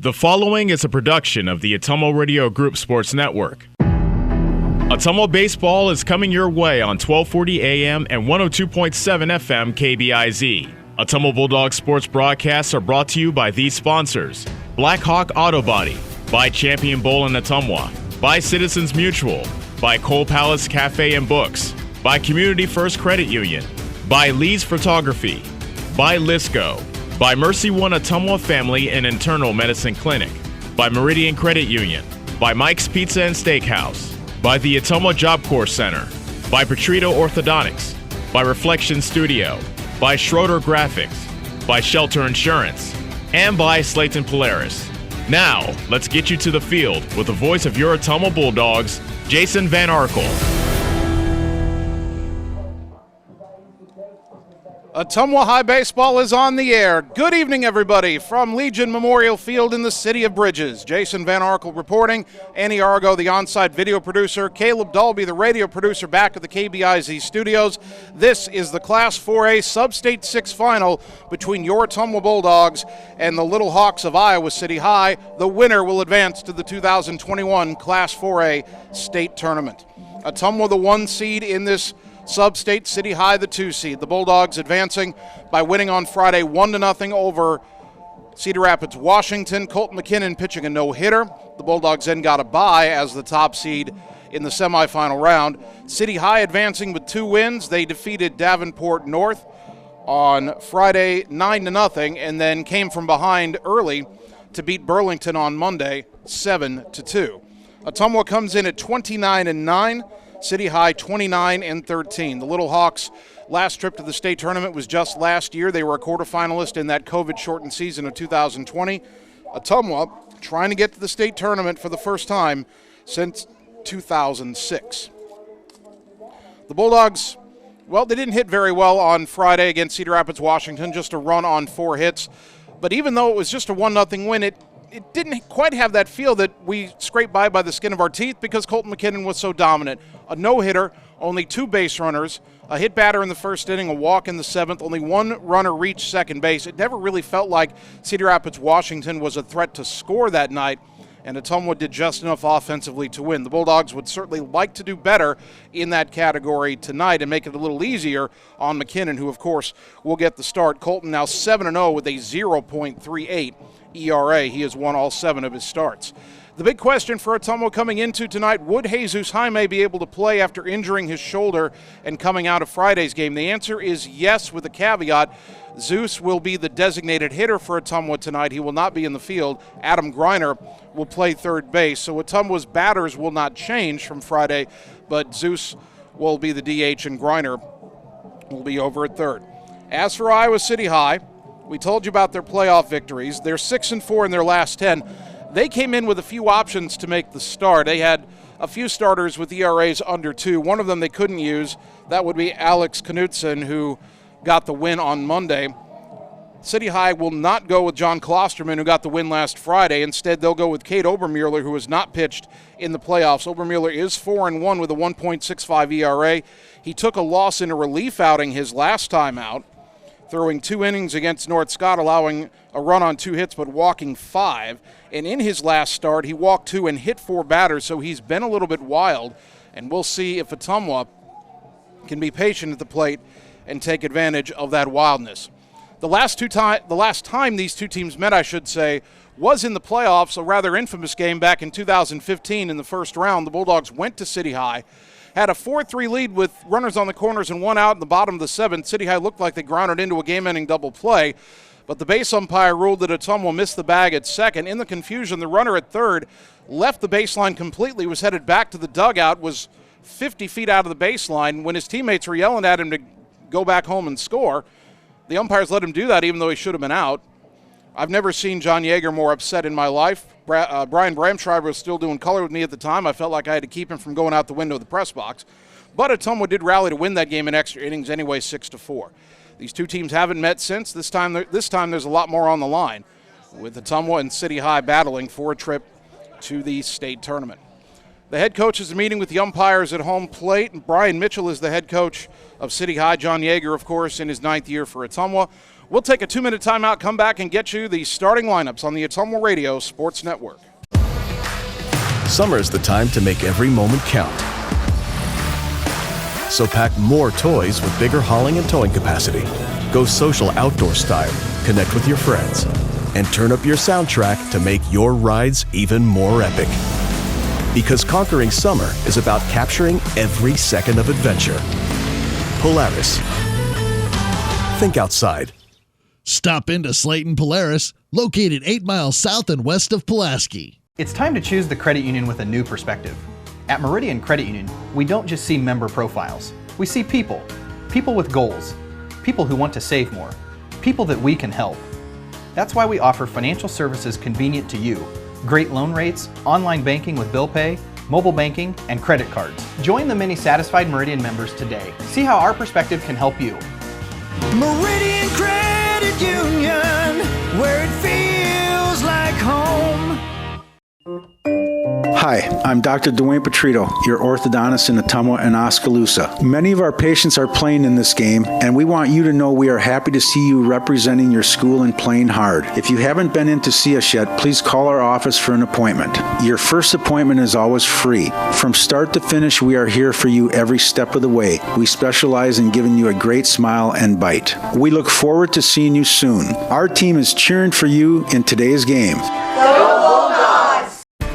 The following is a production of the Ottumwa Radio Group Sports Network. Ottumwa Baseball is coming your way on 1240 AM and 102.7 FM KBIZ. Ottumwa Bulldogs sports broadcasts are brought to you by these sponsors: Black Hawk Auto Body, by Champion Bowl in Ottumwa, by Citizens Mutual, by Cole Palace Cafe and Books, by Community First Credit Union, by Lee's Photography, by Lisco, by Mercy One Ottumwa Family and Internal Medicine Clinic, by Meridian Credit Union, by Mike's Pizza and Steakhouse, by the Ottumwa Job Corps Center, by Petrito Orthodontics, by Reflection Studio, by Schroeder Graphics, by Shelter Insurance, and by Slayton Polaris. Now, let's get you to the field with the voice of your Ottumwa Bulldogs, Jason Van Arkel. Ottumwa High Baseball is on the air. Good evening, everybody, from Legion Memorial Field in the city of Bridges. Jason Van Arkel reporting. Annie Argo, the on-site video producer. Caleb Dalby, the radio producer, back at the KBIZ studios. This is the Class 4A Substate 6 final between your Ottumwa Bulldogs and the Little Hawks of Iowa City High. The winner will advance to the 2021 Class 4A state tournament. Ottumwa, the 1 seed in this Substate, City High, the 2 seed. The Bulldogs advancing by winning on Friday 1-0 over Cedar Rapids, Washington. Colton McKinnon pitching a no-hitter. The Bulldogs then got a bye as the top seed in the semifinal round. City High advancing with 2 wins. They defeated Davenport North on Friday 9-0 and then came from behind early to beat Burlington on Monday 7-2. Ottumwa comes in at 29-9. City High 29-13. The Little Hawks' last trip to the state tournament was just last year. They were a quarterfinalist in that COVID-shortened season of 2020. Ottumwa trying to get to the state tournament for the first time since 2006. The Bulldogs, well, they didn't hit very well on Friday against Cedar Rapids, Washington, just a run on 4 hits. But even though it was just a 1-0 win, it didn't quite have that feel that we scraped by the skin of our teeth because Colton McKinnon was so dominant. A no-hitter, only 2 base runners, a hit batter in the first inning, a walk in the 7th, only 1 runner reached second base. It never really felt like Cedar Rapids, Washington was a threat to score that night, and Ottumwa did just enough offensively to win. The Bulldogs would certainly like to do better in that category tonight and make it a little easier on McKinnon, who, of course, will get the start. Colton now 7-0 with a 0.38 ERA. He has won all 7 of his starts. The big question for Ottumwa coming into tonight, would Jesus Jaime be able to play after injuring his shoulder and coming out of Friday's game? The answer is yes, with a caveat. Zeus will be the designated hitter for Ottumwa tonight. He will not be in the field. Adam Greiner will play third base. So Ottumwa's batters will not change from Friday, but Zeus will be the DH and Greiner will be over at third. As for Iowa City High, we told you about their playoff victories. They're 6-4 in their last 10. They came in with a few options to make the start. They had a few starters with ERAs under 2. One of them they couldn't use. That would be Alex Knutson, who got the win on Monday. City High will not go with John Klosterman, who got the win last Friday. Instead, they'll go with Cade Obermueller, who has not pitched in the playoffs. Obermueller is 4-1 with a 1.65 ERA. He took a loss in a relief outing his last time out, throwing 2 innings against North Scott, allowing a run on 2 hits but walking 5. And in his last start, he walked 2 and hit 4 batters, so he's been a little bit wild. And we'll see if Ottumwa can be patient at the plate and take advantage of that wildness. The last time these two teams met, I should say, was in the playoffs, a rather infamous game back in 2015 in the first round. The Bulldogs went to City High, had a 4-3 lead with runners on the corners and 1 out in the bottom of the 7th. City High looked like they grounded into a game-ending double play, but the base umpire ruled that Ottumwa missed the bag at second. In the confusion, the runner at third left the baseline completely, was headed back to the dugout, was 50 feet out of the baseline. When his teammates were yelling at him to go back home and score, the umpires let him do that even though he should have been out. I've never seen John Yeager more upset in my life. Brian Bramschreiber was still doing color with me at the time. I felt like I had to keep him from going out the window of the press box. But Ottumwa did rally to win that game in extra innings anyway, 6-4. These two teams haven't met since. This time there's a lot more on the line, with Ottumwa and City High battling for a trip to the state tournament. The head coach is meeting with the umpires at home plate. And Brian Mitchell is the head coach of City High. John Yeager, of course, in his 9th year for Ottumwa. We'll take a 2-minute timeout, come back, and get you the starting lineups on the Ottumwa Radio Sports Network. Summer is the time to make every moment count. So pack more toys with bigger hauling and towing capacity. Go social outdoor style, connect with your friends, and turn up your soundtrack to make your rides even more epic. Because conquering summer is about capturing every second of adventure. Polaris. Think outside. Stop into Slayton Polaris, located 8 miles south and west of Pulaski. It's time to choose the credit union with a new perspective. At Meridian Credit Union, we don't just see member profiles. We see people. People with goals. People who want to save more. People that we can help. That's why we offer financial services convenient to you. Great loan rates, online banking with bill pay, mobile banking, and credit cards. Join the many satisfied Meridian members today. See how our perspective can help you. Meridian Credit Union, where it feels like home. Hi, I'm Dr. Dwayne Petrito, your orthodontist in Ottumwa and Oskaloosa. Many of our patients are playing in this game, and we want you to know we are happy to see you representing your school and playing hard. If you haven't been in to see us yet, please call our office for an appointment. Your first appointment is always free. From start to finish, we are here for you every step of the way. We specialize in giving you a great smile and bite. We look forward to seeing you soon. Our team is cheering for you in today's game.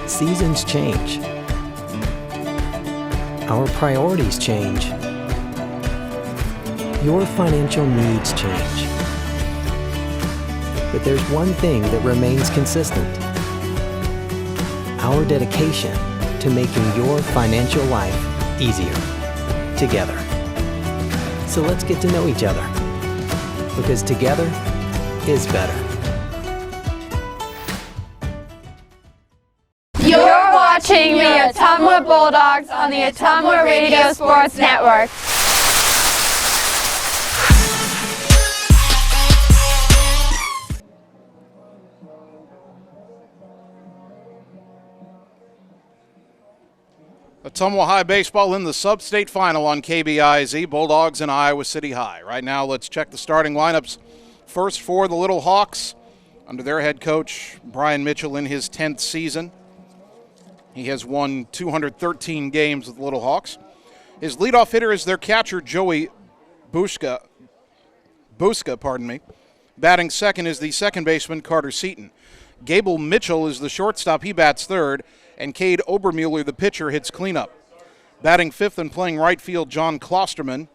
Seasons change. Our priorities change. Your financial needs change. But there's one thing that remains consistent: our dedication to making your financial life easier together. So let's get to know each other, because together is better. You're watching the Ottumwa Bulldogs on the Ottumwa Radio Sports Network. Ottumwa High baseball in the Substate final on KBIZ. Bulldogs and Iowa City High. Right now, let's check the starting lineups. First for the Little Hawks, under their head coach, Brian Mitchell, in his 10th season. He has won 213 games with the Little Hawks. His leadoff hitter is their catcher, Joey Buska. Batting second is the second baseman, Carter Seaton. Gable Mitchell is the shortstop. He bats third. And Cade Obermueller, the pitcher, hits cleanup. Batting fifth and playing right field, John Klosterman.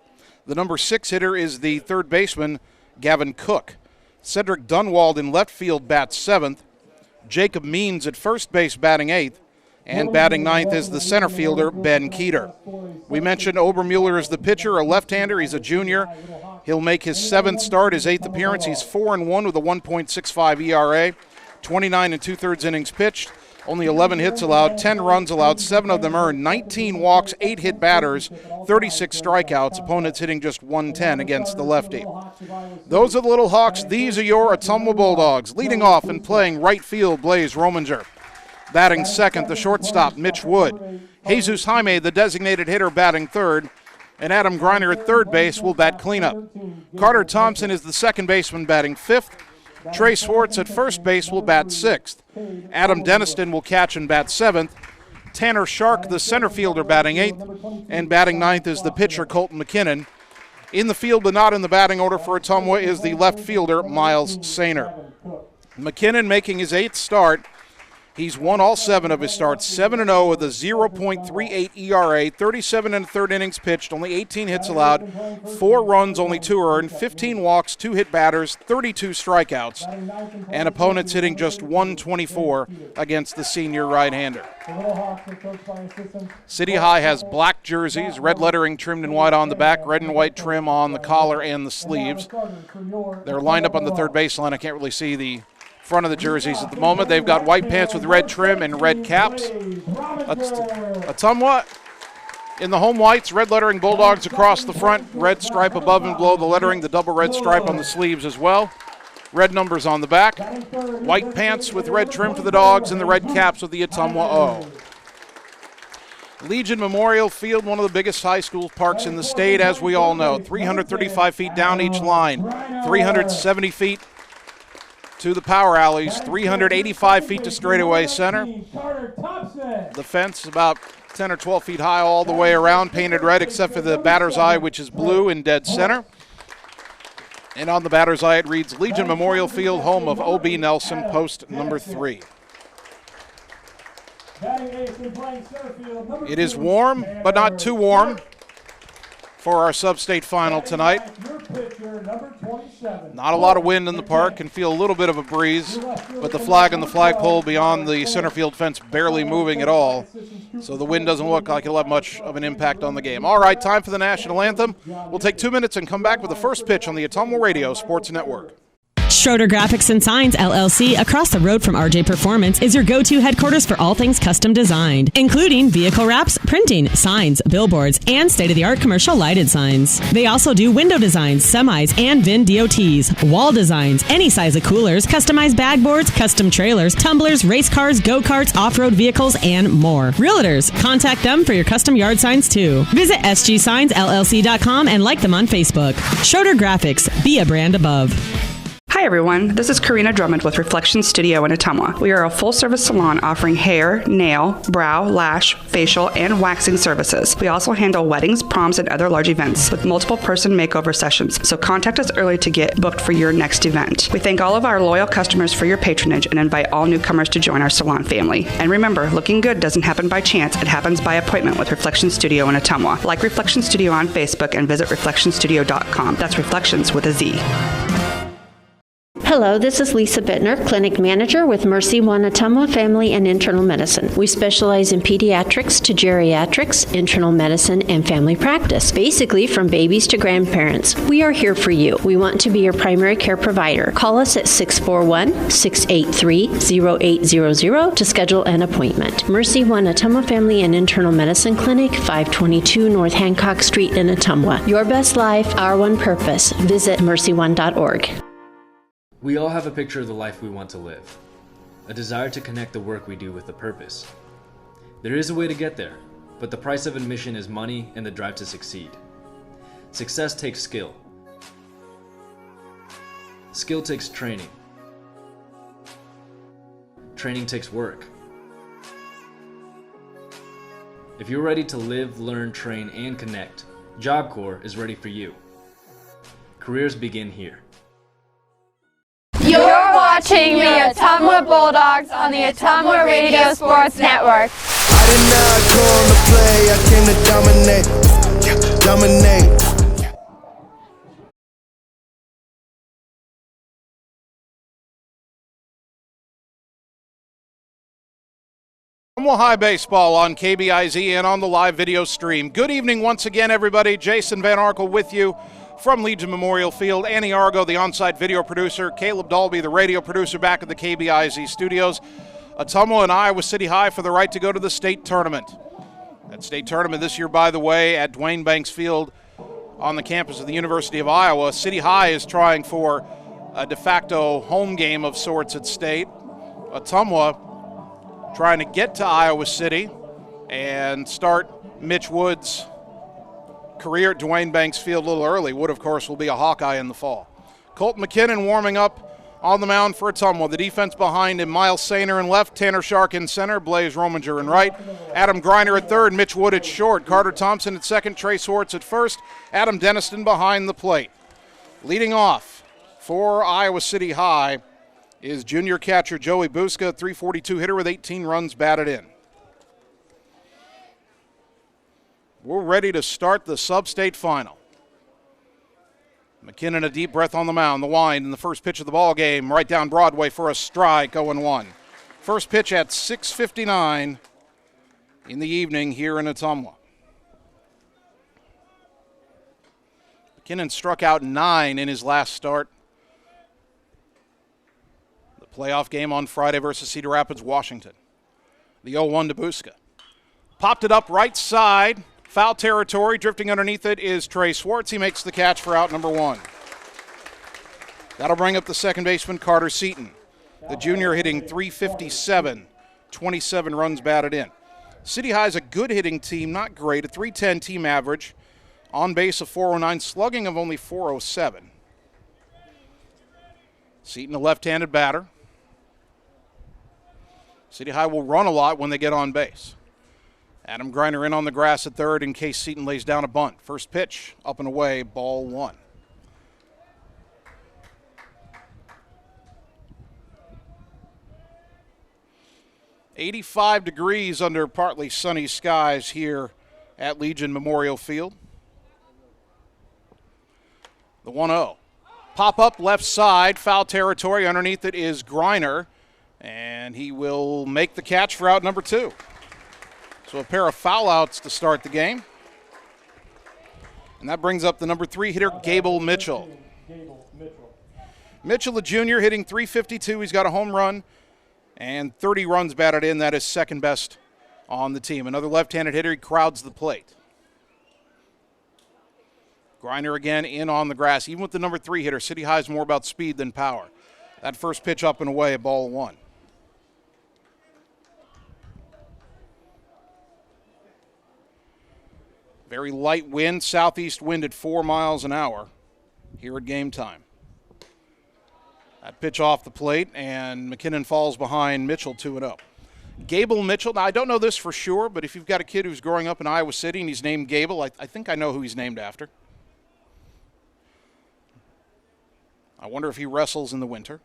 The number 6 hitter is the third baseman, Gavin Cook. Cedric Dunwald in left field bats seventh. Jacob Means at first base batting eighth. And batting ninth is the center fielder, Ben Keeter. We mentioned Obermueller is the pitcher, a left-hander. He's a junior. He'll make his 7th start, his 8th appearance. He's 4-1 with a 1.65 ERA, 29 2/3 innings pitched, only 11 hits allowed, 10 runs allowed, 7 of them earned, 19 walks, 8 hit batters, 36 strikeouts. Opponents hitting just 110 against the lefty. Those are the Little Hawks. These are your Ottumwa Bulldogs. Leading off and playing right field, Blaze Rominger. Batting second, the shortstop, Mitch Wood. Jesus Jaime, the designated hitter, batting third. And Adam Greiner at third base will bat cleanup. Carter Thompson is the second baseman, batting fifth. Trey Swartz at first base will bat sixth. Adam Deniston will catch and bat seventh. Tanner Shark, the center fielder, batting eighth. And batting ninth is the pitcher, Colton McKinnon. In the field but not in the batting order for Ottumwa is the left fielder, Miles Sainer. McKinnon making his 8th start. He's won all 7 of his starts, 7-0 with a 0.38 ERA, 37 1/3 innings pitched, only 18 hits allowed, 4 runs, only 2 earned, 15 walks, 2 hit batters, 32 strikeouts, and opponents hitting just 124 against the senior right-hander. City High has black jerseys, red lettering trimmed in white on the back, red and white trim on the collar and the sleeves. They're lined up on the third baseline. I can't really see the front of the jerseys at the moment. They've got white pants with red trim and red caps. Ottumwa in the home whites, red lettering, Bulldogs across the front, red stripe above and below the lettering, the double red stripe on the sleeves as well. Red numbers on the back. White pants with red trim for the Dogs and the red caps with the Ottumwa O. Legion Memorial Field, one of the biggest high school parks in the state, as we all know. 335 feet down each line, 370 feet to the power alleys, 385 feet to straightaway center. The fence is about 10 or 12 feet high all the way around, painted red except for the batter's eye, which is blue in dead center. And on the batter's eye it reads Legion Memorial Field, home of O.B. Nelson, post number 3. It is warm, but not too warm for our Substate final tonight. Not a lot of wind in the park, can feel a little bit of a breeze, but the flag and the flagpole beyond the center field fence barely moving at all, so the wind doesn't look like it'll have much of an impact on the game. All right, time for the national anthem. We'll take 2 minutes and come back with the first pitch on the Ottumwa Radio Sports Network. Schroeder Graphics and Signs, LLC, across the road from RJ Performance, is your go-to headquarters for all things custom designed, including vehicle wraps, printing, signs, billboards, and state-of-the-art commercial lighted signs. They also do window designs, semis, and VIN DOTs, wall designs, any size of coolers, customized bag boards, custom trailers, tumblers, race cars, go-karts, off-road vehicles, and more. Realtors, contact them for your custom yard signs, too. Visit sgsignsllc.com and like them on Facebook. Schroeder Graphics, be a brand above. Hi everyone, this is Karina Drummond with Reflection Studio in Ottumwa. We are a full-service salon offering hair, nail, brow, lash, facial, and waxing services. We also handle weddings, proms, and other large events with multiple person makeover sessions, so contact us early to get booked for your next event. We thank all of our loyal customers for your patronage and invite all newcomers to join our salon family. And remember, looking good doesn't happen by chance, it happens by appointment with Reflection Studio in Ottumwa. Like Reflection Studio on Facebook and visit reflectionstudio.com. That's Reflections with a Z. Hello, this is Lisa Bittner, Clinic Manager with Mercy One Ottumwa Family and Internal Medicine. We specialize in pediatrics to geriatrics, internal medicine, and family practice. Basically, from babies to grandparents. We are here for you. We want to be your primary care provider. Call us at 641-683-0800 to schedule an appointment. Mercy One Ottumwa Family and Internal Medicine Clinic, 522 North Hancock Street in Ottumwa. Your best life, our one purpose. Visit mercy1.org. We all have a picture of the life we want to live, a desire to connect the work we do with a purpose. There is a way to get there, but the price of admission is money and the drive to succeed. Success takes skill. Skill takes training. Training takes work. If you're ready to live, learn, train, and connect, Job Corps is ready for you. Careers begin here. You're watching the Ottumwa Bulldogs on the Ottumwa Radio Sports Network. I did not come to play, I came to dominate. Ottumwa High Baseball on KBIZ and on the live video stream. Good evening once again, everybody. Jason Van Arkel with you from Legion Memorial Field. Annie Argo, the on-site video producer. Caleb Dalby, the radio producer, back at the KBIZ studios. Ottumwa and Iowa City High for the right to go to the state tournament. That state tournament this year, by the way, at Dwayne Banks Field on the campus of the University of Iowa. City High is trying for a de facto home game of sorts at state. Ottumwa trying to get to Iowa City and start Mitch Wood's career at Dwayne Banks Field a little early. Wood, of course, will be a Hawkeye in the fall. Colton McKinnon warming up on the mound for Ottumwa. The defense behind him, Miles Sainer in left, Tanner Shark in center, Blaze Rominger in right, Adam Griner at third, Mitch Wood at short, Carter Thompson at second, Trey Swartz at first, Adam Denniston behind the plate. Leading off for Iowa City High is junior catcher Joey Buska, .342 hitter with 18 runs batted in. We're ready to start the Substate final. McKinnon a deep breath on the mound, the wind, and the first pitch of the ball game, right down Broadway for a strike, 0-1. First pitch at 6:59 in the evening here in Ottumwa. McKinnon struck out 9 in his last start. The playoff game on Friday versus Cedar Rapids, Washington. The 0-1 to Buska. Popped it up right side. Foul territory, drifting underneath it is Trey Swartz. He makes the catch for out number 1. That'll bring up the second baseman, Carter Seaton. The junior hitting .357, 27 runs batted in. City High is a good hitting team, not great, a .310 team average, on base of .409, slugging of only .407. Seaton, a left-handed batter. City High will run a lot when they get on base. Adam Greiner in on the grass at third in case Seaton lays down a bunt. First pitch, up and away, ball one. .85 degrees under partly sunny skies here at Legion Memorial Field. The 1-0. Pop up left side, foul territory. Underneath it is Greiner, and he will make the catch for out number 2. So a pair of foul outs to start the game. And that brings up the number 3 hitter, Gable Mitchell. Mitchell, a junior, hitting .352. He's got a home run and 30 runs batted in. That is second best on the team. Another left-handed hitter. He crowds the plate. Greiner again in on the grass. Even with the number 3 hitter, City High is more about speed than power. That first pitch up and away, ball one. Very light wind, southeast wind at 4 miles an hour here at game time. That pitch off the plate, and McKinnon falls behind Mitchell 2-0. Gable Mitchell, now I don't know this for sure, but if you've got a kid who's growing up in Iowa City and he's named Gable, I think I know who he's named after. I wonder if he wrestles in the winter.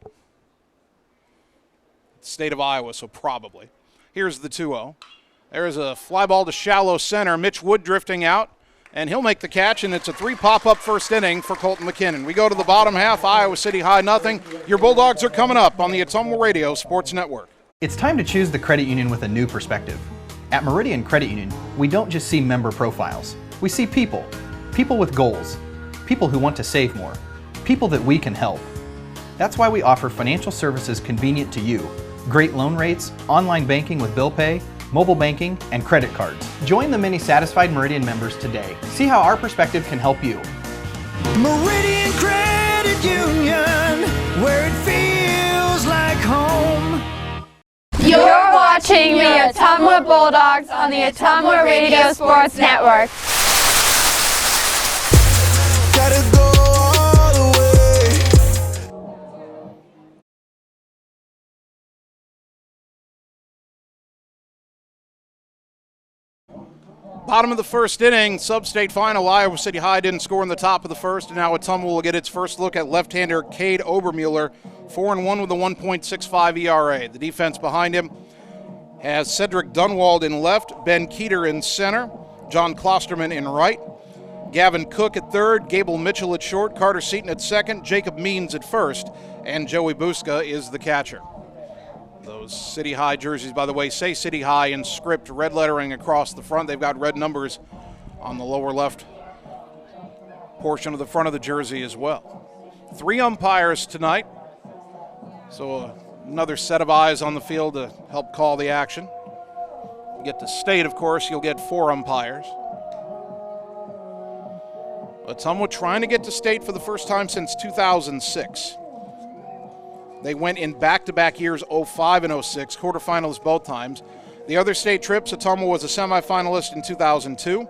State of Iowa, so probably. Here's the 2-0. There's a fly ball to shallow center. Mitch Wood drifting out, and he'll make the catch, and it's a 3 pop-up first inning for Colton McKinnon. We go to the bottom half, Iowa City High, nothing. Your Bulldogs are coming up on the Ottumwa Radio Sports Network. It's time to choose the credit union with a new perspective. At Meridian Credit Union, we don't just see member profiles. We see people. People with goals. People who want to save more. People that we can help. That's why we offer financial services convenient to you. Great loan rates, online banking with bill pay, mobile banking, and credit cards. Join the many satisfied Meridian members today. See how our perspective can help you. Meridian Credit Union, where it feels like home. You're watching the Ottumwa Bulldogs on the Ottumwa Radio Sports Network. Gotta go all the way. Bottom of the first inning, Substate final. Iowa City High didn't score in the top of the first, and now Ottumwa will get its first look at left-hander Cade Obermueller, 4-1 with a 1.65 ERA. The defense behind him has Cedric Dunwald in left, Ben Keeter in center, John Klosterman in right, Gavin Cook at third, Gable Mitchell at short, Carter Seaton at second, Jacob Means at first, and Joey Buska is the catcher. Those City High jerseys, by the way, say City High in script, red lettering across the front. They've got red numbers on the lower left portion of the front of the jersey as well. 3 umpires tonight, so another set of eyes on the field to help call the action. You get to state, of course, you'll get 4 umpires. Ottumwa trying to get to state for the first time since 2006. They went in back-to-back years, 05 and 06, quarterfinalists both times. The other state trips, Ottumwa was a semifinalist in 2002.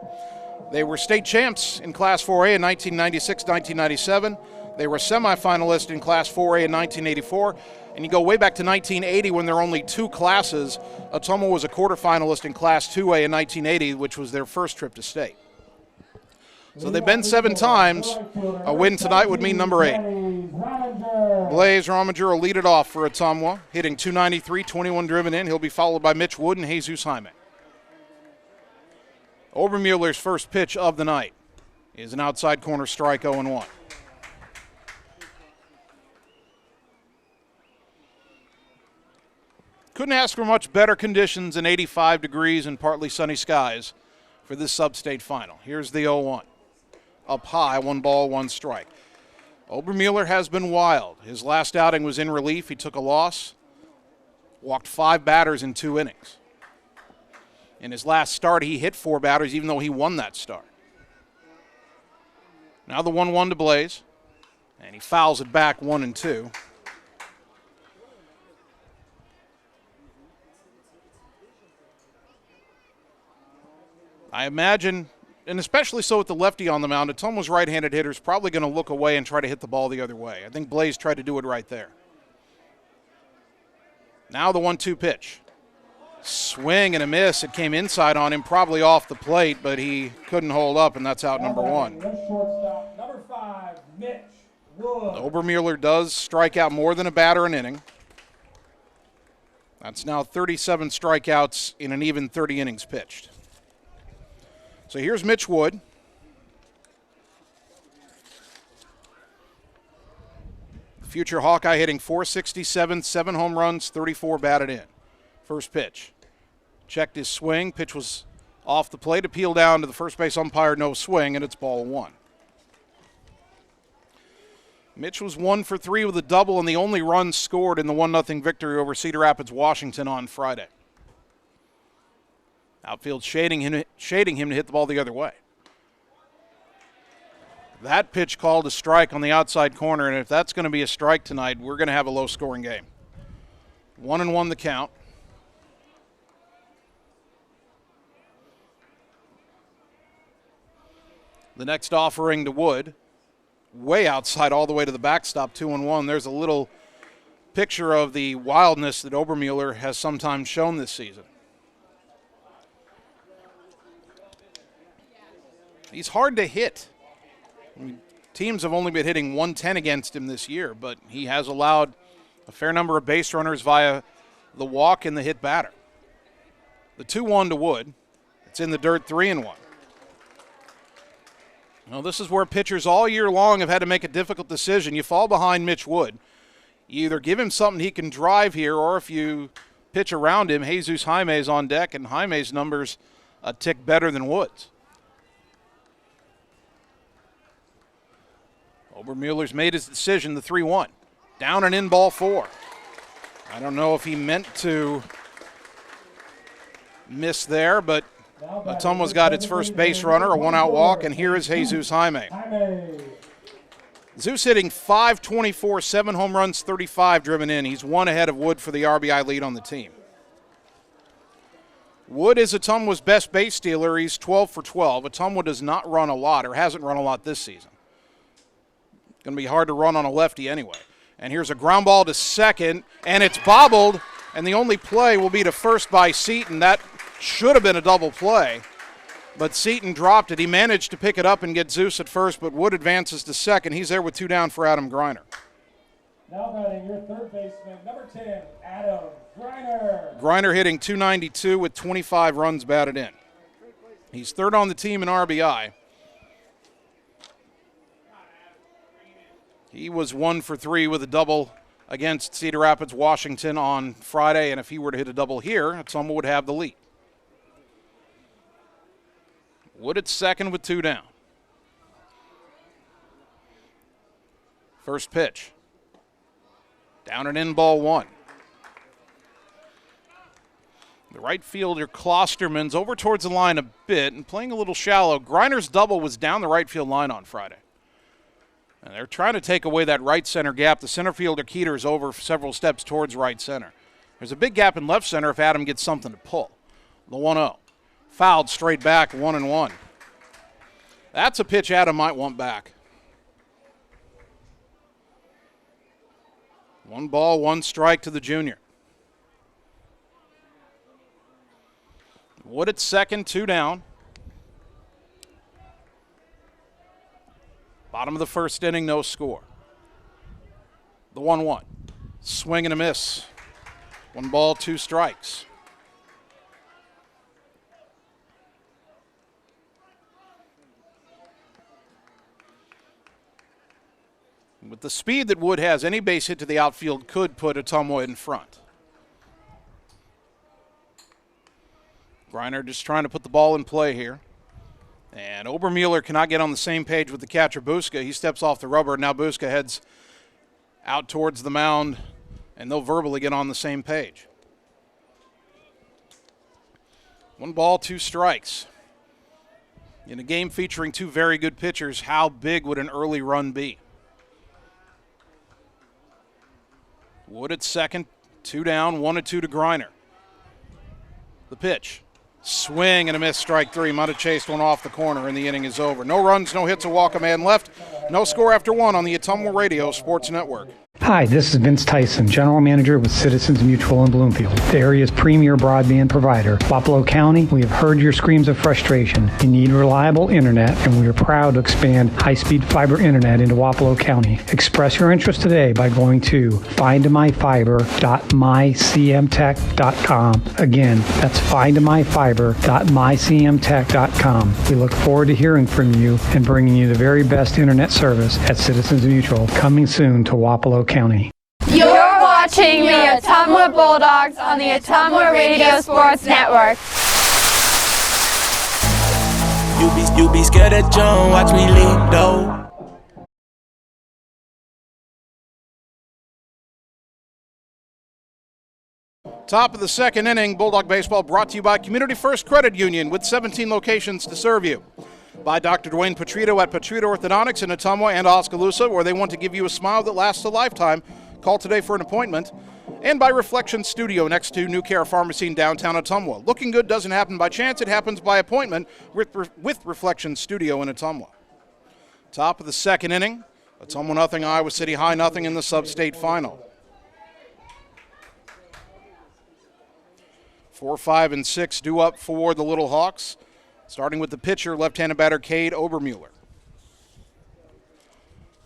They were state champs in Class 4A in 1996-1997. They were semifinalists in Class 4A in 1984. And you go way back to 1980 when there were only 2 classes. Ottumwa was a quarterfinalist in Class 2A in 1980, which was their first trip to state. So they've been 7 times. A win tonight would mean number 8. Blaze Rominger will lead it off for Ottumwa, hitting .293, 21 driven in. He'll be followed by Mitch Wood and Jesus Jaime. Obermueller's first pitch of the night is an outside corner strike, 0-1. Couldn't ask for much better conditions than 85 degrees and partly sunny skies for this Substate final. Here's the 0-1. Up high, 1 ball, 1 strike. Obermueller has been wild. His last outing was in relief. He took a loss, walked 5 batters in 2 innings. In his last start, he hit 4 batters, even though he won that start. Now the 1-1 to Blaze, and he fouls it back 1-2. I imagine, and especially so with the lefty on the mound, Ottumwa's right-handed hitter is probably going to look away and try to hit the ball the other way. I think Blaze tried to do it right there. Now the 1-2 pitch. Swing and a miss. It came inside on him, probably off the plate, but he couldn't hold up, and that's out number 1. Number 5, Mitch Wood. Obermueller does strike out more than a batter an inning. That's now 37 strikeouts in an even 30 innings pitched. So here's Mitch Wood. Future Hawkeye hitting .467, 7 home runs, 34 batted in. First pitch. Checked his swing. Pitch was off the plate. Appeal down to the first base umpire, no swing, and it's ball 1. Mitch was 1 for 3 with a double and the only run scored in the 1-0 victory over Cedar Rapids, Washington on Friday. Outfield shading him to hit the ball the other way. That pitch called a strike on the outside corner, and if that's going to be a strike tonight, we're going to have a low-scoring game. 1-1 the count. The next offering to Wood, way outside all the way to the backstop, 2-1. There's a little picture of the wildness that Obermueller has sometimes shown this season. He's hard to hit. I mean, teams have only been hitting .110 against him this year, but he has allowed a fair number of base runners via the walk and the hit batter. The 2-1 to Wood. It's in the dirt, 3-1. Well, this is where pitchers all year long have had to make a difficult decision. You fall behind Mitch Wood. You either give him something he can drive here, or if you pitch around him, Jesus Jaime's on deck, and Jaime's numbers a tick better than Wood's. Obermueller's made his decision, the 3-1. Down and in, ball 4. I don't know if he meant to miss there, but Ottumwa's got its first base runner, a 1-out walk, and here is Jesus Jaime. Zeus hitting .524, 7 home runs, 35 driven in. He's 1 ahead of Wood for the RBI lead on the team. Wood is Ottumwa's best base stealer. He's 12 for 12. Ottumwa does not run a lot, or hasn't run a lot this season. Going to be hard to run on a lefty anyway. And here's a ground ball to second, and it's bobbled, and the only play will be to first by Seaton. That should have been a double play, but Seaton dropped it. He managed to pick it up and get Zeus at first, but Wood advances to second. He's there with 2 down for Adam Greiner. Now batting your third baseman, number 10, Adam Greiner. Greiner hitting .292 with 25 runs batted in. He's third on the team in RBI. He was 1 for 3 with a double against Cedar Rapids, Washington on Friday, and if he were to hit a double here, Ottumwa would have the lead. Wood at second with 2 down. First pitch. Down and in, ball 1. The right fielder, Klosterman's over towards the line a bit and playing a little shallow. Greiner's double was down the right field line on Friday. And they're trying to take away that right center gap. The center fielder, Keeter, is over several steps towards right center. There's a big gap in left center if Adam gets something to pull. The 1-0. Fouled straight back, 1-1. That's a pitch Adam might want back. 1 ball, 1 strike to the junior. Wood at second, 2 down. Bottom of the first inning, no score. The 1-1. Swing and a miss. 1 ball, 2 strikes. With the speed that Wood has, any base hit to the outfield could put Ottumwa in front. Greiner just trying to put the ball in play here. And Obermueller cannot get on the same page with the catcher, Buska. He steps off the rubber. Now Buska heads out towards the mound, and they'll verbally get on the same page. 1 ball, 2 strikes. In a game featuring 2 very good pitchers, how big would an early run be? Wood at second, 2 down, 1-2 to Greiner. The pitch. Swing and a miss, strike three. Might have chased one off the corner, and the inning is over. No runs, no hits, a walk, a man left. No score after one on the Ottumwa Radio Sports Network. Hi, this is Vince Tyson, General Manager with Citizens Mutual in Bloomfield, the area's premier broadband provider. Wapello County, we have heard your screams of frustration. You need reliable internet, and we are proud to expand high-speed fiber internet into Wapello County. Express your interest today by going to findmyfiber.mycmtech.com. Again, that's findmyfiber.mycmtech.com. We look forward to hearing from you and bringing you the very best internet service at Citizens Mutual, coming soon to Wapello County. You're watching the Ottumwa Bulldogs on the Ottumwa Radio Sports Network. You be scared at John, watch me leap though. Top of the second inning, Bulldog Baseball brought to you by Community First Credit Union with 17 locations to serve you. By Dr. Dwayne Petrito at Petrito Orthodontics in Ottumwa and Oskaloosa, where they want to give you a smile that lasts a lifetime. Call today for an appointment. And by Reflection Studio next to New Care Pharmacy in downtown Ottumwa. Looking good doesn't happen by chance, it happens by appointment with Reflection Studio in Ottumwa. Top of the second inning, Ottumwa nothing, Iowa City High nothing in the Substate final. 4, 5, and 6 due up for the Little Hawks. Starting with the pitcher, left-handed batter Cade Obermueller.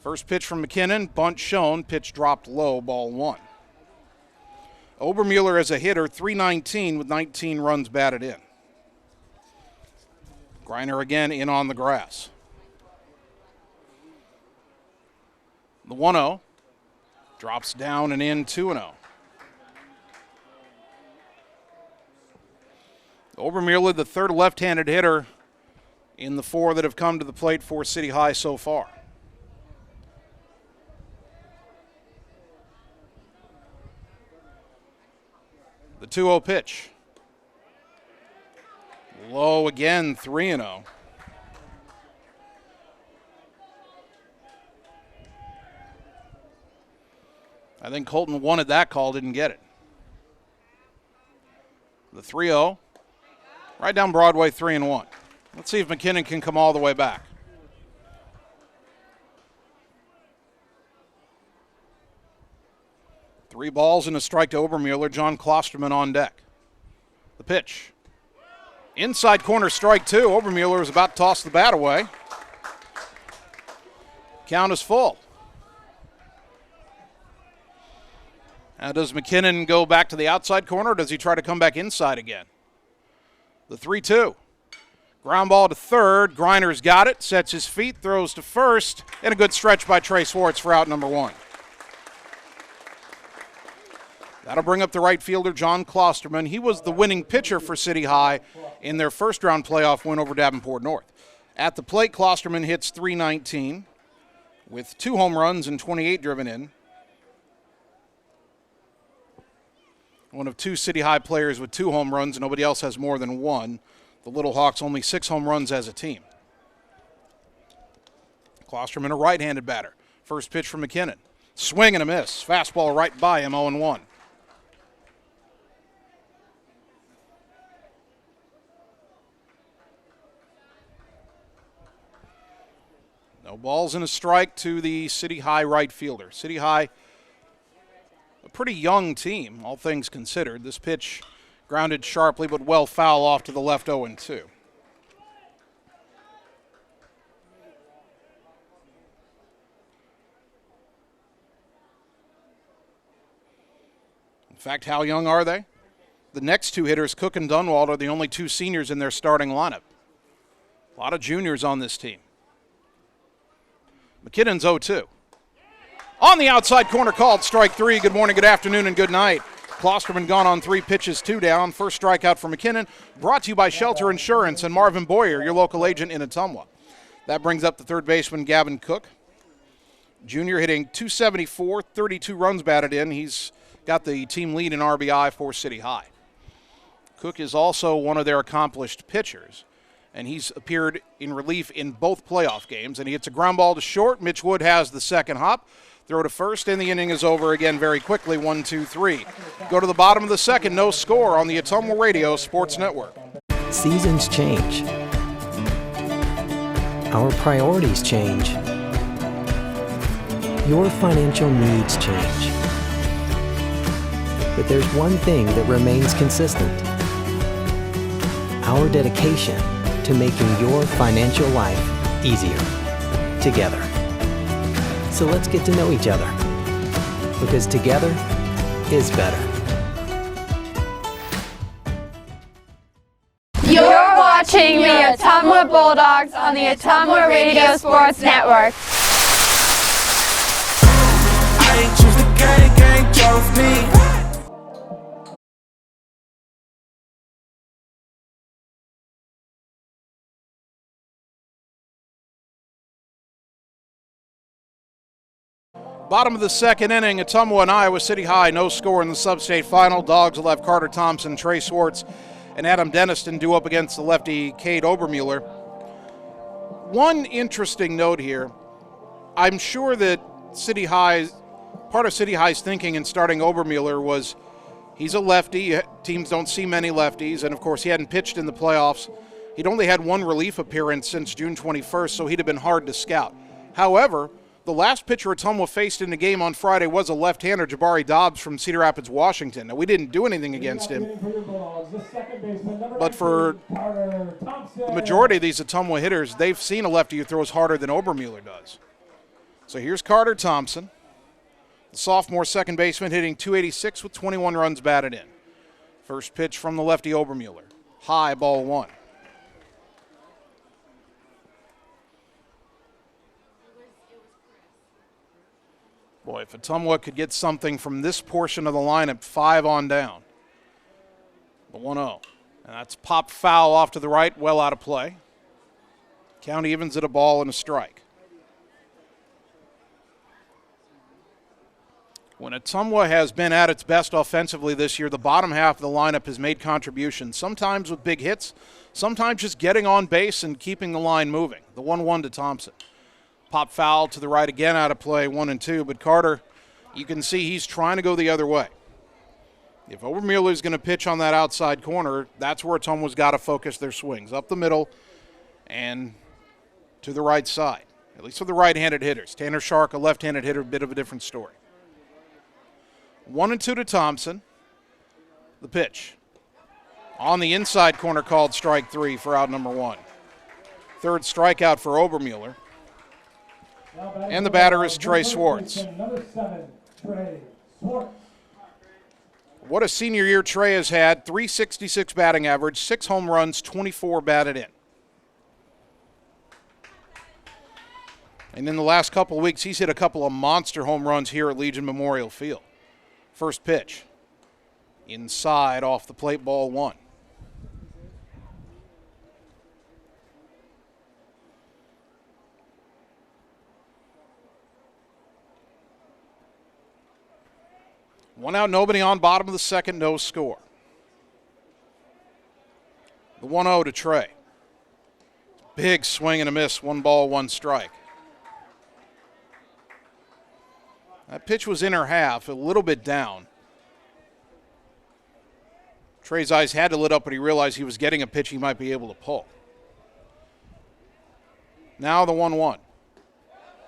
First pitch from McKinnon, bunt shown, pitch dropped low, ball one. Obermueller as a hitter, .319 with 19 runs batted in. Greiner again in on the grass. The 1-0 drops down and in, 2-0. Obermueller, the third left-handed hitter in the four that have come to the plate for City High so far. The 2-0 pitch. Low again, 3-0. I think Colton wanted that call, didn't get it. The 3-0. Right down Broadway, 3-1. Let's see if McKinnon can come all the way back. Three balls and a strike to Obermueller. John Klosterman on deck. The pitch. Inside corner, strike two. Obermueller is about to toss the bat away. Count is full. Now does McKinnon go back to the outside corner, or does he try to come back inside again? The 3-2. Ground ball to third. Greiner's got it, sets his feet, throws to first, and a good stretch by Trey Swartz for out number one. That'll bring up the right fielder, John Klosterman. He was the winning pitcher for City High in their first-round playoff win over Davenport North. At the plate, Klosterman hits .319 with 2 home runs and 28 driven in. One of 2 City High players with 2 home runs, and nobody else has more than 1. The Little Hawks only 6 home runs as a team. Klosterman, a right-handed batter. First pitch from McKinnon. Swing and a miss. Fastball right by him, 0-1. No balls and a strike to the City High right fielder. City High, a pretty young team, all things considered. This pitch grounded sharply but well foul off to the left, 0-2. In fact, how young are they? The next 2 hitters, Cook and Dunwald, are the only 2 seniors in their starting lineup. A lot of juniors on this team. McKinnon's 0-2. On the outside corner, called strike 3. Good morning, good afternoon, and good night. Klosterman gone on 3 pitches, 2 down. First strikeout for McKinnon. Brought to you by Shelter Insurance and Marvin Boyer, your local agent in Ottumwa. That brings up the third baseman, Gavin Cook. Junior hitting .274, 32 runs batted in. He's got the team lead in RBI for City High. Cook is also one of their accomplished pitchers, and he's appeared in relief in both playoff games. And he hits a ground ball to short. Mitch Wood has the second hop. Throw to first, and the inning is over again very quickly, 1-2-3. Go to the bottom of the second, no score on the Ottumwa Radio Sports Network. Seasons change. Our priorities change. Your financial needs change. But there's one thing that remains consistent: our dedication to making your financial life easier together. So let's get to know each other, because together is better. You're watching the Ottumwa Bulldogs on the Ottumwa Radio Sports Network. I ain't choose the gang chose me. Bottom of the second inning, Ottumwa and Iowa City High, no score in the Substate final. Dogs will have Carter Thompson, Trey Swartz, and Adam Deniston due up against the lefty Cade Obermueller. One interesting note here, I'm sure that part of City High's thinking in starting Obermueller was he's a lefty, teams don't see many lefties, and of course he hadn't pitched in the playoffs. He'd only had one relief appearance since June 21st, so he'd have been hard to scout. However, the last pitcher Ottumwa faced in the game on Friday was a left-hander, Jabari Dobbs from Cedar Rapids, Washington. Now, we didn't do anything against him, but for the majority of these Ottumwa hitters, they've seen a lefty who throws harder than Obermueller does. So here's Carter Thompson, the sophomore second baseman, hitting .286 with 21 runs batted in. First pitch from the lefty Obermueller. High, ball one. Boy, if Ottumwa could get something from this portion of the lineup, 5 on down. The 1-0. And that's popped foul off to the right, well out of play. Count evens at a ball and a strike. When Ottumwa has been at its best offensively this year, the bottom half of the lineup has made contributions, sometimes with big hits, sometimes just getting on base and keeping the line moving. The 1-1 to Thompson. Pop foul to the right again, out of play, 1-2. But Carter, you can see he's trying to go the other way. If Obermueller's going to pitch on that outside corner, that's where Ottumwa's got to focus their swings. Up the middle and to the right side, at least for the right-handed hitters. Tanner Shark, a left-handed hitter, a bit of a different story. 1-2 to Thompson. The pitch. On the inside corner, called strike 3 for out number 1. Third strikeout for Obermueller. And the batter is Trey Swartz. What a senior year Trey has had. .366 batting average, 6 home runs, 24 batted in. And in the last couple of weeks, he's hit a couple of monster home runs here at Legion Memorial Field. First pitch. Inside, off the plate, ball 1. One out, nobody on, bottom of the second, no score. The 1-0 to Trey. Big swing and a miss, 1 ball, 1 strike. That pitch was inner half, a little bit down. Trey's eyes had to lit up, but he realized he was getting a pitch he might be able to pull. Now the 1-1.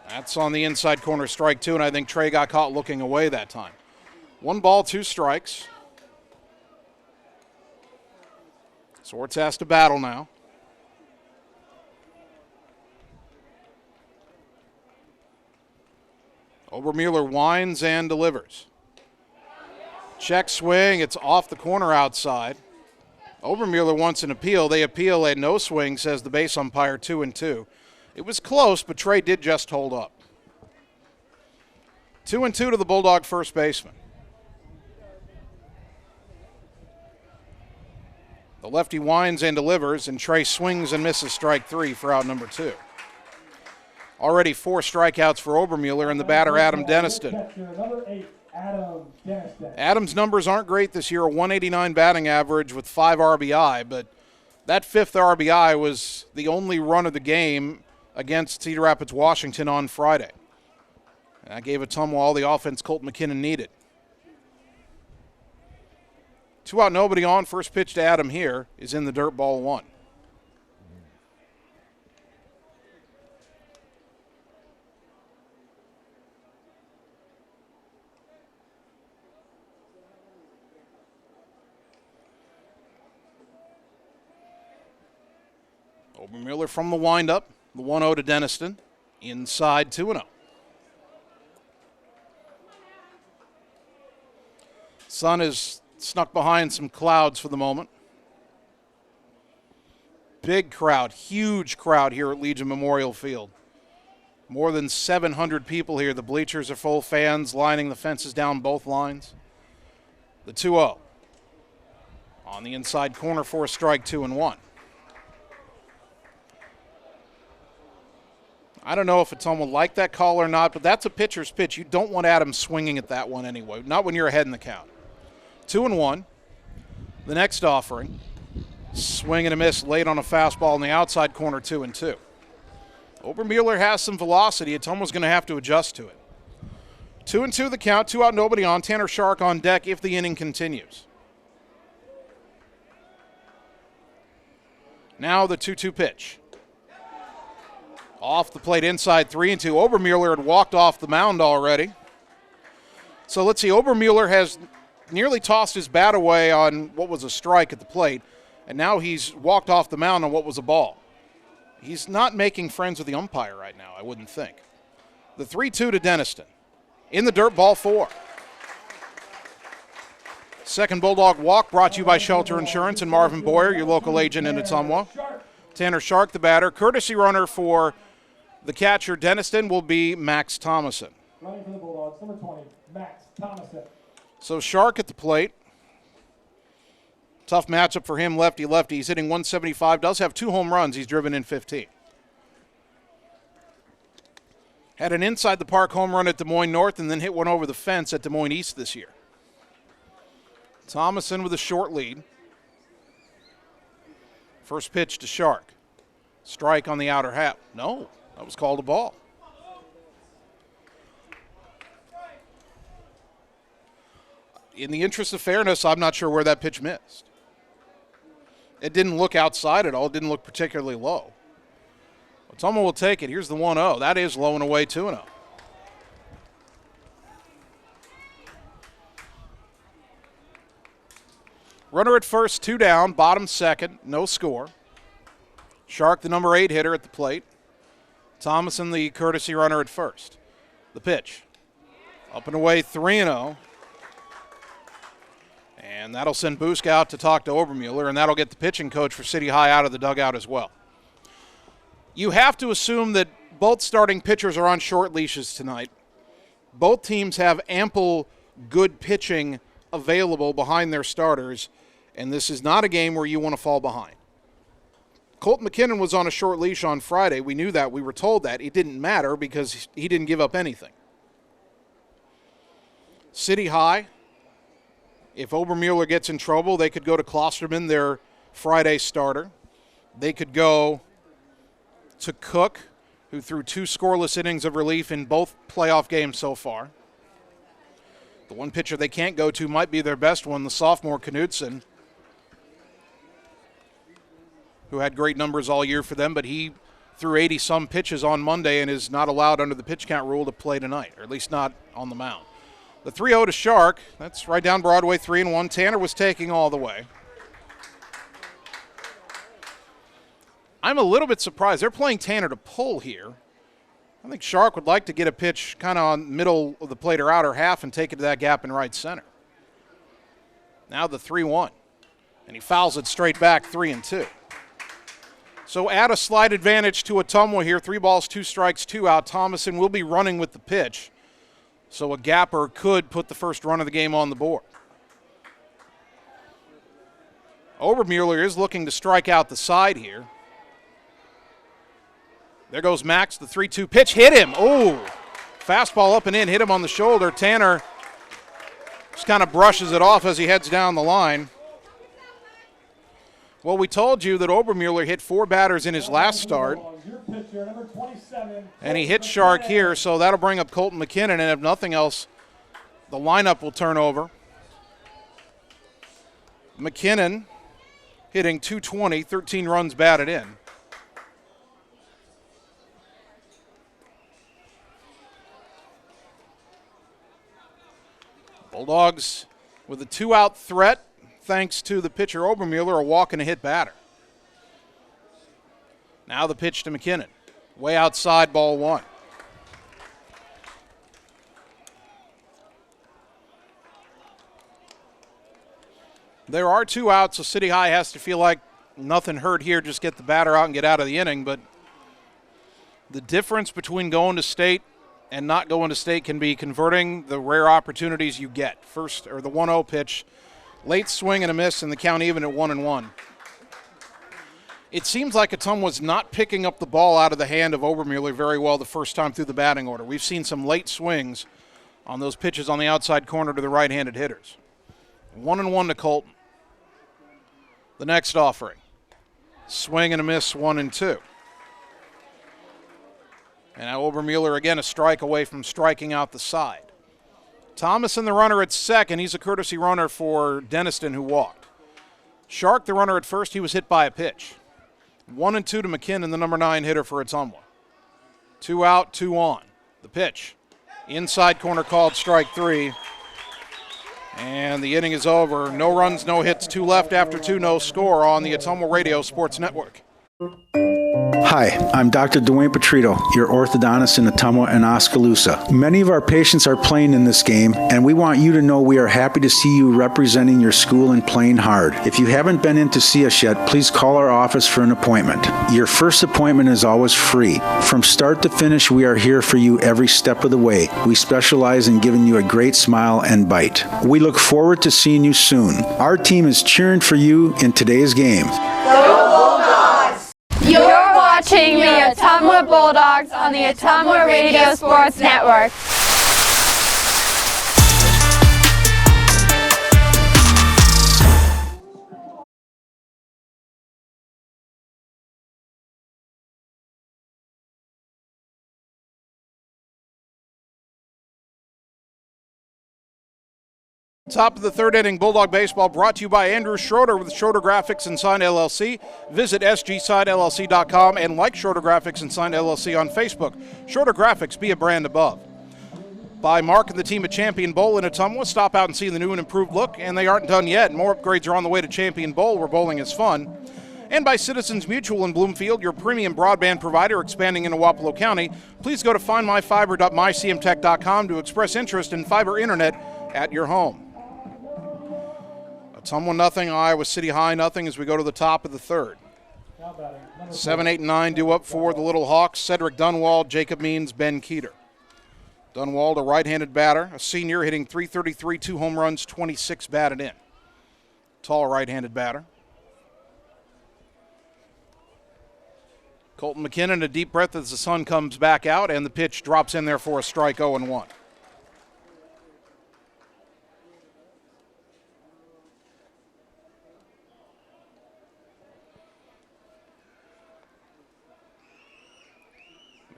That's on the inside corner, strike 2, and I think Trey got caught looking away that time. 1 ball, 2 strikes. Swartz has to battle now. Obermueller winds and delivers. Check swing, it's off the corner outside. Obermueller wants an appeal. They appeal a no swing, says the base umpire, 2-2. It was close, but Trey did just hold up. 2-2 to the Bulldog first baseman. The lefty winds and delivers, and Trey swings and misses strike 3 for out number 2. Already 4 strikeouts for Obermueller, and the batter, Adam Deniston. Adam's numbers aren't great this year, a 189 batting average with 5 RBI, but that 5th RBI was the only run of the game against Cedar Rapids, Washington on Friday. And that gave Ottumwa all the offense Colt McKinnon needed. 2 out, nobody on. First pitch to Adam here is in the dirt, ball 1. Obermueller from the windup, the 1-0 to Denniston, inside 2-0. Sun is snuck behind some clouds for the moment. Big crowd, huge crowd here at Legion Memorial Field. More than 700 people here. The bleachers are full, fans lining the fences down both lines. The 2-0. On the inside corner for a strike, 2-1. I don't know if Ottumwa will like that call or not, but that's a pitcher's pitch. You don't want Adam swinging at that one anyway, not when you're ahead in the count. 2-1. The next offering. Swing and a miss late on a fastball in the outside corner, 2-2. Obermueller has some velocity. Ottumwa's going to have to adjust to it. 2-2 the count, 2 out, nobody on. Tanner Shark on deck if the inning continues. Now the 2-2 pitch. Off the plate inside, 3-2. Obermueller had walked off the mound already. So let's see, Obermueller has nearly tossed his bat away on what was a strike at the plate, and now he's walked off the mound on what was a ball. He's not making friends with the umpire right now, I wouldn't think. The 3-2 to Denniston. In the dirt, ball 4. Second Bulldog walk brought to you by Shelter Insurance and Marvin Boyer, your local agent in Ottumwa. Tanner Shark, the batter. Courtesy runner for the catcher, Denniston, will be Max Thomason. Running for the Bulldogs, number 20, Max Thomason. So Shark at the plate. Tough matchup for him, lefty-lefty. He's hitting 175, does have 2 home runs. He's driven in 15. Had an inside the park home run at Des Moines North and then hit one over the fence at Des Moines East this year. Thomason with a short lead. First pitch to Shark. Strike on the outer half. No, that was called a ball. In the interest of fairness, I'm not sure where that pitch missed. It didn't look outside at all. It didn't look particularly low. Ottumwa will take it. Here's the 1-0. That is low and away, 2-0. Runner at first, 2 down, bottom second, no score. Shark, the number 8 hitter at the plate. Thomason, the courtesy runner at first. The pitch. Up and away, 3-0. And that'll send Busk out to talk to Obermueller, and that'll get the pitching coach for City High out of the dugout as well. You have to assume that both starting pitchers are on short leashes tonight. Both teams have ample good pitching available behind their starters, and this is not a game where you want to fall behind. Colt McKinnon was on a short leash on Friday. We knew that. We were told that. It didn't matter because he didn't give up anything. City High, if Obermueller gets in trouble, they could go to Klosterman, their Friday starter. They could go to Cook, who threw 2 scoreless innings of relief in both playoff games so far. The one pitcher they can't go to might be their best one, the sophomore Knudsen, who had great numbers all year for them, but he threw 80-some pitches on Monday and is not allowed under the pitch count rule to play tonight, or at least not on the mound. The 3-0 to Shark. That's right down Broadway, 3-1. Tanner was taking all the way. I'm a little bit surprised. They're playing Tanner to pull here. I think Shark would like to get a pitch kind of on middle of the plate or outer half and take it to that gap in right center. Now the 3-1. And he fouls it straight back, 3-2. So add a slight advantage to Ottumwa here. 3 balls, 2 strikes, 2 out. Thomason will be running with the pitch. So a gapper could put the first run of the game on the board. Obermueller is looking to strike out the side here. There goes Max, the 3-2 pitch. Hit him. Oh, fastball up and in. Hit him on the shoulder. Tanner just kind of brushes it off as he heads down the line. Well, we told you that Obermueller hit 4 batters in his last start. And he hit Shark here, so that'll bring up Colton McKinnon, and if nothing else, the lineup will turn over. McKinnon hitting .220, 13 runs batted in. Bulldogs with a 2-out threat thanks to the pitcher Obermueller, a walk and a hit batter. Now the pitch to McKinnon. Way outside, ball one. There are 2 outs, so City High has to feel like nothing hurt here, just get the batter out and get out of the inning. But the difference between going to state and not going to state can be converting the rare opportunities you get. First, or the 1-0 pitch, late swing and a miss, and the count even at 1-1. It seems like Ottumwa's not picking up the ball out of the hand of Obermueller very well the first time through the batting order. We've seen some late swings on those pitches on the outside corner to the right-handed hitters. 1-1 to Colton. The next offering. Swing and a miss, 1-2. And now Obermueller again a strike away from striking out the side. Thomas and the runner at second. He's a courtesy runner for Denniston, who walked. Shark, the runner at first, he was hit by a pitch. 1-2 to McKinnon, the number 9 hitter for Ottumwa. 2 out, 2 on. The pitch. Inside corner called strike 3. And the inning is over. No runs, no hits, 2 left after 2, no score on the Ottumwa Radio Sports Network. Hi, I'm Dr. Dwayne Petrito, your orthodontist in Ottumwa and Oskaloosa. Many of our patients are playing in this game, and we want you to know we are happy to see you representing your school and playing hard. If you haven't been in to see us yet, please call our office for an appointment. Your first appointment is always free. From start to finish, we are here for you every step of the way. We specialize in giving you a great smile and bite. We look forward to seeing you soon. Our team is cheering for you in today's game. Go Bulldogs! You're watching the Ottumwa Bulldogs on the Ottumwa Radio Sports Network. Top of the third inning, Bulldog Baseball brought to you by Andrew Schroeder with Schroeder Graphics and Sign LLC. Visit sgsignllc.com and like Schroeder Graphics and Sign LLC on Facebook. Schroeder Graphics, be a brand above. By Mark and the team at Champion Bowl in Ottumwa. Stop out and see the new and improved look, and they aren't done yet. More upgrades are on the way to Champion Bowl, where bowling is fun. And by Citizens Mutual in Bloomfield, your premium broadband provider expanding into Wapello County. Please go to findmyfiber.mycmtech.com to express interest in fiber internet at your home. Ottumwa nothing, Iowa City High nothing as we go to the top of the third. 7, 8, and 9 due up for the Little Hawks. Cedric Dunwald, Jacob Means, Ben Keeter. Dunwald, a right-handed batter, a senior, hitting .333, 2 home runs, 26 batted in. Tall right-handed batter. Colton McKinnon, a deep breath as the sun comes back out, and the pitch drops in there for a strike, 0-1.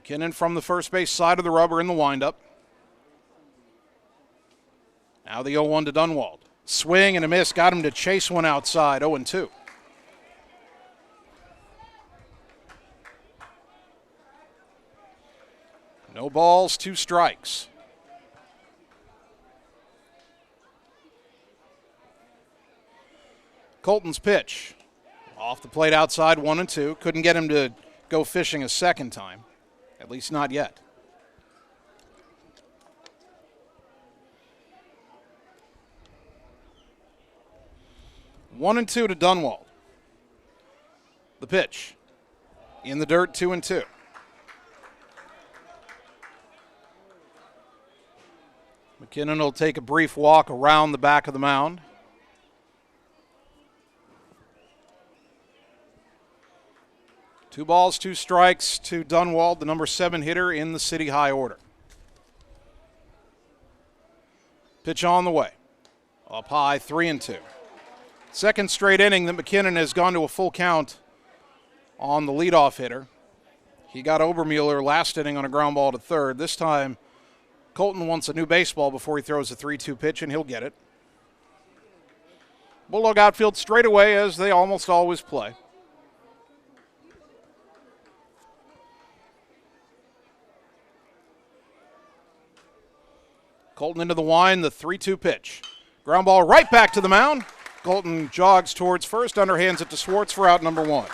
McKinnon from the first base side of the rubber in the windup. Now the 0-1 to Dunwald. Swing and a miss, got him to chase one outside, 0-2. No balls, 2 strikes. Colton's pitch. Off the plate outside, 1-2. Couldn't get him to go fishing a second time. At least not yet. One and 2 to Dunwald. The pitch. In the dirt, 2-2. McKinnon will take a brief walk around the back of the mound. Two balls, 2 strikes to Dunwald, the number 7 hitter in the City High order. Pitch on the way. Up high, 3-2. Second straight inning that McKinnon has gone to a full count on the leadoff hitter. He got Obermueller last inning on a ground ball to third. This time, Colton wants a new baseball before he throws a 3-2 pitch, and he'll get it. Bulldog outfield straight away, as they almost always play. Colton into the wind, the 3-2 pitch. Ground ball right back to the mound. Colton jogs towards first, underhands it to Schwartz for out number 1.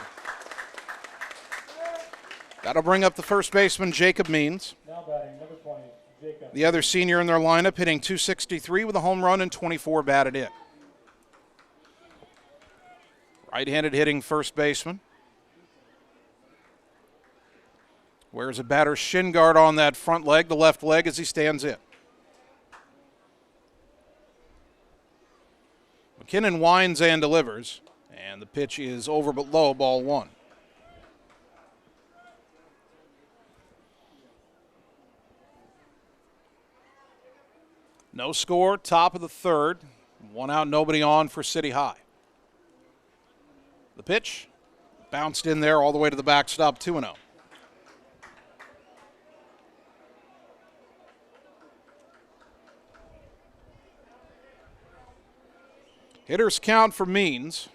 That'll bring up the first baseman, Jacob Means. Now batting, number 20, Jacob. The other senior in their lineup, hitting .263 with a home run and 24 batted in. Right-handed hitting first baseman. Wears a batter's shin guard on that front leg, the left leg, as he stands in. McKinnon winds and delivers, and the pitch is over but low, ball 1. No score, top of the 3rd. 1 out, nobody on for City High. The pitch bounced in there all the way to the backstop, 2-0. Hitters count for Means.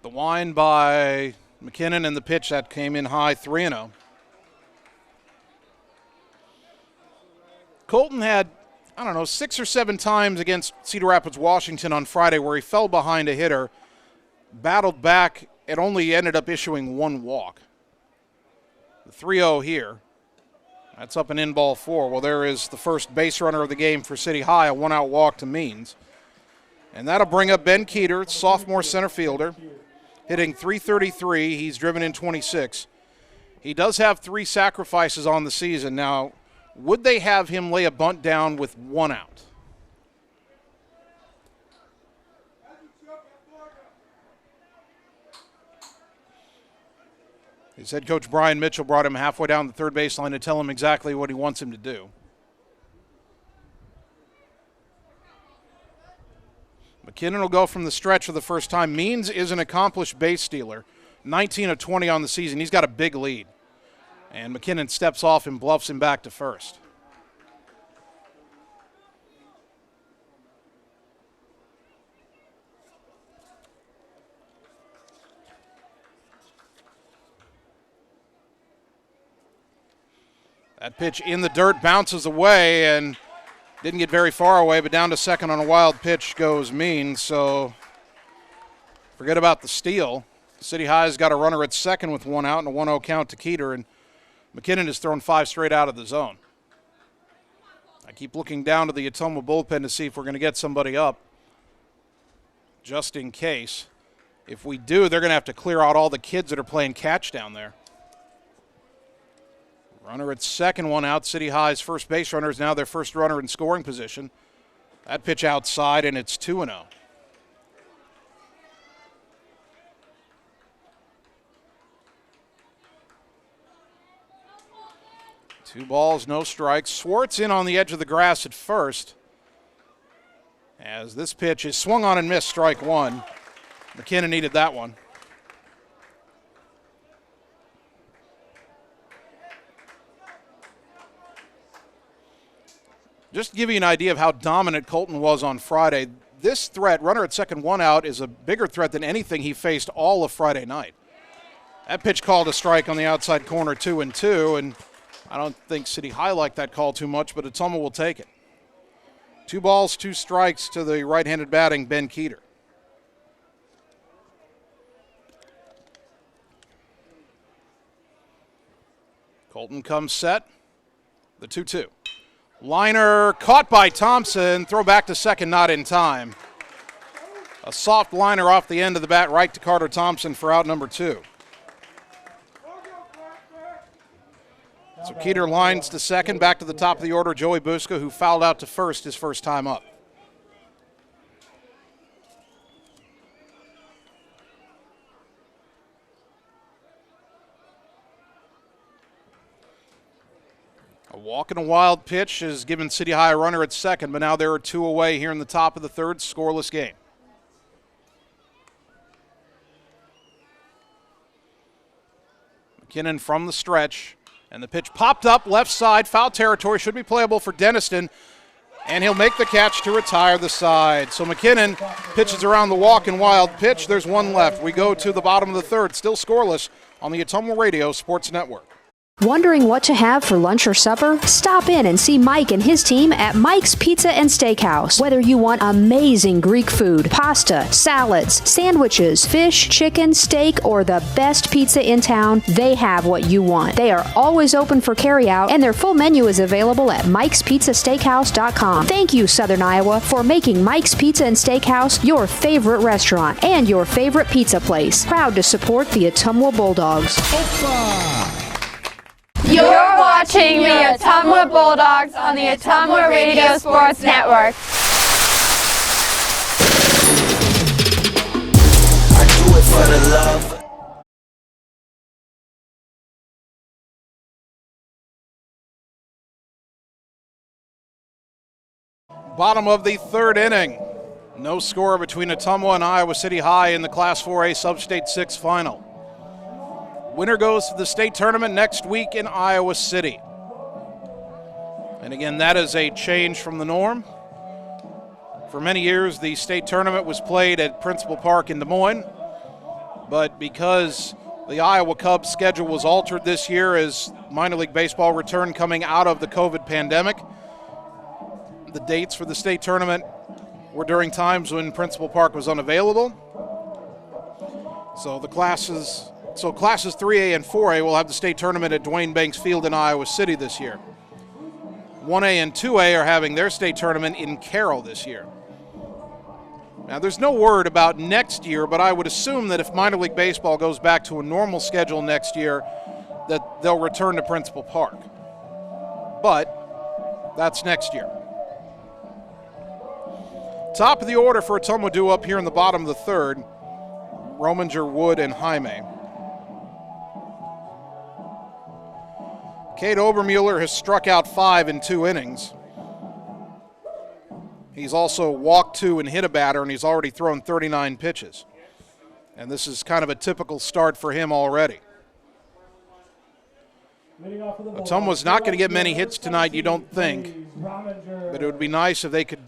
The wind by McKinnon and the pitch that came in high, 3-0. Colton had, 6 or 7 times against Cedar Rapids, Washington on Friday where he fell behind a hitter, battled back, and only ended up issuing 1 walk. The 3-0 here. That's up and in ball 4. Well, there is the first base runner of the game for City High, a 1-out walk to Means. And that'll bring up Ben Keeter, sophomore center fielder, hitting .333. He's driven in 26. He does have 3 sacrifices on the season. Now, would they have him lay a bunt down with 1 out? His head coach Brian Mitchell brought him halfway down the third baseline to tell him exactly what he wants him to do. McKinnon will go from the stretch for the first time. Means is an accomplished base stealer, 19 of 20 on the season. He's got a big lead. And McKinnon steps off and bluffs him back to first. That pitch in the dirt bounces away and didn't get very far away, but down to second on a wild pitch goes Means. So forget about the steal. City High's got a runner at second with 1 out and a 1-0 count to Keeter, and McKinnon has thrown 5 straight out of the zone. I keep looking down to the Ottumwa bullpen to see if we're going to get somebody up, just in case. If we do, they're going to have to clear out all the kids that are playing catch down there. Runner at second, 1 out. City High's first base runner is now their first runner in scoring position. That pitch outside, and it's 2-0. Two balls, no strikes. Schwartz in on the edge of the grass at first, as this pitch is swung on and missed, strike 1. McKinnon needed that one. Just to give you an idea of how dominant Colton was on Friday, this threat, runner at second, 1 out, is a bigger threat than anything he faced all of Friday night. That pitch called a strike on the outside corner, 2-2, and I don't think City High liked that call too much, but Ottumwa will take it. 2 balls, 2 strikes to the right-handed batting Ben Keeter. Colton comes set, the 2-2. Liner caught by Thompson. Throw back to second, not in time. A soft liner off the end of the bat right to Carter Thompson for out number 2. So Keeter lines to second, back to the top of the order, Joey Buska, who fouled out to first his first time up. A walk and a wild pitch has given City High a runner at second, but now there are 2 away here in the top of the third, scoreless game. McKinnon from the stretch, And the pitch popped up left side, foul territory, should be playable for Denniston, and he'll make the catch to retire the side. So McKinnon pitches around the walk and wild pitch. There's one left. We go to the bottom of the third, still scoreless on the Ottumwa Radio Sports Network. Wondering what to have for lunch or supper? Stop in and see Mike and his team at Mike's Pizza and Steakhouse. Whether you want amazing Greek food, pasta, salads, sandwiches, fish, chicken, steak, or the best pizza in town, they have what you want. They are always open for carryout, and their full menu is available at mikespizzasteakhouse.com. Thank you, Southern Iowa, for making Mike's Pizza and Steakhouse your favorite restaurant and your favorite pizza place. Proud to support the Ottumwa Bulldogs. You're watching the Ottumwa Bulldogs on the Ottumwa Radio Sports Network. I do it for the love. Bottom of the third inning. No score between Ottumwa and Iowa City High in the Class 4A Substate 6 final. Winner goes to the state tournament next week in Iowa City. And again, that is a change from the norm. For many years, the state tournament was played at Principal Park in Des Moines. But because the Iowa Cubs schedule was altered this year as minor league baseball returned coming out of the COVID pandemic, the dates for the state tournament were during times when Principal Park was unavailable. So classes 3A and 4A will have the state tournament at Dwayne Banks Field in Iowa City this year. 1A and 2A are having their state tournament in Carroll this year. Now, there's no word about next year, but I would assume that if minor league baseball goes back to a normal schedule next year, that they'll return to Principal Park. But that's next year. Top of the order for Ottumwa due up here in the bottom of the third, Rominger, Wood, and Jaime. Cade Obermueller has struck out 5 in 2 innings. He's also walked 2 and hit a batter, and he's already thrown 39 pitches. And this is kind of a typical start for him already. Ottumwa's not going to get many hits tonight, you don't think. But it would be nice if they could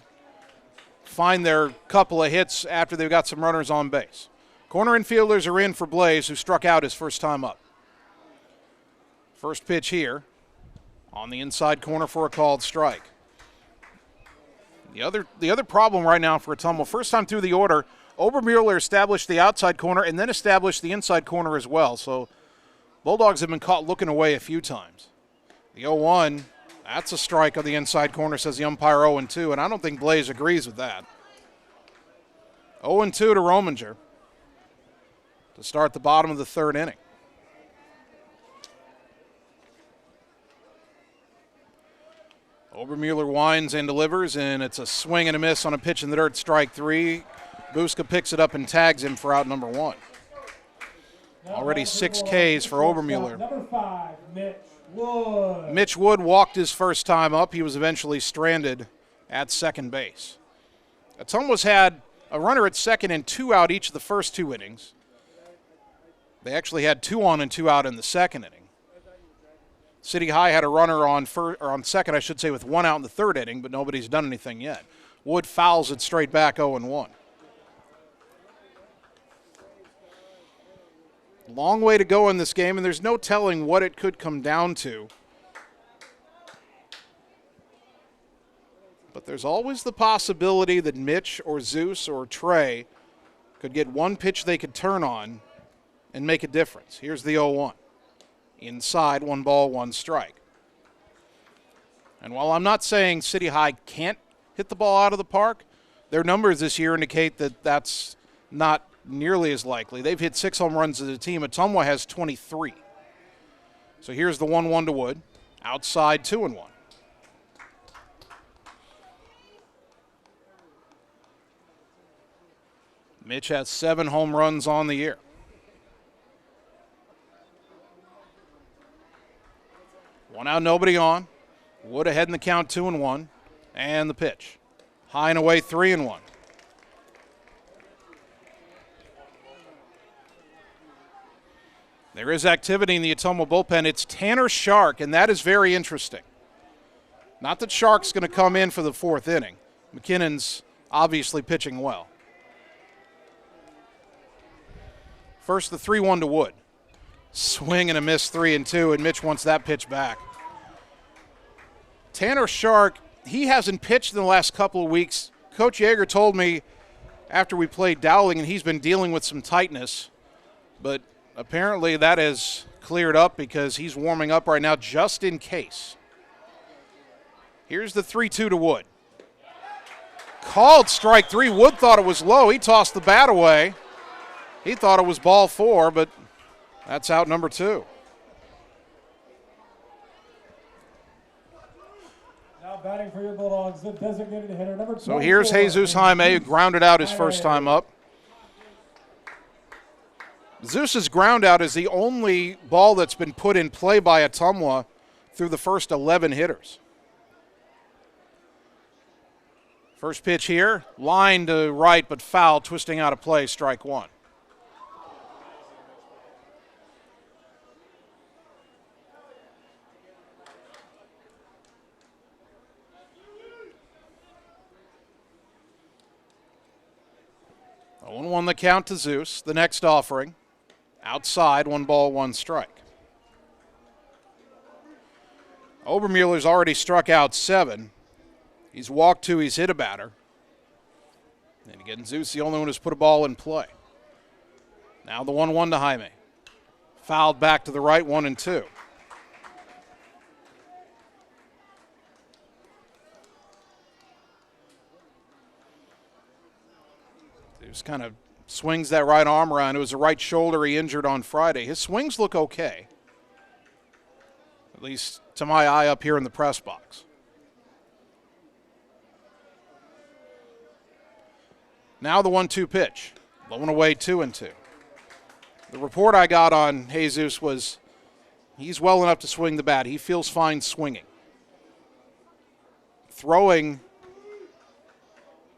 find their couple of hits after they've got some runners on base. Corner infielders are in for Blaze, who struck out his first time up. First pitch here on the inside corner for a called strike. The other problem right now for Ottumwa, first time through the order, Obermueller established the outside corner and then established the inside corner as well. So Bulldogs have been caught looking away a few times. The 0-1, that's a strike on the inside corner, says the umpire 0-2, and I don't think Blaze agrees with that. 0-2 to Rominger to start the bottom of the third inning. Obermueller winds and delivers, and it's a swing and a miss on a pitch in the dirt, strike 3. Buska picks it up and tags him for out number 1. Already 6 Ks for Obermueller. Number 5, Mitch Wood. Mitch Wood walked his first time up. He was eventually stranded at second base. Ottumwa's had a runner at second and 2 out each of the first 2 innings. They actually had 2 on and 2 out in the second inning. City High had a runner on second, I should say, with 1 out in the third inning, but nobody's done anything yet. Wood fouls it straight back 0-1. Long way to go in this game, and there's no telling what it could come down to. But there's always the possibility that Mitch or Zeus or Trey could get one pitch they could turn on and make a difference. Here's the 0-1. Inside, 1 ball, 1 strike. And while I'm not saying City High can't hit the ball out of the park, their numbers this year indicate that that's not nearly as likely. They've hit 6 home runs as a team. Ottumwa has 23. So here's the 1-1 to Wood. Outside, 2-1. Mitch has 7 home runs on the year. 1 out, nobody on. Wood ahead in the count, 2-1. And the pitch. High and away, 3-1. There is activity in the Ottumwa bullpen. It's Tanner Shark, and that is very interesting. Not that Shark's going to come in for the fourth inning. McKinnon's obviously pitching well. First, the 3-1 to Wood. Swing and a miss, 3-2, and Mitch wants that pitch back. Tanner Shark, he hasn't pitched in the last couple of weeks. Coach Yeager told me after we played Dowling, and he's been dealing with some tightness, but apparently that has cleared up because he's warming up right now just in case. Here's the 3-2 to Wood. Called strike 3. Wood thought it was low. He tossed the bat away. He thought it was ball 4, but that's out number 2. Now batting for your Bulldogs, the designated hitter, number 24. So here's Jesus Jaime, who grounded out his first time up. Zeus's ground out is the only ball that's been put in play by Ottumwa through the first 11 hitters. First pitch here, line to right but foul, twisting out of play, strike 1. Oh, 1-1 the count to Zeus. The next offering. Outside, 1 ball, 1 strike. Obermueller's already struck out 7. He's walked 2, he's hit a batter. And again, Zeus, the only one who's put a ball in play. Now the 1-1 to Jaime. Fouled back to the right, 1-2. Zeus kind of swings that right arm around. It was the right shoulder he injured on Friday. His swings look okay, at least to my eye up here in the press box. Now the 1-2 pitch. Low and away, 2-2. The report I got on Jesus was he's well enough to swing the bat. He feels fine swinging. Throwing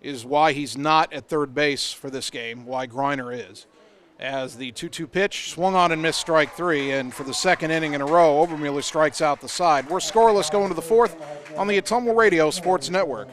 is why he's not at third base for this game, why Griner is. As the 2-2 pitch swung on and missed strike 3, and for the second inning in a row, Obermueller strikes out the side. We're scoreless going to the 4th on the Ottumwa Radio Sports Network.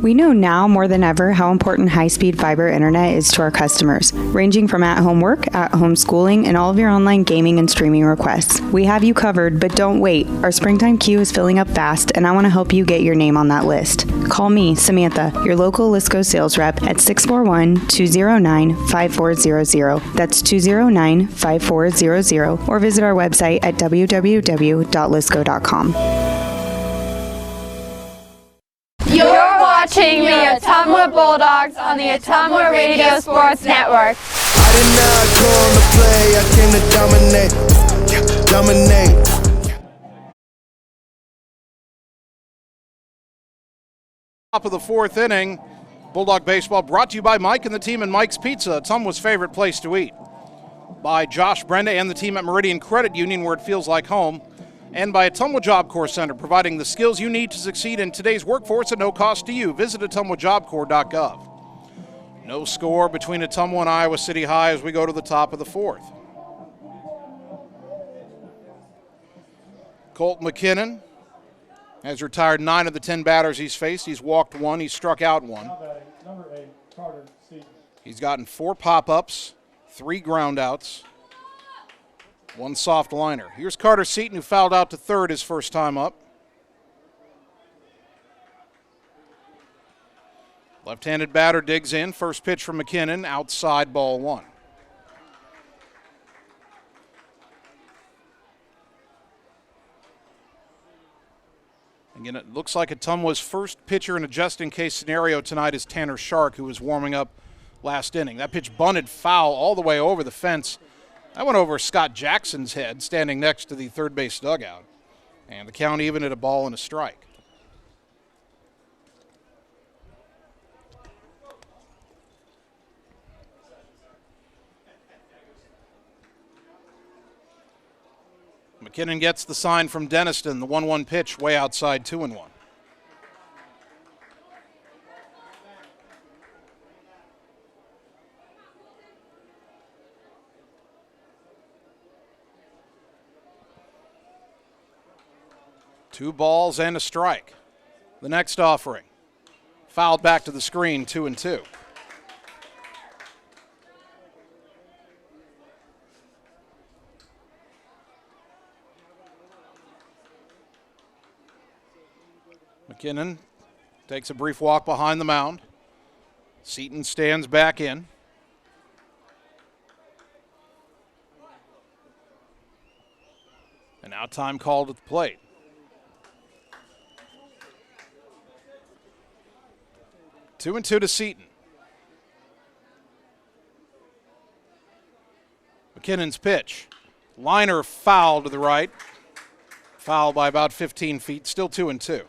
We know now more than ever how important high-speed fiber internet is to our customers, ranging from at-home work, at-home schooling, and all of your online gaming and streaming requests. We have you covered, but don't wait. Our springtime queue is filling up fast, and I want to help you get your name on that list. Call me, Samantha, your local Lisco sales rep at 641-209-5400. That's 209-5400, or visit our website at www.lisco.com. You're watching the Ottumwa Bulldogs on the Ottumwa Radio Sports Network. I did not come to play, I came to dominate. Dominate. Top of the 4th inning, Bulldog Baseball brought to you by Mike and the team and Mike's Pizza, Ottumwa's favorite place to eat. By Josh Brenda and the team at Meridian Credit Union, where it feels like home. And by Ottumwa Job Corps Center, providing the skills you need to succeed in today's workforce at no cost to you. Visit ottumwajobcorps.gov. No score between Ottumwa and Iowa City High as we go to the top of the 4th. Colt McKinnon has retired 9 of the 10 batters he's faced. He's walked 1, he's struck out 1. Number 8, Carter Seaton. He's gotten 4 pop-ups, 3 groundouts, 1 soft liner. Here's Carter Seaton, who fouled out to third his first time up. Left-handed batter digs in. First pitch from McKinnon, outside, ball 1. Again, it looks like Ottumwa's first pitcher in a just-in-case scenario tonight is Tanner Shark, who was warming up last inning. That pitch bunted foul all the way over the fence. That went over Scott Jackson's head, standing next to the third base dugout. And the count even at a ball and a strike. McKinnon gets the sign from Denniston, the 1-1 pitch, way outside, 2-1. 2 balls and a strike. The next offering. Fouled back to the screen, 2-2. McKinnon takes a brief walk behind the mound. Seaton stands back in. And now time called at the plate. 2-2 to Seaton. McKinnon's pitch. Liner foul to the right. Foul by about 15 feet, still 2-2.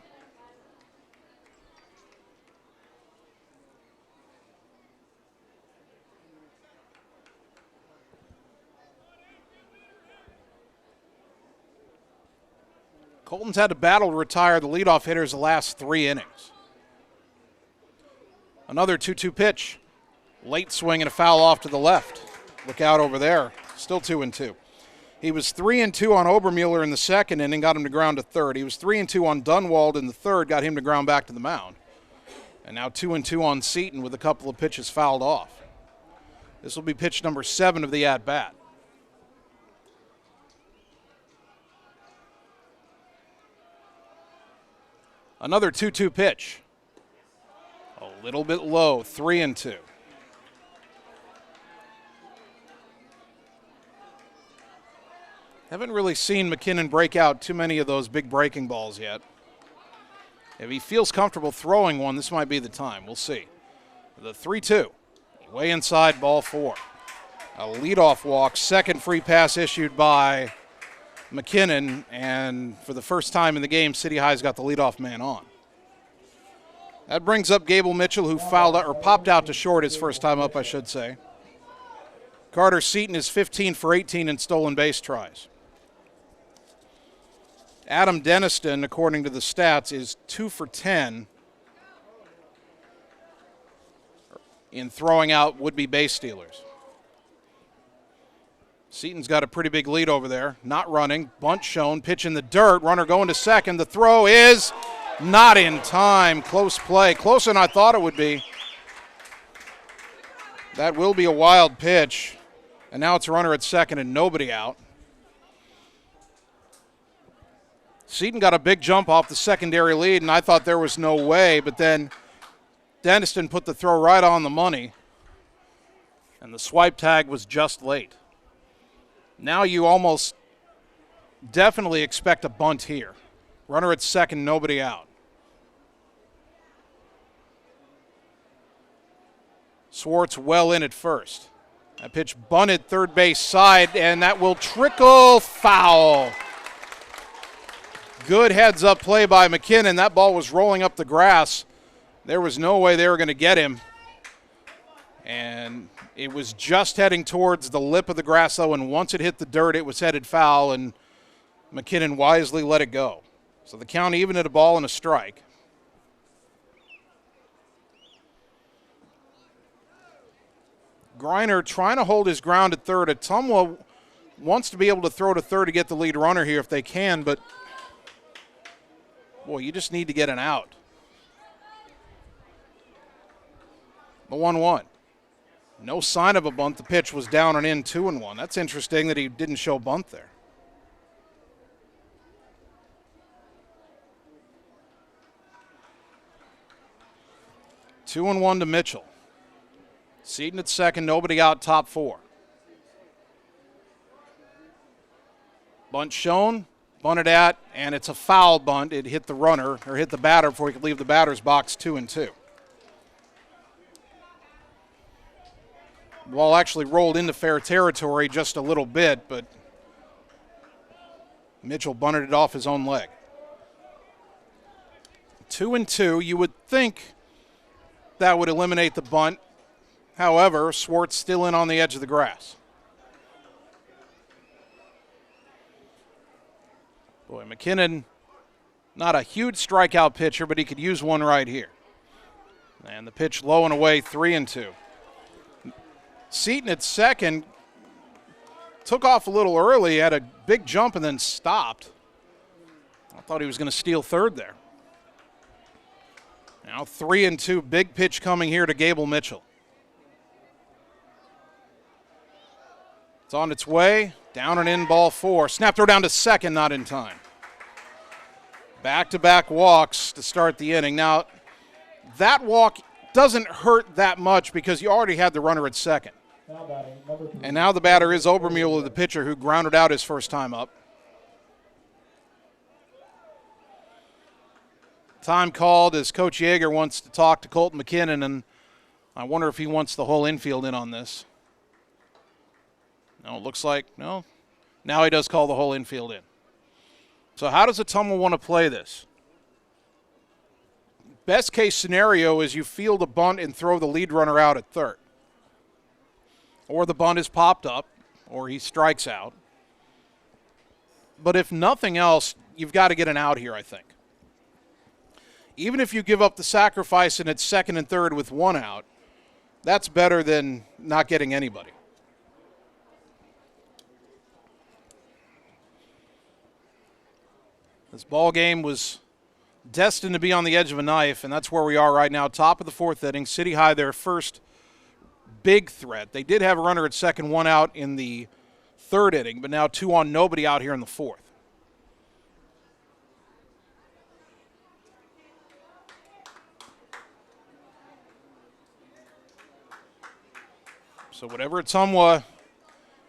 Colton's had to battle to retire the leadoff hitters the last 3 innings. Another 2-2 pitch. Late swing and a foul off to the left. Look out over there. Still 2-2. He was 3-2 on Obermueller in the second inning, got him to ground to third. He was 3-2 on Dunwald in the third, got him to ground back to the mound. And now 2-2 on Seaton with a couple of pitches fouled off. This will be pitch number 7 of the at-bat. Another 2-2 pitch. A little bit low, 3-2. Haven't really seen McKinnon break out too many of those big breaking balls yet. If he feels comfortable throwing one, this might be the time. We'll see. The 3-2. Way inside, ball 4. A leadoff walk, second free pass issued by McKinnon, and for the first time in the game, City High's got the leadoff man on. That brings up Gable Mitchell, who fouled out, or popped out to short his first time up, I should say. Carter Seaton is 15 for 18 in stolen base tries. Adam Deniston, according to the stats, is 2 for 10 in throwing out would-be base stealers. Seaton's got a pretty big lead over there. Not running. Bunt shown. Pitch in the dirt. Runner going to second. The throw is not in time. Close play. Closer than I thought it would be. That will be a wild pitch. And now it's a runner at second and nobody out. Seaton got a big jump off the secondary lead, and I thought there was no way, but then Deniston put the throw right on the money, and the swipe tag was just late. Now you almost definitely expect a bunt here. Runner at second, nobody out. Swartz well in at first. That pitch bunted third base side, and that will trickle foul. Good heads-up play by McKinnon. That ball was rolling up the grass. There was no way they were going to get him. And it was just heading towards the lip of the grass, though, and once it hit the dirt, it was headed foul, and McKinnon wisely let it go. So the count even at a ball and a strike. Griner trying to hold his ground at third. Ottumwa wants to be able to throw to third to get the lead runner here if they can, but boy, you just need to get an out. The 1-1. No sign of a bunt. The pitch was down and in, 2-1. That's interesting that he didn't show bunt there. Two and 1 to Mitchell. Seaton at second, nobody out, top 4. Bunt shown. Bunted at, and it's a foul bunt. It hit the runner, or hit the batter before he could leave the batter's box, 2-2. The ball actually rolled into fair territory just a little bit, but Mitchell bunted it off his own leg. 2-2, you would think that would eliminate the bunt. However, Swartz still in on the edge of the grass. Boy, McKinnon, not a huge strikeout pitcher, but he could use one right here. And the pitch low and away, 3-2. Seaton at second took off a little early, had a big jump and then stopped. I thought he was going to steal third there. Now 3-2, big pitch coming here to Gable Mitchell. It's on its way, down and in, ball 4. Snap throw down to second, not in time. Back-to-back walks to start the inning. Now, that walk doesn't hurt that much because you already had the runner at second. And now the batter is Obermuller, the pitcher, who grounded out his first time up. Time called as Coach Yeager wants to talk to Colton McKinnon, and I wonder if he wants the whole infield in on this. No, it looks like, no. Now he does call the whole infield in. So how does Ottumwa want to play this? Best case scenario is you field a bunt and throw the lead runner out at third. Or the bunt is popped up, or he strikes out. But if nothing else, you've got to get an out here, I think. Even if you give up the sacrifice and it's second and third with one out, that's better than not getting anybody. This ball game was destined to be on the edge of a knife, and that's where we are right now. Top of the fourth inning. City High, their first big threat. They did have a runner at second, one out in the third inning, but now 2 on, nobody out here in the fourth. So whatever Ottumwa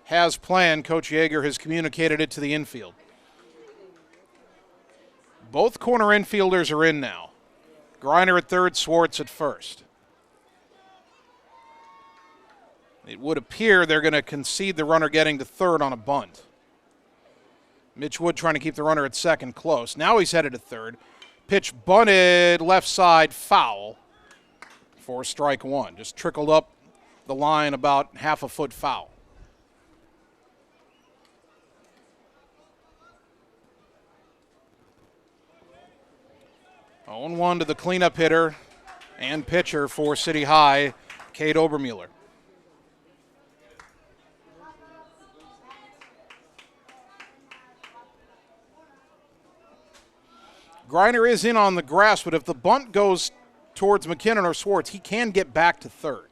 has planned, Coach Yeager has communicated it to the infield. Both corner infielders are in now. Griner at third, Swartz at first. It would appear they're going to concede the runner getting to third on a bunt. Mitch Wood trying to keep the runner at second close. Now he's headed to third. Pitch bunted left side, foul for strike one. Just trickled up the line about half a foot foul. 0-1 to the cleanup hitter and pitcher for City High, Cade Obermuller. Griner is in on the grass, but if the bunt goes towards McKinnon or Swartz, he can get back to third.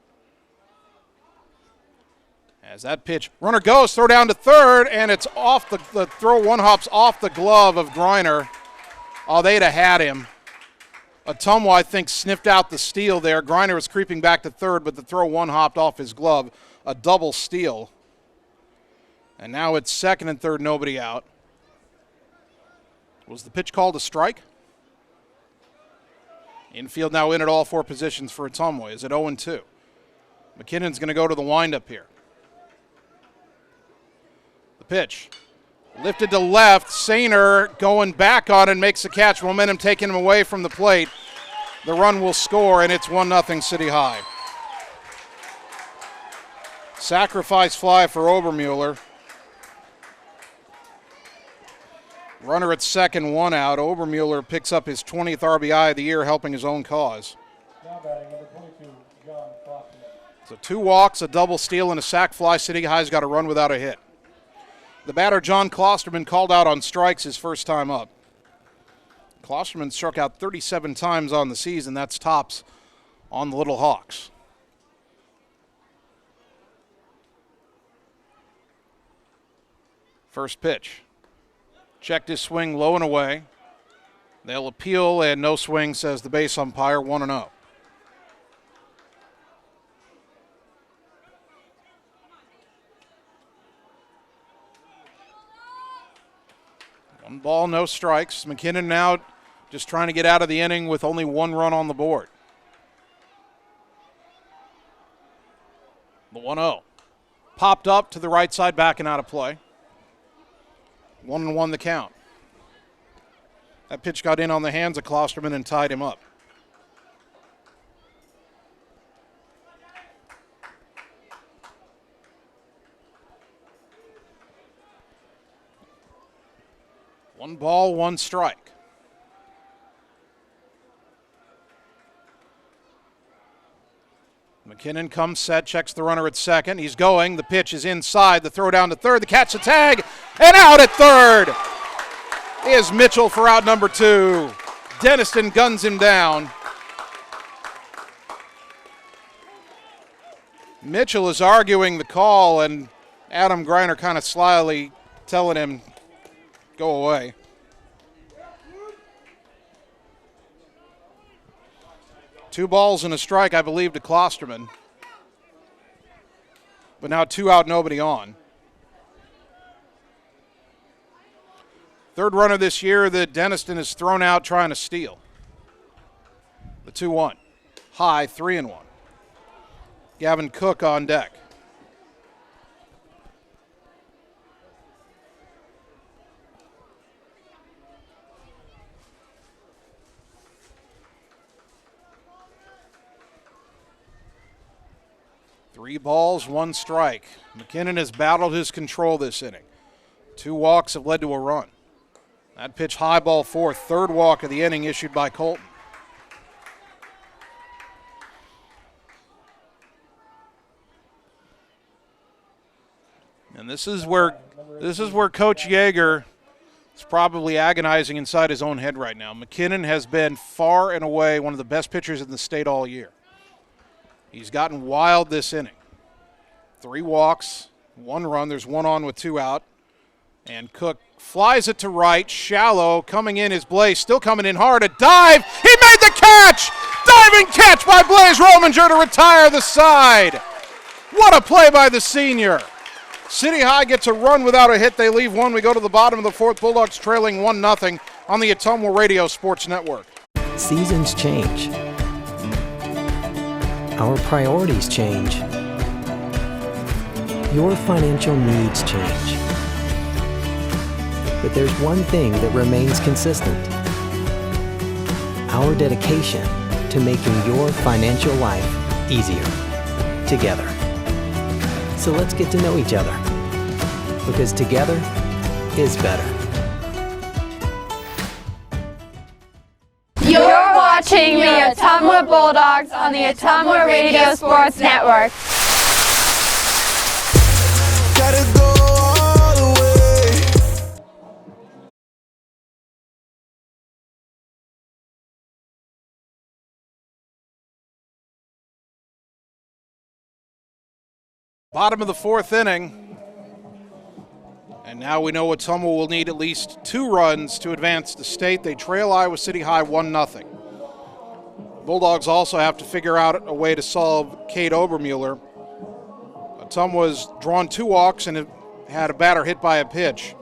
As that pitch, runner goes, throw down to third, and it's off the throw, one hops off the glove of Griner. Oh, they'd have had him. Ottumwa, I think, sniffed out the steal there. Griner was creeping back to third, but the throw one hopped off his glove. A double steal. And now it's second and third, nobody out. Was the pitch called a strike? Infield now in at all four positions for Ottumwa. Is it 0-2? McKinnon's going to go to the windup here. The pitch. Lifted to left. Sainer going back on and makes the catch. Momentum taking him away from the plate. The run will score, and it's 1-0 City High. Sacrifice fly for Obermuller. Runner at second, one out. Obermuller picks up his 20th RBI of the year, helping his own cause. Now batting number 22, John Klosterman. So 2 walks, a double steal, and a sac fly. City High's got a run without a hit. The batter, John Klosterman, called out on strikes his first time up. Klosterman struck out 37 times on the season. That's tops on the Little Hawks. First pitch. Checked his swing low and away. They'll appeal, and no swing, says the base umpire, 1-0. One ball, no strikes. McKinnon now just trying to get out of the inning with only 1 run on the board. The 1-0. Popped up to the right side, backing out of play. 1-1 the count. That pitch got in on the hands of Klosterman and tied him up. One ball, one strike. McKinnon comes set, checks the runner at second. He's going. The pitch is inside. The throw down to third. The catch, the tag, and out at third. is Mitchell for out number 2. Denniston guns him down. Mitchell is arguing the call, and Adam Greiner kind of slyly telling him, go away. Two balls and a strike, I believe, to Klosterman. But now 2 out, nobody on. Third runner this year that Denniston has thrown out trying to steal. The 2-1. High, 3-1. Gavin Cook on deck. Three balls, 1 strike. McKinnon has battled his control this inning. 2 walks have led to a run. That pitch high, ball 4, third walk of the inning issued by Colton. And this is where Coach Yeager is probably agonizing inside his own head right now. McKinnon has been far and away one of the best pitchers in the state all year. He's gotten wild this inning. 3 walks, 1 run. There's 1 on with 2 out. And Cook flies it to right, shallow, coming in is Blaze, still coming in hard, a dive, he made the catch! Diving catch by Blaze Rominger to retire the side. What a play by the senior. City High gets a run without a hit, they leave 1. We go to the bottom of the 4th, Bulldogs trailing 1-0 on the Ottumwa Radio Sports Network. Seasons change. Our priorities change. Your financial needs change. But there's one thing that remains consistent. Our dedication to making your financial life easier together. So let's get to know each other, because together is better. You're watching the Ottumwa Bulldogs on the Ottumwa Radio Sports Network. Gotta go all the way. Bottom of the 4th inning. And now we know Ottumwa will need at least 2 runs to advance to state. They trail Iowa City High 1-0. Bulldogs also have to figure out a way to solve Cade Obermueller. Ottumwa's drawn 2 walks and had a batter hit by a pitch.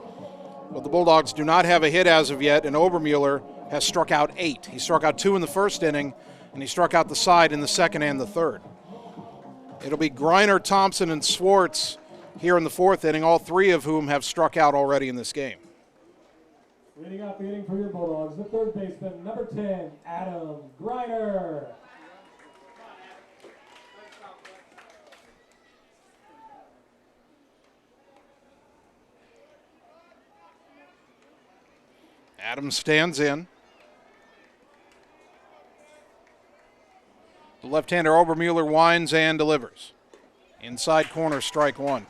But the Bulldogs do not have a hit as of yet, and Obermueller has struck out 8. He struck out 2 in the 1st inning, and he struck out the side in the 2nd and the 3rd. It'll be Greiner, Thompson, and Swartz here in the 4th inning, all 3 of whom have struck out already in this game. Leading off the inning for your Bulldogs, the 3rd baseman, number 10, Adam Greiner. Adam stands in. The left-hander Obermueller winds and delivers. Inside corner, strike 1.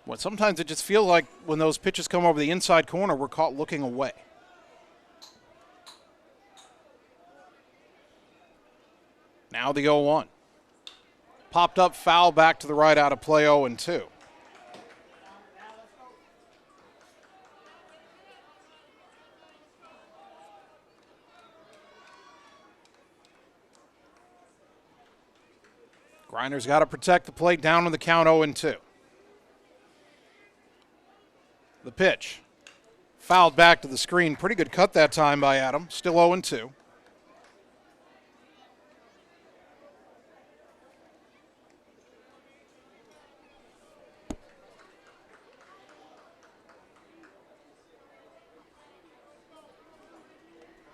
Well, sometimes it just feels like when those pitches come over the inside corner, we're caught looking away. Now the 0-1. Popped up foul back to the right out of play, 0-2. Greiner's got to protect the plate, down on the count, 0-2. The pitch. Fouled back to the screen. Pretty good cut that time by Adam. Still 0-2.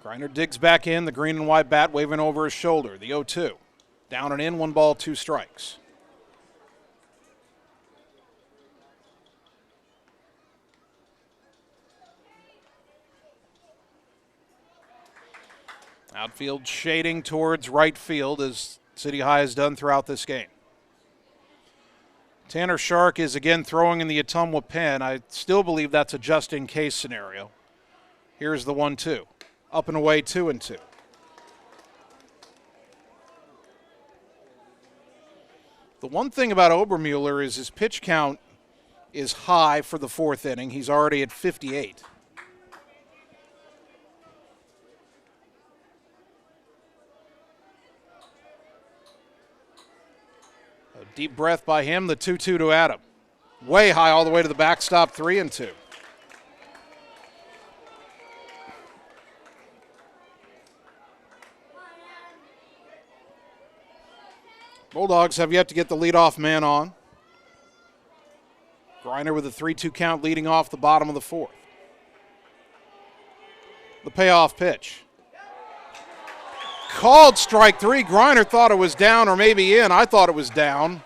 Greiner digs back in, the green and white bat waving over his shoulder. The 0-2. Down and in, 1 ball, 2 strikes. Outfield shading towards right field, as City High has done throughout this game. Tanner Shark is again throwing in the Ottumwa pen. I still believe that's a just-in-case scenario. Here's the 1-2. Up and away, 2-2. The one thing about Obermueller is his pitch count is high for the fourth inning. He's already at 58. A deep breath by him, the 2-2 to Adam. Way high all the way to the backstop, 3-2. Bulldogs have yet to get the leadoff man on. Griner with a 3-2 count leading off the bottom of the fourth. The payoff pitch. Called strike three. Griner thought it was down or maybe in. I thought it was down.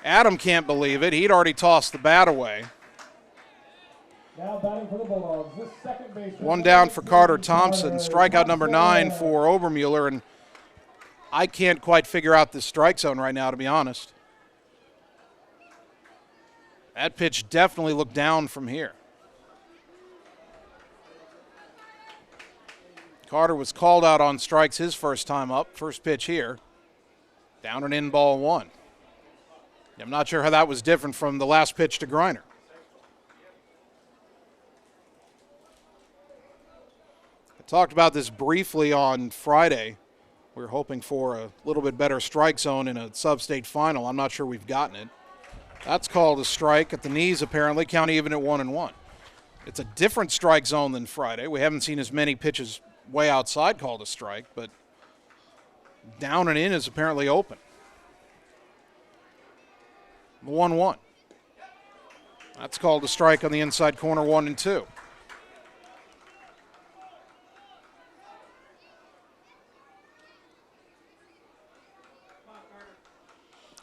Adam can't believe it. He'd already tossed the bat away. Now batting for the Bulldogs, the second baseman. One down for Carter Thompson. Strikeout number 9 for Obermueller, and I can't quite figure out this strike zone right now, to be honest. That pitch definitely looked down from here. Carter was called out on strikes his first time up. First pitch here. Down and in, ball 1. I'm not sure how that was different from the last pitch to Griner. I talked about this briefly on Friday. We were hoping for a little bit better strike zone in a Substate final. I'm not sure we've gotten it. That's called a strike at the knees, apparently, count even at 1-1. It's a different strike zone than Friday. We haven't seen as many pitches way outside called a strike, but down and in is apparently open. 1-1. That's called a strike on the inside corner, 1-2.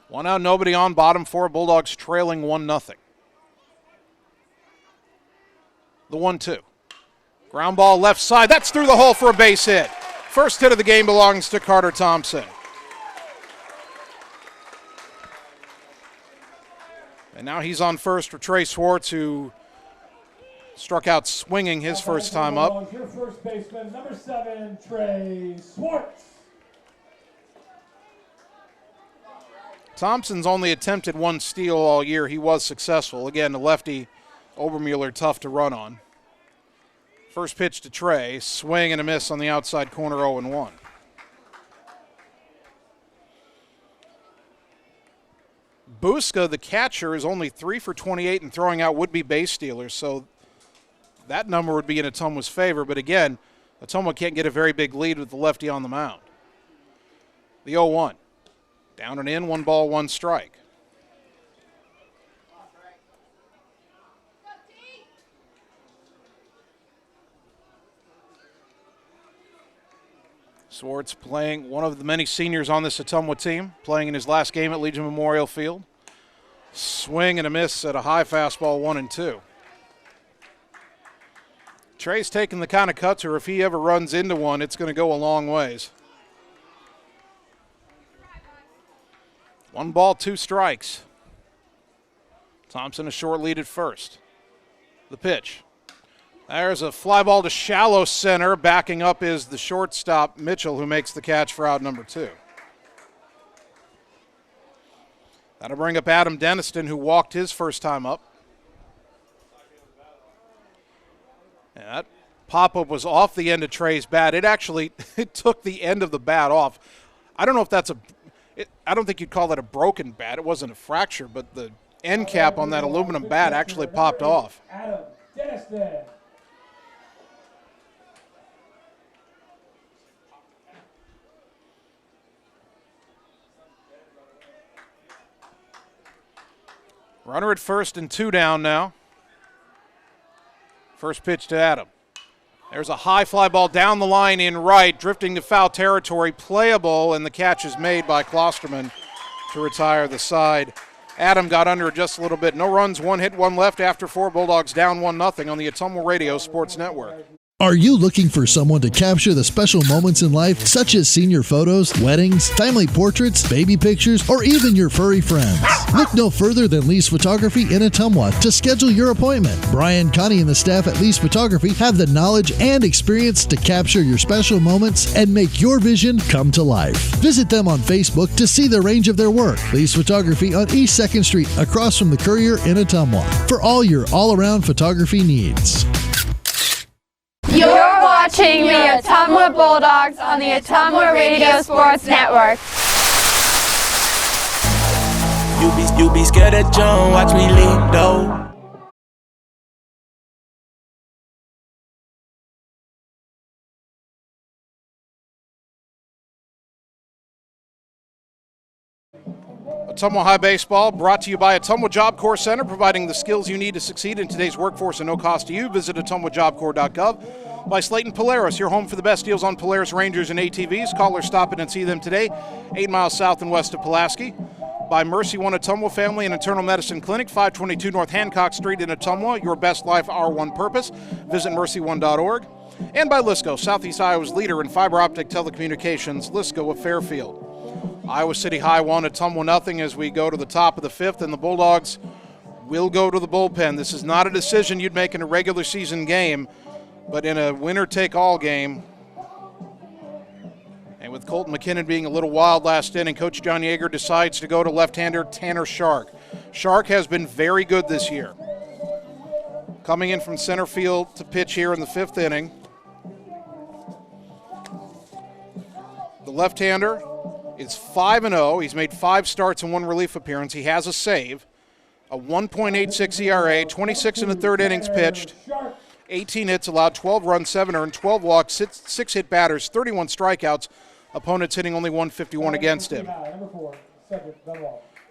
One out, nobody on, bottom 4. Bulldogs trailing 1-0. The 1-2. Ground ball left side. That's through the hole for a base hit. First hit of the game belongs to Carter Thompson. And now he's on first for Trey Swartz, who struck out swinging his first time up. Your first baseman, number 7, Trey Swartz. Thompson's only attempted one steal all year. He was successful. Again, the lefty, Obermueller, tough to run on. First pitch to Trey, swing and a miss on the outside corner, 0-1. Buska, the catcher, is only 3 for 28 and throwing out would-be base stealers, so that number would be in Ottumwa's favor. But again, Ottumwa can't get a very big lead with the lefty on the mound. The 0-1. Down and in, 1 ball, 1 strike. Swartz playing, one of the many seniors on this Ottumwa team, playing in his last game at Legion Memorial Field. Swing and a miss at a high fastball, 1-2. Trey's taking the kind of cuts where if he ever runs into one, it's going to go a long ways. 1 ball, 2 strikes. Thompson a short lead at first. The pitch. There's a fly ball to shallow center. Backing up is the shortstop, Mitchell, who makes the catch for out number 2. That'll bring up Adam Deniston, who walked his first time up. And that pop-up was off the end of Trey's bat. It took the end of the bat off. I don't know if that's I don't think you'd call that a broken bat. It wasn't a fracture, but the end cap on that aluminum bat actually popped off. Adam Deniston. Runner at first and 2 down now. First pitch to Adam. There's a high fly ball down the line in right, drifting to foul territory, playable, and the catch is made by Klosterman to retire the side. Adam got under it just a little bit. No runs, 1 hit, 1 left after 4. Bulldogs down 1-0 on the Ottumwa Radio Sports Network. Are you looking for someone to capture the special moments in life, such as senior photos, weddings, family portraits, baby pictures, or even your furry friends? Look no further than Lee's Photography in Ottumwa to schedule your appointment. Brian, Connie, and the staff at Lee's Photography have the knowledge and experience to capture your special moments and make your vision come to life. Visit them on Facebook to see the range of their work. Lee's Photography on East 2nd Street, across from the Courier in Ottumwa, for all your all-around photography needs. You're watching the Ottumwa Bulldogs on the Ottumwa Radio Sports Network. You be scared of John, watch me leap though. Ottumwa High Baseball brought to you by Ottumwa Job Corps Center, providing the skills you need to succeed in today's workforce at no cost to you. Visit ottumwajobcorps.gov. By Slate and Polaris, your home for the best deals on Polaris Rangers and ATVs. Call or stop in and see them today, 8 miles south and west of Pulaski. By Mercy One Ottumwa Family and Internal Medicine Clinic, 522 North Hancock Street in Ottumwa. Your best life, our one purpose. Visit mercy1.org. And by Lisco, Southeast Iowa's leader in fiber optic telecommunications, Lisco of Fairfield. Iowa City High 1, Ottumwa nothing as we go to the top of the fifth, and the Bulldogs will go to the bullpen. This is not a decision you'd make in a regular season game, but in a winner-take-all game. And with Colton McKinnon being a little wild last inning, Coach John Yeager decides to go to left-hander Tanner Shark. Shark has been very good this year. Coming in from center field to pitch here in the fifth inning. The left-hander is 5-0. He's made 5 starts and 1 relief appearance. He has a save, a 1.86 ERA, 26 in the third innings pitched, 18 hits allowed, 12 runs, 7 earned, 12 walks, 6 hit batters, 31 strikeouts. Opponents hitting only 151 against him.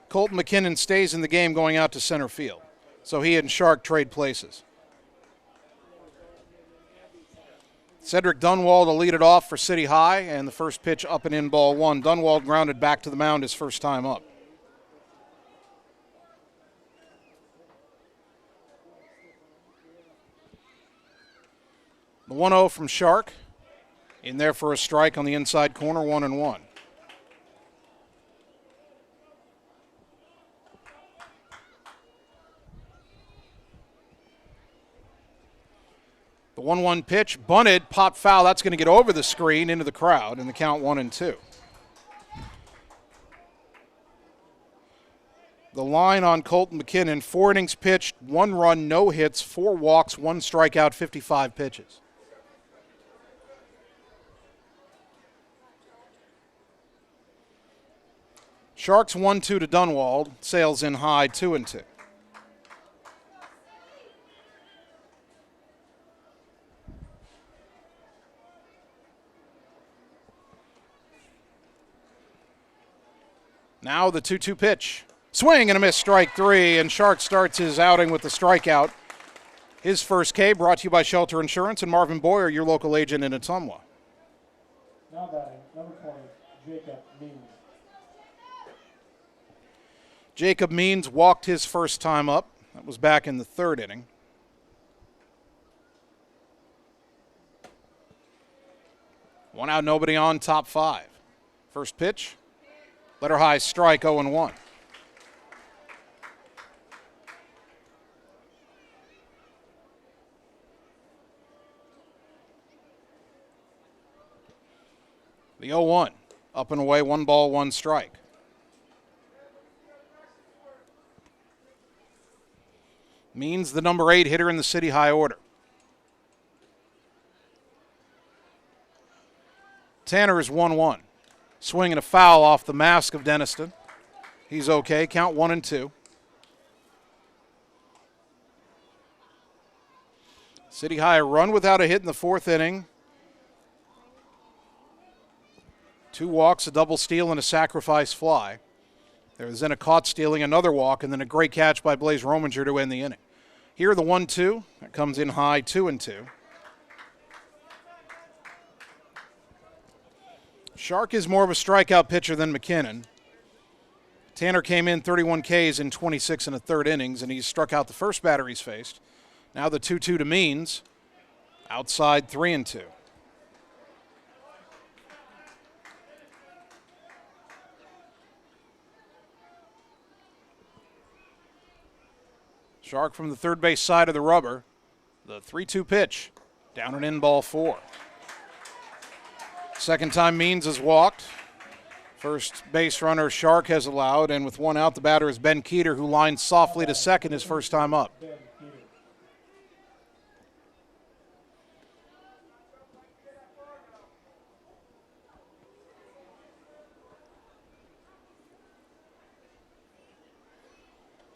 Colton McKinnon stays in the game going out to center field. So he and Shark trade places. Cedric Dunwald will lead it off for City High, and the first pitch up and in, ball 1. Dunwald grounded back to the mound his first time up. The 1-0 from Shark. In there for a strike on the inside corner, 1-1. The 1-1 pitch, bunted, pop foul. That's going to get over the screen into the crowd, and the count 1-2. The line on Colton McKinnon, 4 innings pitched, 1 run, no hits, 4 walks, 1 strikeout, 55 pitches. Sharks 1-2 to Dunwald, sails in high, 2-2. Now the 2-2 pitch. Swing and a miss, strike 3, and Shark starts his outing with the strikeout. His first K brought to you by Shelter Insurance and Marvin Boyer, your local agent in Ottumwa. Now batting, number 20, Jacob Means. Jacob Means walked his first time up. That was back in the third inning. One out, nobody on, top 5. First pitch. Letter high strike, 0-1. The 0-1, up and away, 1 ball, 1 strike. Means the number 8 hitter in the City High order. Tanner is 1-1. Swinging a foul off the mask of Denniston. He's okay. Count 1-2. City High a run without a hit in the fourth inning. 2 walks, a double steal, and a sacrifice fly. There was then a caught stealing, another walk, and then a great catch by Blaze Rominger to end the inning. Here the 1-2. That comes in high, 2-2. Shark is more of a strikeout pitcher than McKinnon. Tanner came in 31 Ks in 26 and a third innings, and he struck out the first batter he's faced. Now the 2-2 to Means. Outside 3-2. Shark from the third base side of the rubber. The 3-2 pitch. Down and in, ball 4. Second time Means has walked. First base runner Shark has allowed, and with one out, the batter is Ben Keeter, who lines softly to second his first time up.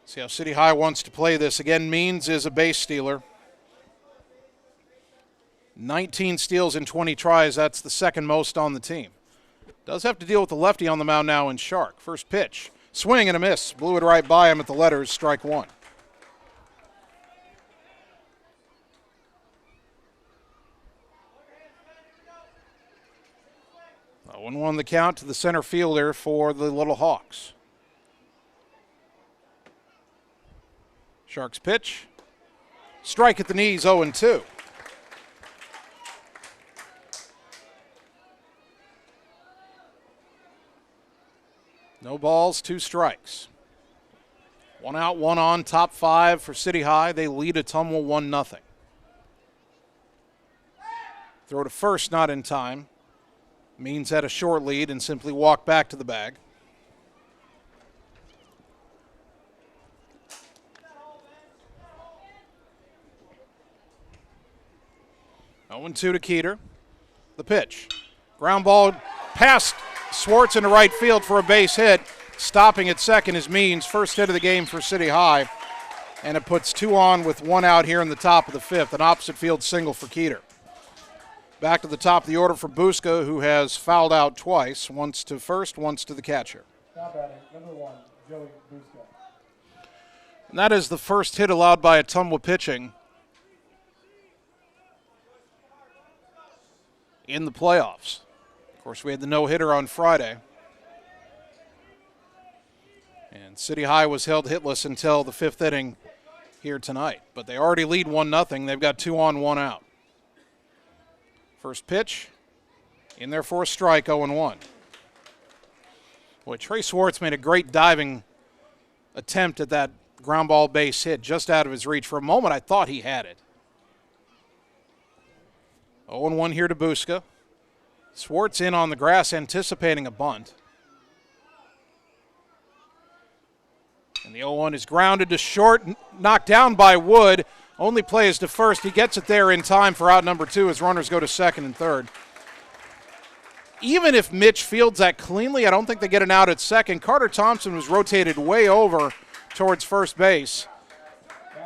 See how City High wants to play this. Again, Means is a base stealer. 19 steals in 20 tries. That's the second most on the team. Does have to deal with the lefty on the mound now in Shark. First pitch. Swing and a miss. Blew it right by him at the letters. Strike 1. 0-1 the count to the center fielder for the Little Hawks. Sharks pitch. Strike at the knees, 0-2. No balls, 2 strikes. 1 out, 1 on, top 5 for City High. They lead Ottumwa 1-0. Throw to first, not in time. Means had a short lead and simply walked back to the bag. Oh, 0-2 to Keeter. The pitch. Ground ball past Swartz into right field for a base hit. Stopping at second is Means. First hit of the game for City High. And it puts 2 on with 1 out here in the top of the 5th. An opposite field single for Keeter. Back to the top of the order for Buska, who has fouled out twice. Once to first, once to the catcher. Now batting, number 1, Joey Buska. And that is the first hit allowed by Ottumwa pitching in the playoffs. Of course, we had the no-hitter on Friday. And City High was held hitless until the 5th inning here tonight. But they already lead 1-0. They've got 2 on, 1 out. First pitch, in there for a strike, 0-1. Boy, Trey Swartz made a great diving attempt at that ground ball base hit just out of his reach. For a moment, I thought he had it. 0-1 here to Buska. Swartz in on the grass, anticipating a bunt. And the 0-1 is grounded to short, knocked down by Wood. Only plays to first. He gets it there in time for out number 2 as runners go to second and third. Even if Mitch fields that cleanly, I don't think they get an out at second. Carter Thompson was rotated way over towards first base.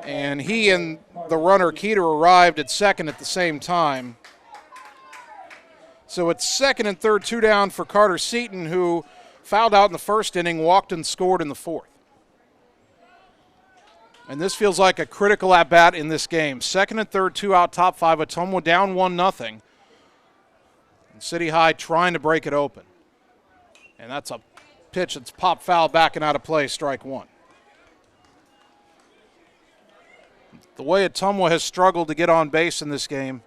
And he and the runner Keeter arrived at second at the same time. So it's second and third, 2 down for Carter Seaton, who fouled out in the first inning, walked and scored in the 4th. And this feels like a critical at-bat in this game. Second and third, 2 out, top 5. Ottumwa down 1-0. And City High trying to break it open. And that's a pitch that's popped foul, backing out of play, strike 1. The way Ottumwa has struggled to get on base in this game,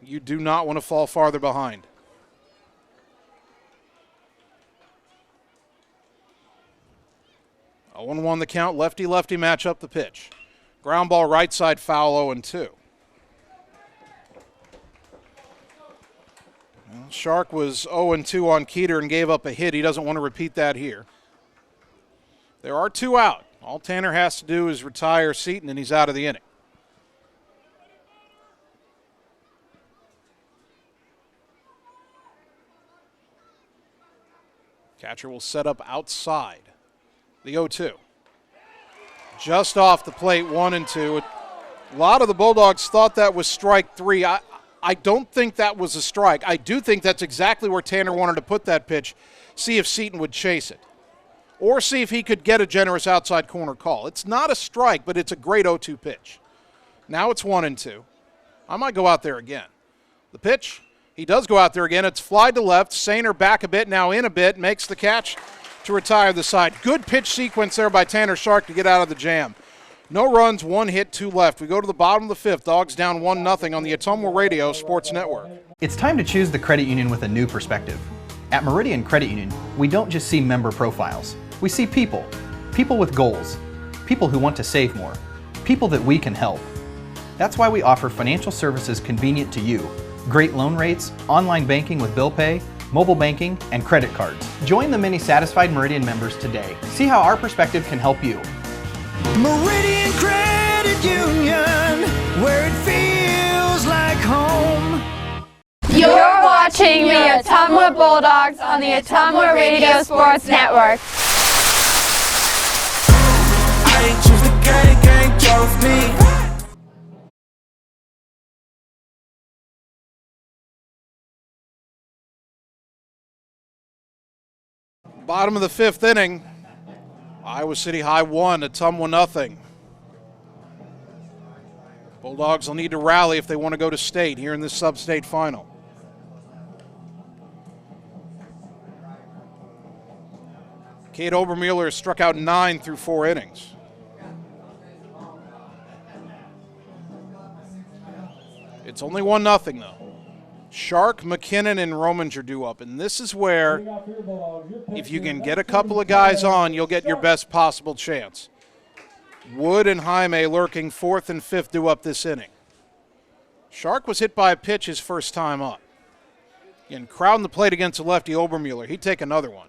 you do not want to fall farther behind. A 1-1 the count, lefty-lefty matchup the pitch. Ground ball right side foul, 0-2. Well, Shark was 0-2 on Keeter and gave up a hit. He doesn't want to repeat that here. There are 2 out. All Tanner has to do is retire Seaton and he's out of the inning. Catcher will set up outside. The 0-2. Just off the plate, 1-2. A lot of the Bulldogs thought that was strike 3. I don't think that was a strike. I do think that's exactly where Tanner wanted to put that pitch, see if Seaton would chase it, or see if he could get a generous outside corner call. It's not a strike, but it's a great 0-2 pitch. Now it's 1-2. I might go out there again. The pitch, he does go out there again. It's fly to left. Sainer back a bit, now in a bit, makes the catch to retire the side. Good pitch sequence there by Tanner Shark to get out of the jam. No runs, 1 hit, 2 left. We go to the bottom of the 5th. Dogs down 1-0 on the Ottumwa Radio Sports Network. It's time to choose the credit union with a new perspective. At Meridian Credit Union, we don't just see member profiles. We see people. People with goals. People who want to save more. People that we can help. That's why we offer financial services convenient to you. Great loan rates, online banking with bill pay, mobile banking, and credit cards. Join the many satisfied Meridian members today. See how our perspective can help you. Meridian Credit Union, where it feels like home. You're watching the Ottumwa Bulldogs on the Ottumwa Radio Sports Network. I ain't choose the gang chose me. Bottom of the 5th inning. Iowa City High 1, Ottumwa 0. Bulldogs will need to rally if they want to go to state here in this Substate final. Kate Obermueller has struck out 9 through 4 innings. It's only 1-0 though. Shark, McKinnon, and Rominger due up, and this is where, if you can get a couple of guys on, you'll get your best possible chance. Wood and Jaime lurking 4th and 5th due up this inning. Shark was hit by a pitch his first time up. Again, crowding the plate against the lefty Obermueller. He'd take another one.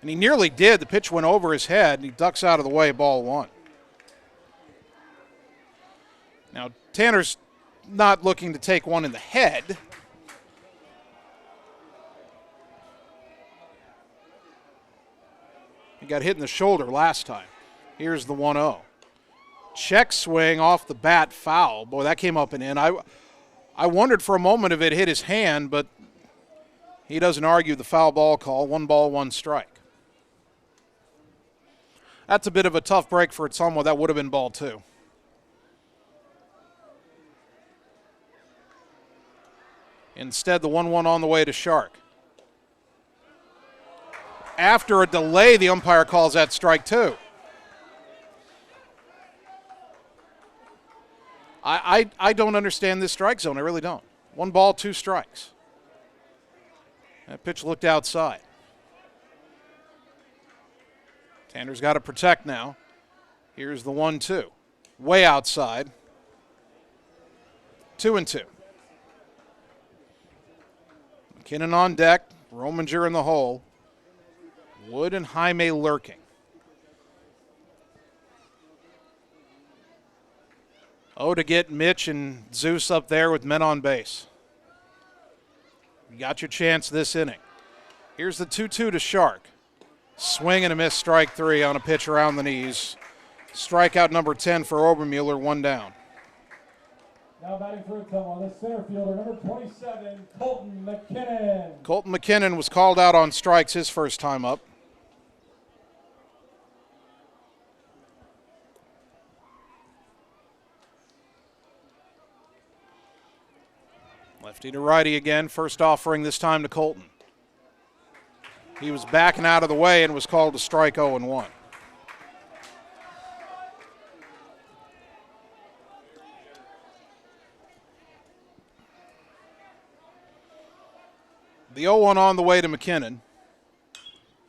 And he nearly did. The pitch went over his head, and he ducks out of the way, ball 1. Now, Tanner's not looking to take one in the head. He got hit in the shoulder last time. Here's the 1-0. Check swing off the bat, foul. Boy, that came up and in. I wondered for a moment if it hit his hand, but he doesn't argue the foul ball call. 1 ball, 1 strike. That's a bit of a tough break for Ottumwa. That would have been ball 2. Instead, the 1-1 on the way to Shark. After a delay, the umpire calls that strike 2. I don't understand this strike zone. I really don't. 1 ball, 2 strikes. That pitch looked outside. Tanner's got to protect now. Here's the 1-2. Way outside. 2-2. McKinnon on deck. Rominger in the hole. Wood and Jaime lurking. To get Mitch and Zeus up there with men on base. You got your chance this inning. Here's the 2-2 to Shark. Swing and a miss, strike 3 on a pitch around the knees. Strikeout number 10 for Obermueller, 1 down. Now batting for Ottumwa, the center fielder, number 27, Colton McKinnon. Colton McKinnon was called out on strikes his first time up. Lefty to righty again, first offering this time to Colton. He was backing out of the way and was called to strike 0-1. The 0-1 on the way to McKinnon.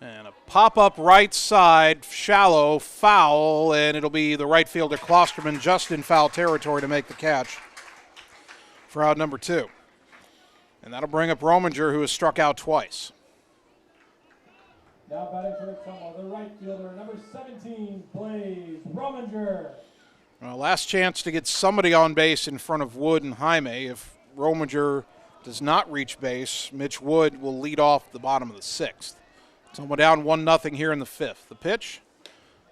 And a pop-up right side, shallow, foul, and it'll be the right fielder Klosterman just in foul territory to make the catch for out number 2. And that'll bring up Rominger, who has struck out twice. Now batting for Ottumwa, the right fielder, number 17, Blaze Rominger. Well, last chance to get somebody on base in front of Wood and Jaime. If Rominger does not reach base, Mitch Wood will lead off the bottom of the 6th. Ottumwa down 1-0 here in the 5th. The pitch,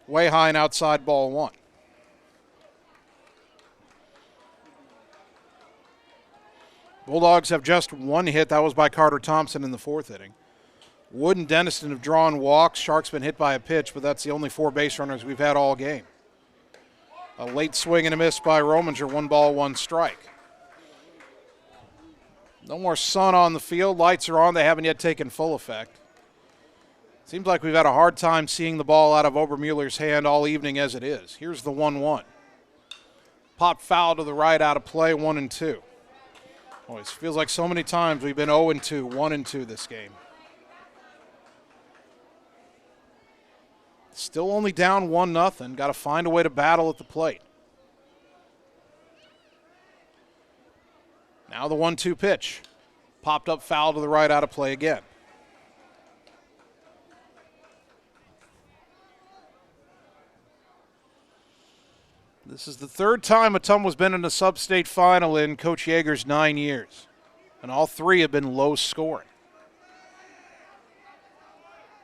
way high and outside, ball 1. Bulldogs have just 1 hit. That was by Carter Thompson in the 4th inning. Wood and Denniston have drawn walks. Shark's been hit by a pitch, but that's the only 4 base runners we've had all game. A late swing and a miss by Rominger. 1 ball, 1 strike. No more sun on the field. Lights are on. They haven't yet taken full effect. Seems like we've had a hard time seeing the ball out of Obermueller's hand all evening as it is. Here's the 1-1. Pop foul to the right, out of play, 1-2. Always feels like so many times we've been 0-2, 1-2 this game. Still only down 1-0. Got to find a way to battle at the plate. Now the 1-2 pitch. Popped up foul to the right, out of play again. This is the third time Ottumwa's been in a Substate final in Coach Yeager's 9 years, and all three have been low scoring.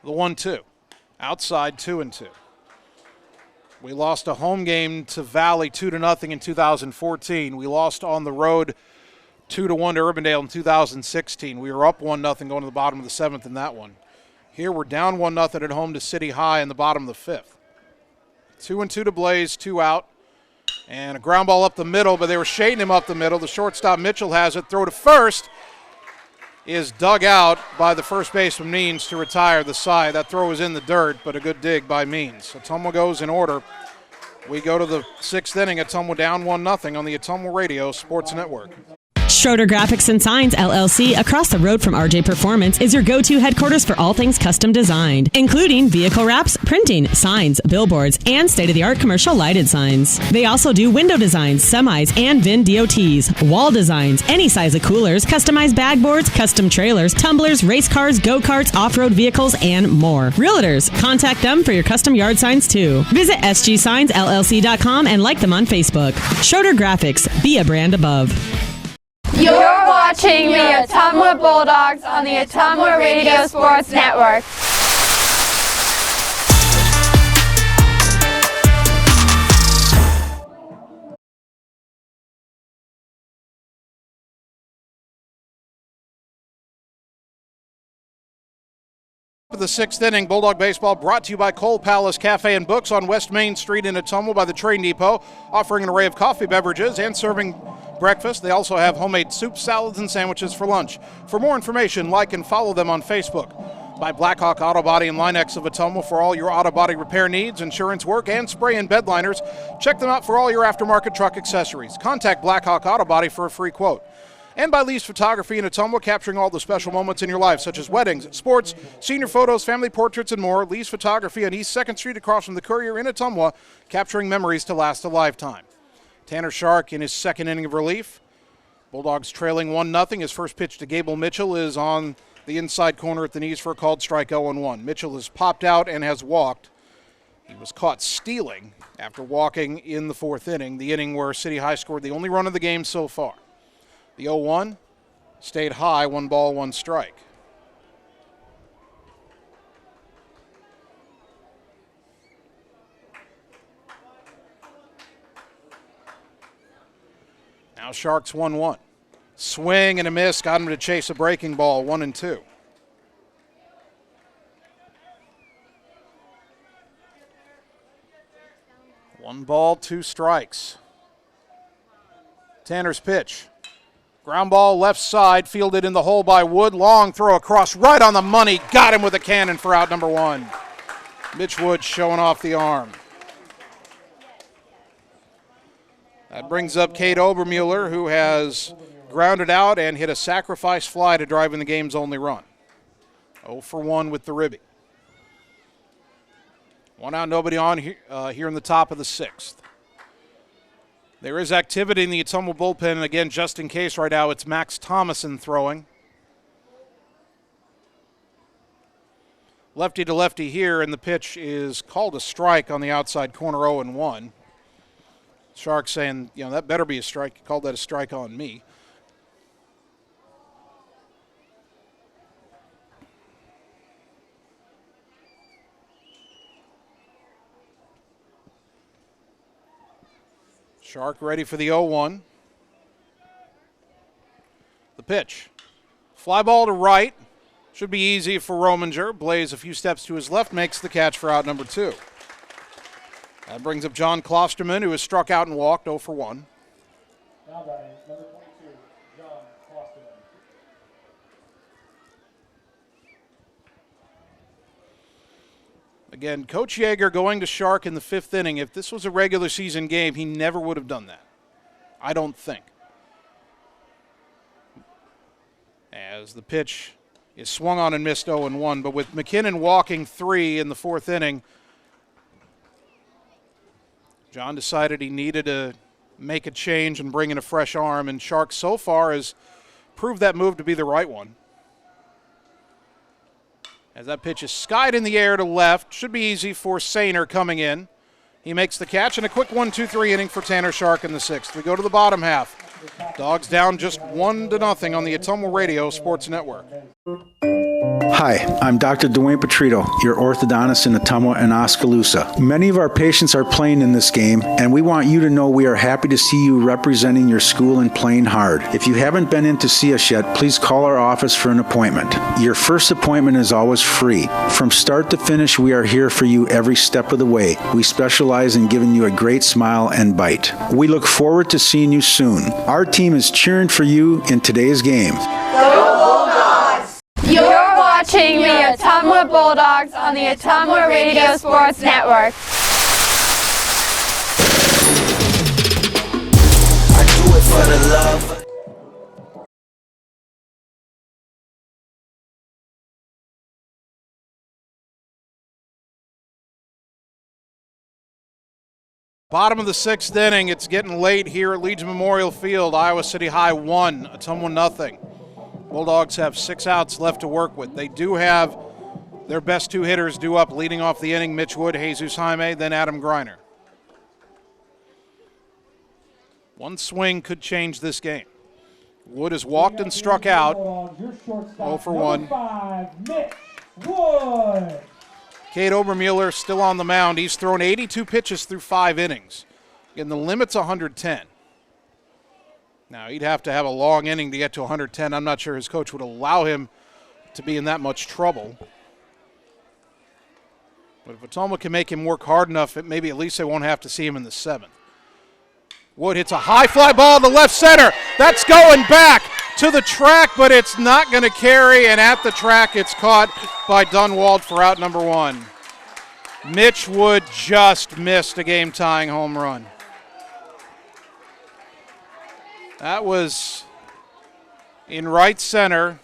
The 1-2, outside 2-2. We lost a home game to Valley 2-0 in 2014. We lost on the road 2-1 to Urbandale in 2016. We were up 1-0 going to the bottom of the seventh in that one. Here we're down 1-0 at home to City High in the bottom of the fifth. 2-2 to Blaze, 2 out. And a ground ball up the middle, but they were shading him up the middle. The shortstop, Mitchell, has it. Throw to first is dug out by the first baseman, Means, to retire the side. That throw was in the dirt, but a good dig by Means. Ottumwa goes in order. We go to the sixth inning. Ottumwa down 1-0 on the Ottumwa Radio Sports Network. Schroeder Graphics and Signs, LLC, across the road from RJ Performance, is your go-to headquarters for all things custom designed, including vehicle wraps, printing, signs, billboards, and state-of-the-art commercial lighted signs. They also do window designs, semis, and VIN DOTs, wall designs, any size of coolers, customized bag boards, custom trailers, tumblers, race cars, go-karts, off-road vehicles, and more. Realtors, contact them for your custom yard signs, too. Visit sgsignsllc.com and like them on Facebook. Schroeder Graphics, be a brand above. You're watching the Ottumwa Bulldogs on the Ottumwa Radio Sports Network. For the sixth inning, Bulldog Baseball brought to you by Cole Palace Cafe and Books on West Main Street in Ottumwa by the Train Depot, offering an array of coffee beverages and serving breakfast. They also have homemade soup, salads, and sandwiches for lunch. For more information, like and follow them on Facebook. By Blackhawk Auto Body and Linex of Ottumwa for all your auto body repair needs, insurance work, and spray and bed liners. Check them out for all your aftermarket truck accessories. Contact Blackhawk Auto Body for a free quote. And by Lee's Photography in Ottumwa, capturing all the special moments in your life, such as weddings, sports, senior photos, family portraits, and more. Lee's Photography on East 2nd Street across from the Courier in Ottumwa, capturing memories to last a lifetime. Tanner Shark in his second inning of relief. Bulldogs trailing 1-0. His first pitch to Gable Mitchell is on the inside corner at the knees for a called strike, 0-1. Mitchell has popped out and has walked. He was caught stealing after walking in the fourth inning, the inning where City High scored the only run of the game so far. The 0-1 stayed high, 1 ball, 1 strike. Now Sharks 1-1. Swing and a miss, got him to chase a breaking ball, 1-2. One ball, 2 strikes. Tanner's pitch. Ground ball left side, fielded in the hole by Wood. Long throw across, right on the money. Got him with a cannon for out number 1. Mitch Wood showing off the arm. That brings up Cade Obermueller, who has grounded out and hit a sacrifice fly to drive in the game's only run. 0 for 1 with the ribby. 1 out, nobody on here in the top of the 6th. There is activity in the Ottumwa bullpen, and again, just in case right now, it's Max Thomason throwing. Lefty to lefty here, and the pitch is called a strike on the outside corner, 0-1. Sharks saying, you know, that better be a strike. You called that a strike on me. Shark ready for the 0-1. The pitch. Fly ball to right. Should be easy for Rominger. Blaze a few steps to his left, makes the catch for out number 2. That brings up John Klosterman, who has struck out and walked, 0 for 1. Now batting, number 22, John Klosterman. Again, Coach Yeager going to Shark in the 5th inning. If this was a regular season game, he never would have done that. I don't think. As the pitch is swung on and missed 0-1, but with McKinnon walking 3 in the 4th inning, John decided he needed to make a change and bring in a fresh arm, and Shark so far has proved that move to be the right one. As that pitch is skied in the air to left, should be easy for Sainer coming in. He makes the catch, and a quick 1-2-3 inning for Tanner Shark in the 6th. We go to the bottom half. Dogs down just 1-0 on the Ottumwa Radio Sports Network. Hi, I'm Dr. Dwayne Petrito, your orthodontist in Ottumwa and Oskaloosa. Many of our patients are playing in this game, and we want you to know we are happy to see you representing your school and playing hard. If you haven't been in to see us yet, please call our office for an appointment. Your first appointment is always free. From start to finish, we are here for you every step of the way. We specialize in giving you a great smile and bite. We look forward to seeing you soon. Our team is cheering for you in today's game. Go Bulldogs! You're watching the Ottumwa Bulldogs on the Ottumwa Radio Sports Network. I do it for the love. Bottom of the 6th inning. It's getting late here at Legion Memorial Field. Iowa City High 1, Ottumwa 0. Bulldogs have 6 outs left to work with. They do have their best 2 hitters due up, leading off the inning, Mitch Wood, Jesus Jaime, then Adam Greiner. One swing could change this game. Wood has walked and struck out. 0 for 1. Cade Obermueller still on the mound. He's thrown 82 pitches through 5 innings. Again, the limit's 110. Now, he'd have to have a long inning to get to 110. I'm not sure his coach would allow him to be in that much trouble. But if Ottumwa can make him work hard enough, maybe at least they won't have to see him in the 7th. Wood hits a high fly ball to left center. That's going back to the track, but it's not going to carry, and at the track it's caught by Dunwald for out number 1. Mitch Wood just missed a game-tying home run. That was in right center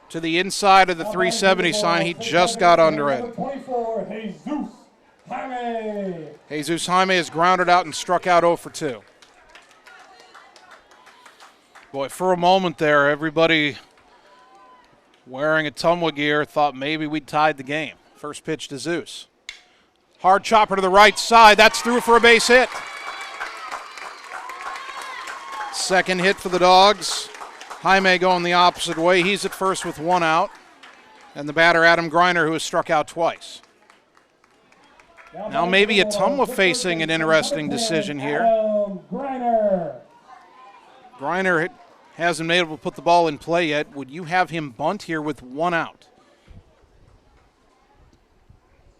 to the inside of the 370 sign. He just got under it. Jesus Jaime is grounded out and struck out 0 for 2. Boy, for a moment there, everybody wearing Ottumwa gear thought maybe we'd tied the game. First pitch to Zeus. Hard chopper to the right side. That's through for a base hit. Second hit for the Dogs. Jaime going the opposite way. He's at first with 1 out. And the batter, Adam Greiner, who has struck out twice. Now maybe Ottumwa facing an interesting decision here. Greiner hasn't been able to put the ball in play yet. Would you have him bunt here with 1 out?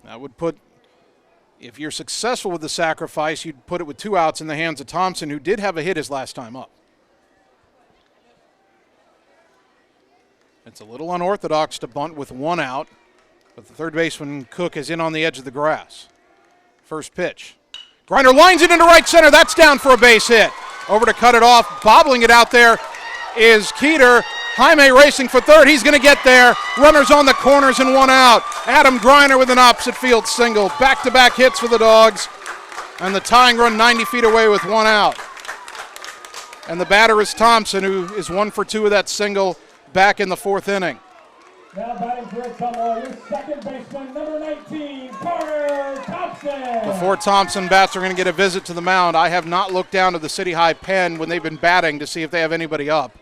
That would put, if you're successful with the sacrifice, you'd put it with 2 outs in the hands of Thompson, who did have a hit his last time up. It's a little unorthodox to bunt with 1 out, but the third baseman, Cook, is in on the edge of the grass. First pitch. Greiner lines it into right center. That's down for a base hit. Over to cut it off. Bobbling it out there is Keeter. Jaime racing for third. He's going to get there. Runners on the corners and 1 out. Adam Greiner with an opposite field single. Back-to-back hits for the Dogs. And the tying run 90 feet away with 1 out. And the batter is Thompson, who is 1 for 2 with that single back in the 4th inning. Now batting for Ottumwa, your second baseman, number 19, Carter Thompson. Before Thompson bats, are going to get a visit to the mound. I have not looked down to the City High pen when they've been batting to see if they have anybody up.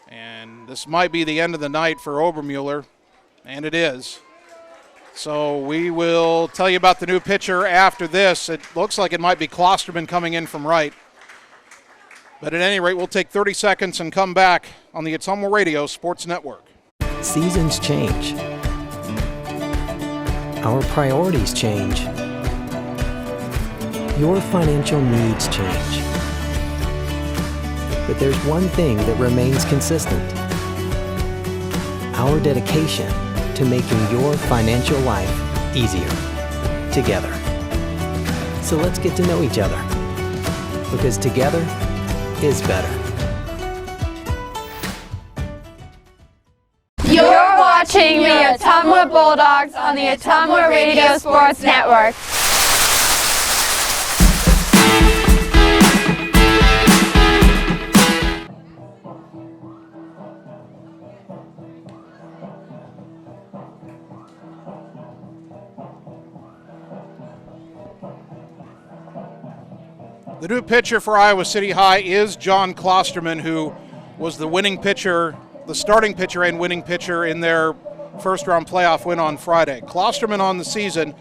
And this might be the end of the night for Obermueller, and it is. So we will tell you about the new pitcher after this. It looks like it might be Klosterman coming in from right. But at any rate, we'll take 30 seconds and come back on the Ottumwa Radio Sports Network. Seasons change. Our priorities change. Your financial needs change. But there's one thing that remains consistent: our dedication to making your financial life easier together. So let's get to know each other, because together is better. You're watching the Ottumwa Bulldogs on the Ottumwa Radio Sports Network. The new pitcher for Iowa City High is John Klosterman, who was the winning pitcher, the starting pitcher and winning pitcher in their first-round playoff win on Friday. Klosterman on the season,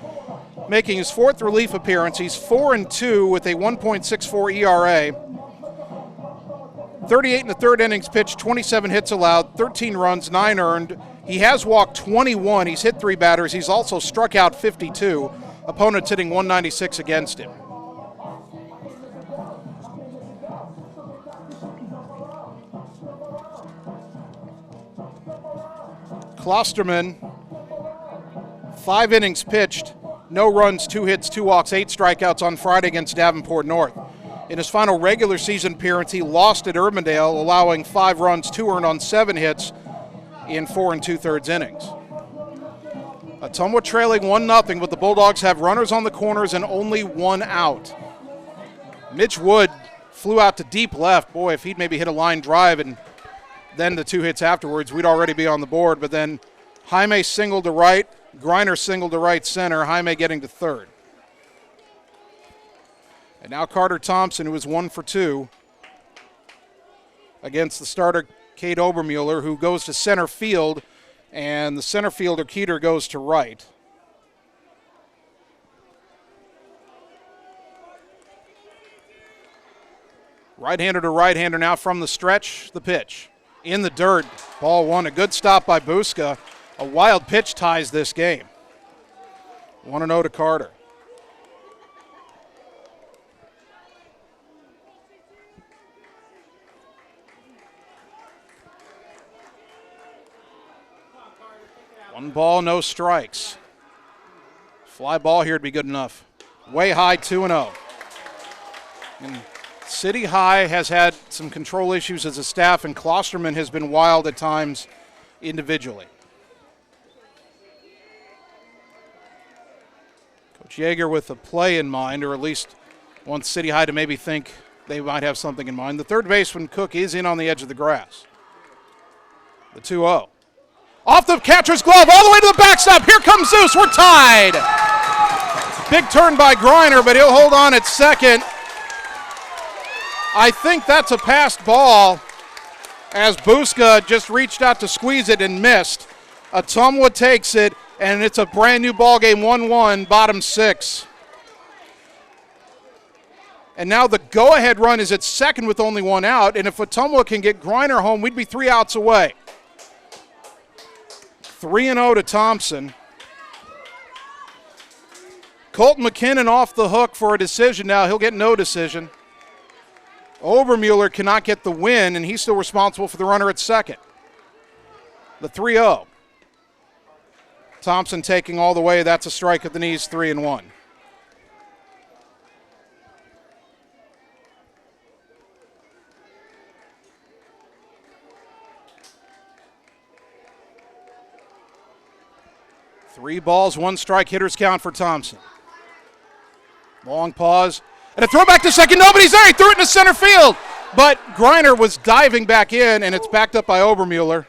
making his fourth relief appearance. He's 4-2 with a 1.64 ERA. 38 in the third innings pitched, 27 hits allowed, 13 runs, 9 earned. He has walked 21. He's hit 3 batters. He's also struck out 52. Opponents hitting 196 against him. Klosterman, 5 innings pitched, no runs, 2 hits, 2 walks, 8 strikeouts on Friday against Davenport North. In his final regular season appearance, he lost at Urbandale, allowing 5 runs, 2 earned on 7 hits in 4 2/3 innings. Ottumwa trailing 1-0, but the Bulldogs have runners on the corners and only 1 out. Mitch Wood flew out to deep left. Boy, if he'd maybe hit a line drive and then the 2 hits afterwards, we'd already be on the board. But then Jaime singled to right, Griner singled to right center, Jaime getting to third. And now Carter Thompson, who is 1 for 2 against the starter Cade Obermueller, who goes to center field, and the center fielder Keeter goes to right. Right-hander to right-hander now from the stretch, the pitch. In the dirt, ball 1, a good stop by Buska. A wild pitch ties this game. 1-0 to Carter. One ball, no strikes. Fly ball here would be good enough. Way high, 2-0. And City High has had some control issues as a staff, and Klosterman has been wild at times individually. Coach Yeager with a play in mind, or at least wants City High to maybe think they might have something in mind. The third baseman, Cook, is in on the edge of the grass. The 2-0. Off the catcher's glove, all the way to the backstop. Here comes Zeus. We're tied. Big turn by Griner, but he'll hold on at second. I think that's a passed ball, as Buska just reached out to squeeze it and missed. Ottumwa takes it, and it's a brand new ball game, 1-1, bottom 6. And now the go-ahead run is at second with only 1 out, and if Ottumwa can get Griner home, we'd be 3 outs away. 3-0 to Thompson. Colton McKinnon off the hook for a decision now. He'll get no decision. Obermueller cannot get the win, and he's still responsible for the runner at second. The 3-0. Thompson taking all the way. That's a strike at the knees, 3-1. Three balls, 1 strike, hitter's count for Thompson. Long pause. And a throw back to second. Nobody's there. He threw it into center field. But Griner was diving back in, and it's backed up by Obermueller.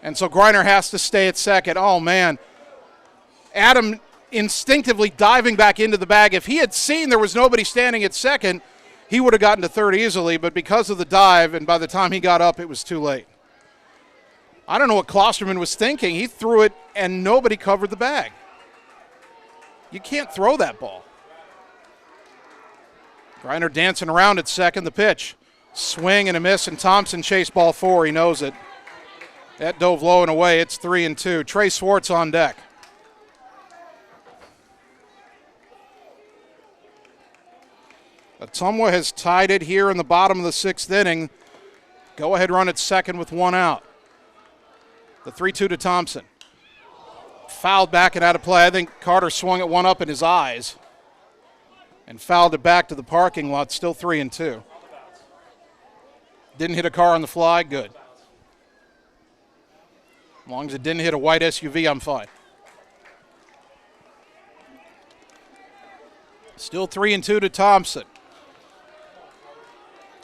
And so Griner has to stay at second. Oh, man. Adam instinctively diving back into the bag. If he had seen there was nobody standing at second, he would have gotten to third easily. But because of the dive, and by the time he got up, it was too late. I don't know what Klosterman was thinking. He threw it, and nobody covered the bag. You can't throw that ball. Griner dancing around at second. The pitch. Swing and a miss, and Thompson chased ball 4. He knows it. That dove low and away. It's 3-2. Trey Swartz on deck. Ottumwa has tied it here in the bottom of the 6th inning. Go-ahead run at second with 1 out. The 3-2 to Thompson. fouled back and out of play. I think Carter swung at one up in his eyes and fouled it back to the parking lot. Still 3-2. Didn't hit a car on the fly. Good. As long as it didn't hit a white SUV, I'm fine. Still 3-2 to Thompson.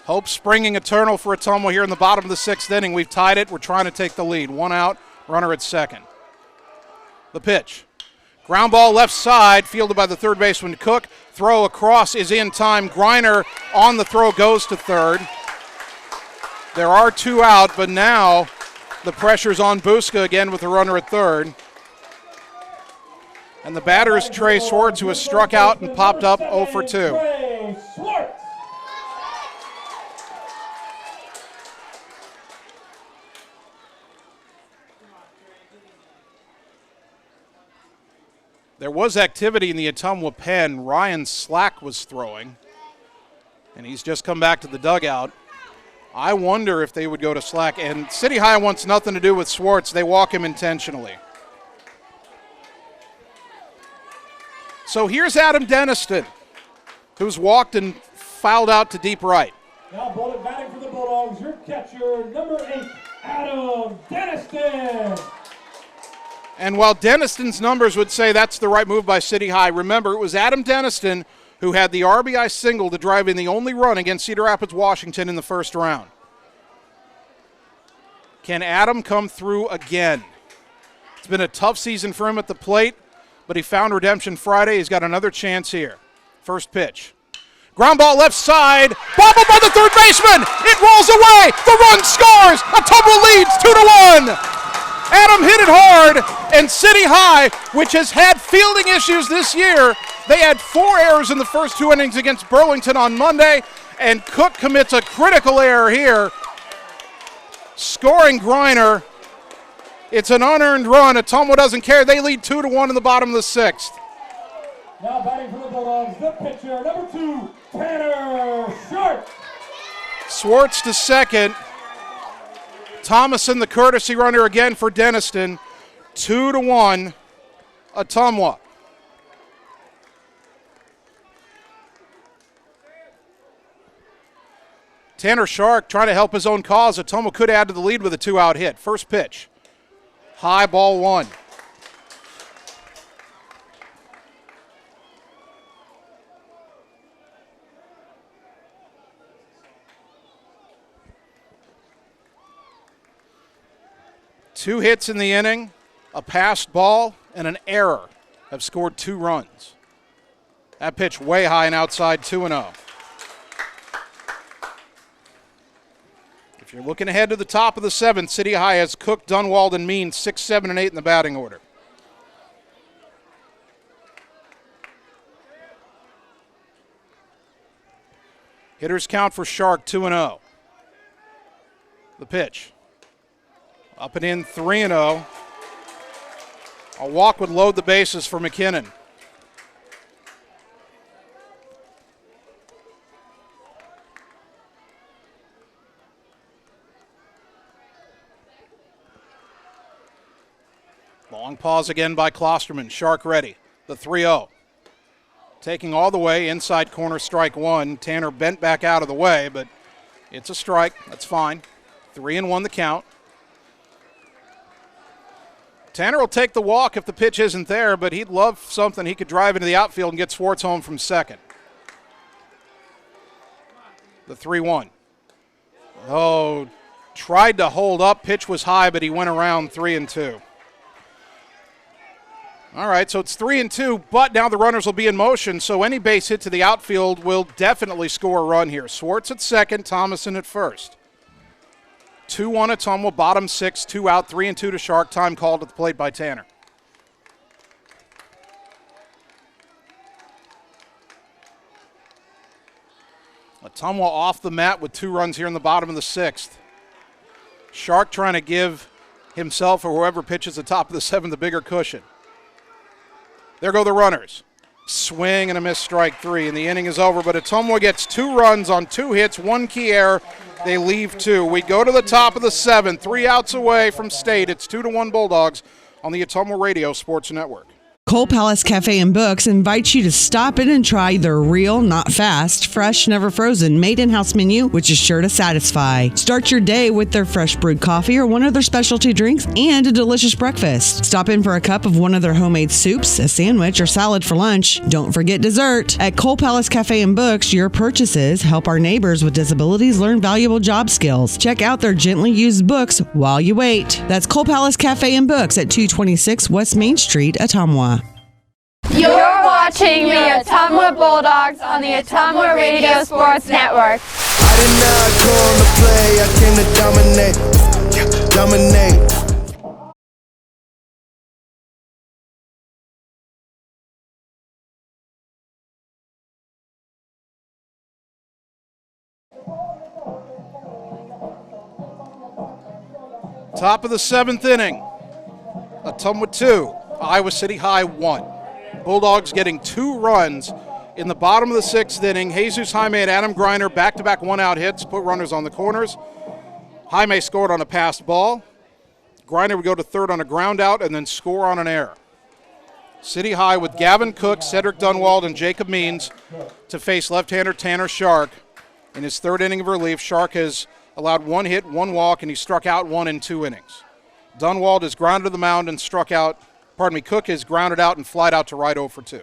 Hope springing eternal for Ottumwa here in the bottom of the 6th inning. We've tied it. We're trying to take the lead. 1 out, runner at second. The pitch. Ground ball left side, fielded by the third baseman Cook. Throw across is in time. Griner on the throw goes to third. There are 2 out, but now the pressure's on Buska again with the runner at third. And the batter is Trey Swartz, who has struck out and popped up 0 for 2. There was activity in the Ottumwa pen. Ryan Slack was throwing, and he's just come back to the dugout. I wonder if they would go to Slack. And City High wants nothing to do with Swartz. They walk him intentionally. So here's Adam Deniston, who's walked and fouled out to deep right. Now batting for the Bulldogs, your catcher, number 8, Adam Deniston. And while Deniston's numbers would say that's the right move by City High, remember it was Adam Deniston who had the RBI single to drive in the only run against Cedar Rapids, Washington in the first round. Can Adam come through again? It's been a tough season for him at the plate, but he found redemption Friday. He's got another chance here. First pitch. Ground ball left side, bobbled by the third baseman. It rolls away. The run scores. Ottumwa leads 2-1. Adam hit it hard, and City High, which has had fielding issues this year, they had 4 errors in the first 2 innings against Burlington on Monday, and Cook commits a critical error here, scoring Griner. It's an unearned run. Ottumwa doesn't care. They lead 2-1 in the bottom of the 6th. Now batting for the Bulldogs, the pitcher, number 2, Tanner Sharp. Swartz to second. Thomason, the courtesy runner again for Deniston. 2-1, Ottumwa. Tanner Shark trying to help his own cause. Ottumwa could add to the lead with a 2-out hit. First pitch. High, ball 1. Two hits in the inning, a passed ball, and an error have scored 2 runs. That pitch way high and outside, 2-0. If you're looking ahead to the top of the 7th, City High has Cook, Dunwald, and Mean 6, 7, and 8 in the batting order. Hitters count for Shark, 2-0. The pitch. Up and in, 3-0. A walk would load the bases for McKinnon. Long pause again by Klosterman. Shark ready. The 3-0. Taking all the way, inside corner, strike 1. Tanner bent back out of the way, but it's a strike. That's fine. 3-1 the count. Tanner will take the walk if the pitch isn't there, but he'd love something. He could drive into the outfield and get Swartz home from second. The 3-1. Oh, tried to hold up. Pitch was high, but he went around 3-2. All right, so it's 3-2, but now the runners will be in motion, so any base hit to the outfield will definitely score a run here. Swartz at second, Thomason at first. 2-1 Ottumwa, bottom 6, 2 out, 3-2 to Shark. Time called at the plate by Tanner. Ottumwa off the mat with 2 runs here in the bottom of the 6th. Shark trying to give himself or whoever pitches the top of the 7th a bigger cushion. There go the runners. Swing and a miss, strike 3, and the inning is over, but Ottumwa gets 2 runs on 2 hits, 1 key error. They leave 2. We go to the top of the 7th, 3 outs away from State. It's 2-1 Bulldogs on the Ottumwa Radio Sports Network. Coal Palace Cafe and Books invites you to stop in and try their real, not fast, fresh, never frozen, made in-house menu, which is sure to satisfy. Start your day with their fresh brewed coffee or one of their specialty drinks and a delicious breakfast. Stop in for a cup of one of their homemade soups, a sandwich, or salad for lunch. Don't forget dessert. At Coal Palace Cafe and Books, your purchases help our neighbors with disabilities learn valuable job skills. Check out their gently used books while you wait. That's Coal Palace Cafe and Books at 226 West Main Street, Ottumwa. You're watching the Ottumwa Bulldogs on the Ottumwa Radio Sports Network. I did not come to play, I came to dominate. Top of the 7th inning. Ottumwa 2, Iowa City High 1. Bulldogs getting 2 runs in the bottom of the 6th inning. Jesus Jaime and Adam Greiner back-to-back one-out hits, put runners on the corners. Jaime scored on a passed ball. Greiner would go to third on a ground out and then score on an error. City High with Gavin Cook, Cedric Dunwald, and Jacob Means to face left-hander Tanner Shark. In his 3rd inning of relief, Shark has allowed 1 hit, 1 walk, and he struck out 1 in 2 innings. Dunwald is grounded to the mound and Cook is grounded out and flied out to right 0 for 2.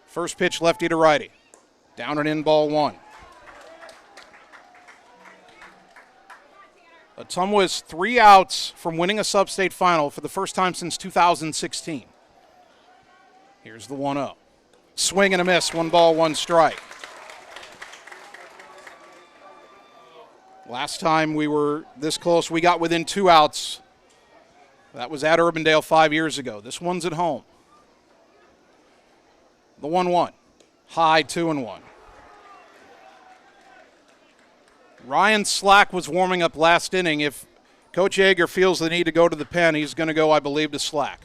First pitch lefty to righty. Down and in, ball 1. Ottumwa is 3 outs from winning a Substate final for the first time since 2016. Here's the 1-0. Swing and a miss, 1 ball, 1 strike. Last time we were this close, we got within 2 outs. That was at Urbandale 5 years ago. This one's at home. The 1-1. High 2-1. Ryan Slack was warming up last inning. If Coach Yeager feels the need to go to the pen, he's going to go, I believe, to Slack.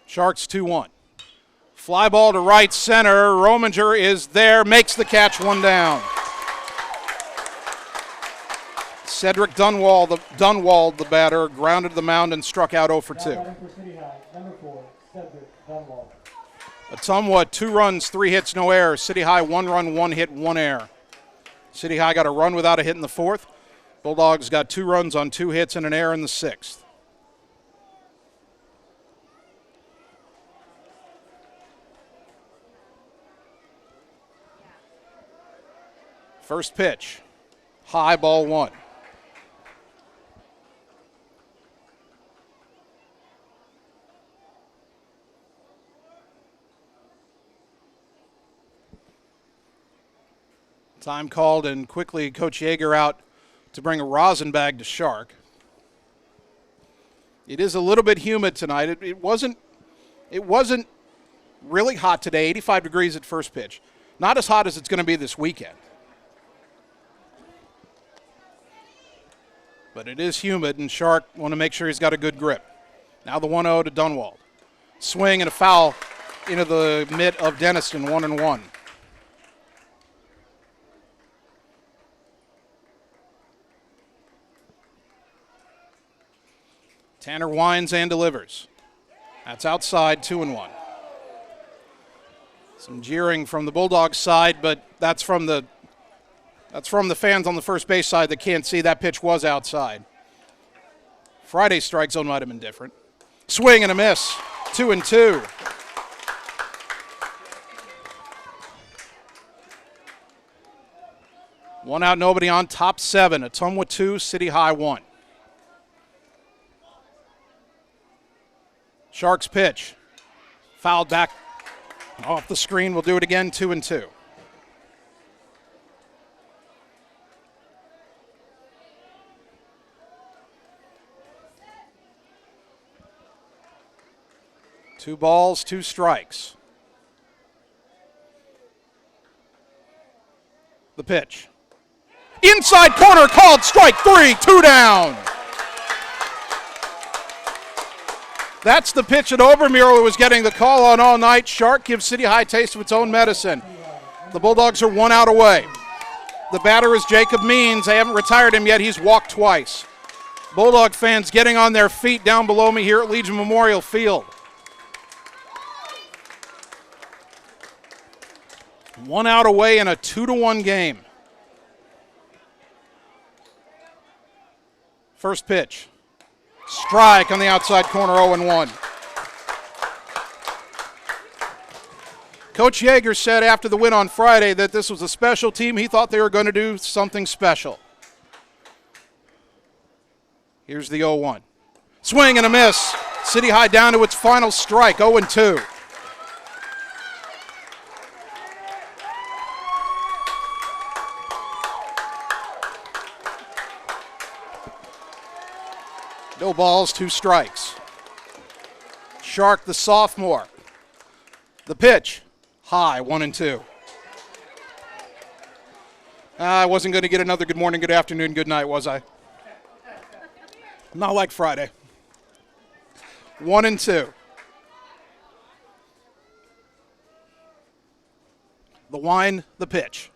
Sharks 2-1. Fly ball to right center. Rominger is there, makes the catch, 1 down. Cedric Dunwald, the batter, grounded to the mound and struck out 0 for 2. Ottumwa, 2 runs, 3 hits, no errors. City High, 1 run, 1 hit, 1 error. City High got a run without a hit in the 4th. Bulldogs got 2 runs on 2 hits and an error in the 6th. First pitch, high, ball 1. Time called, and quickly Coach Yeager out to bring a rosin bag to Shark. It is a little bit humid tonight. It wasn't really hot today, 85 degrees at first pitch. Not as hot as it's going to be this weekend. But it is humid, and Shark want to make sure he's got a good grip. Now the 1-0 to Dunwald. Swing and a foul into the mitt of Denniston, 1-1. Tanner winds and delivers. That's outside, 2-1. Some jeering from the Bulldogs side, but that's from the fans on the first base side that can't see that pitch was outside. Friday's strike zone might have been different. Swing and a miss, 2-2. One out, nobody on, top 7. Ottumwa 2, City High 1. Sharks pitch. Fouled back off the screen. We'll do it again, 2-2. Two balls, 2 strikes. The pitch. Inside corner, called strike 3, 2 down. That's the pitch that Obermuir was getting the call on all night. Shark gives City High a taste of its own medicine. The Bulldogs are 1 out away. The batter is Jacob Means. They haven't retired him yet. He's walked twice. Bulldog fans getting on their feet down below me here at Legion Memorial Field. 1 out away in a 2-1 game. First pitch. Strike on the outside corner, 0-1. Coach Yeager said after the win on Friday that this was a special team. He thought they were going to do something special. Here's the 0-1. Swing and a miss. City High down to its final strike, 0-2. No balls, 2 strikes. Shark, the sophomore. The pitch, high, 1-2. I wasn't going to get another good morning, good afternoon, good night, was I? Not like Friday. 1-2. The wind, the pitch.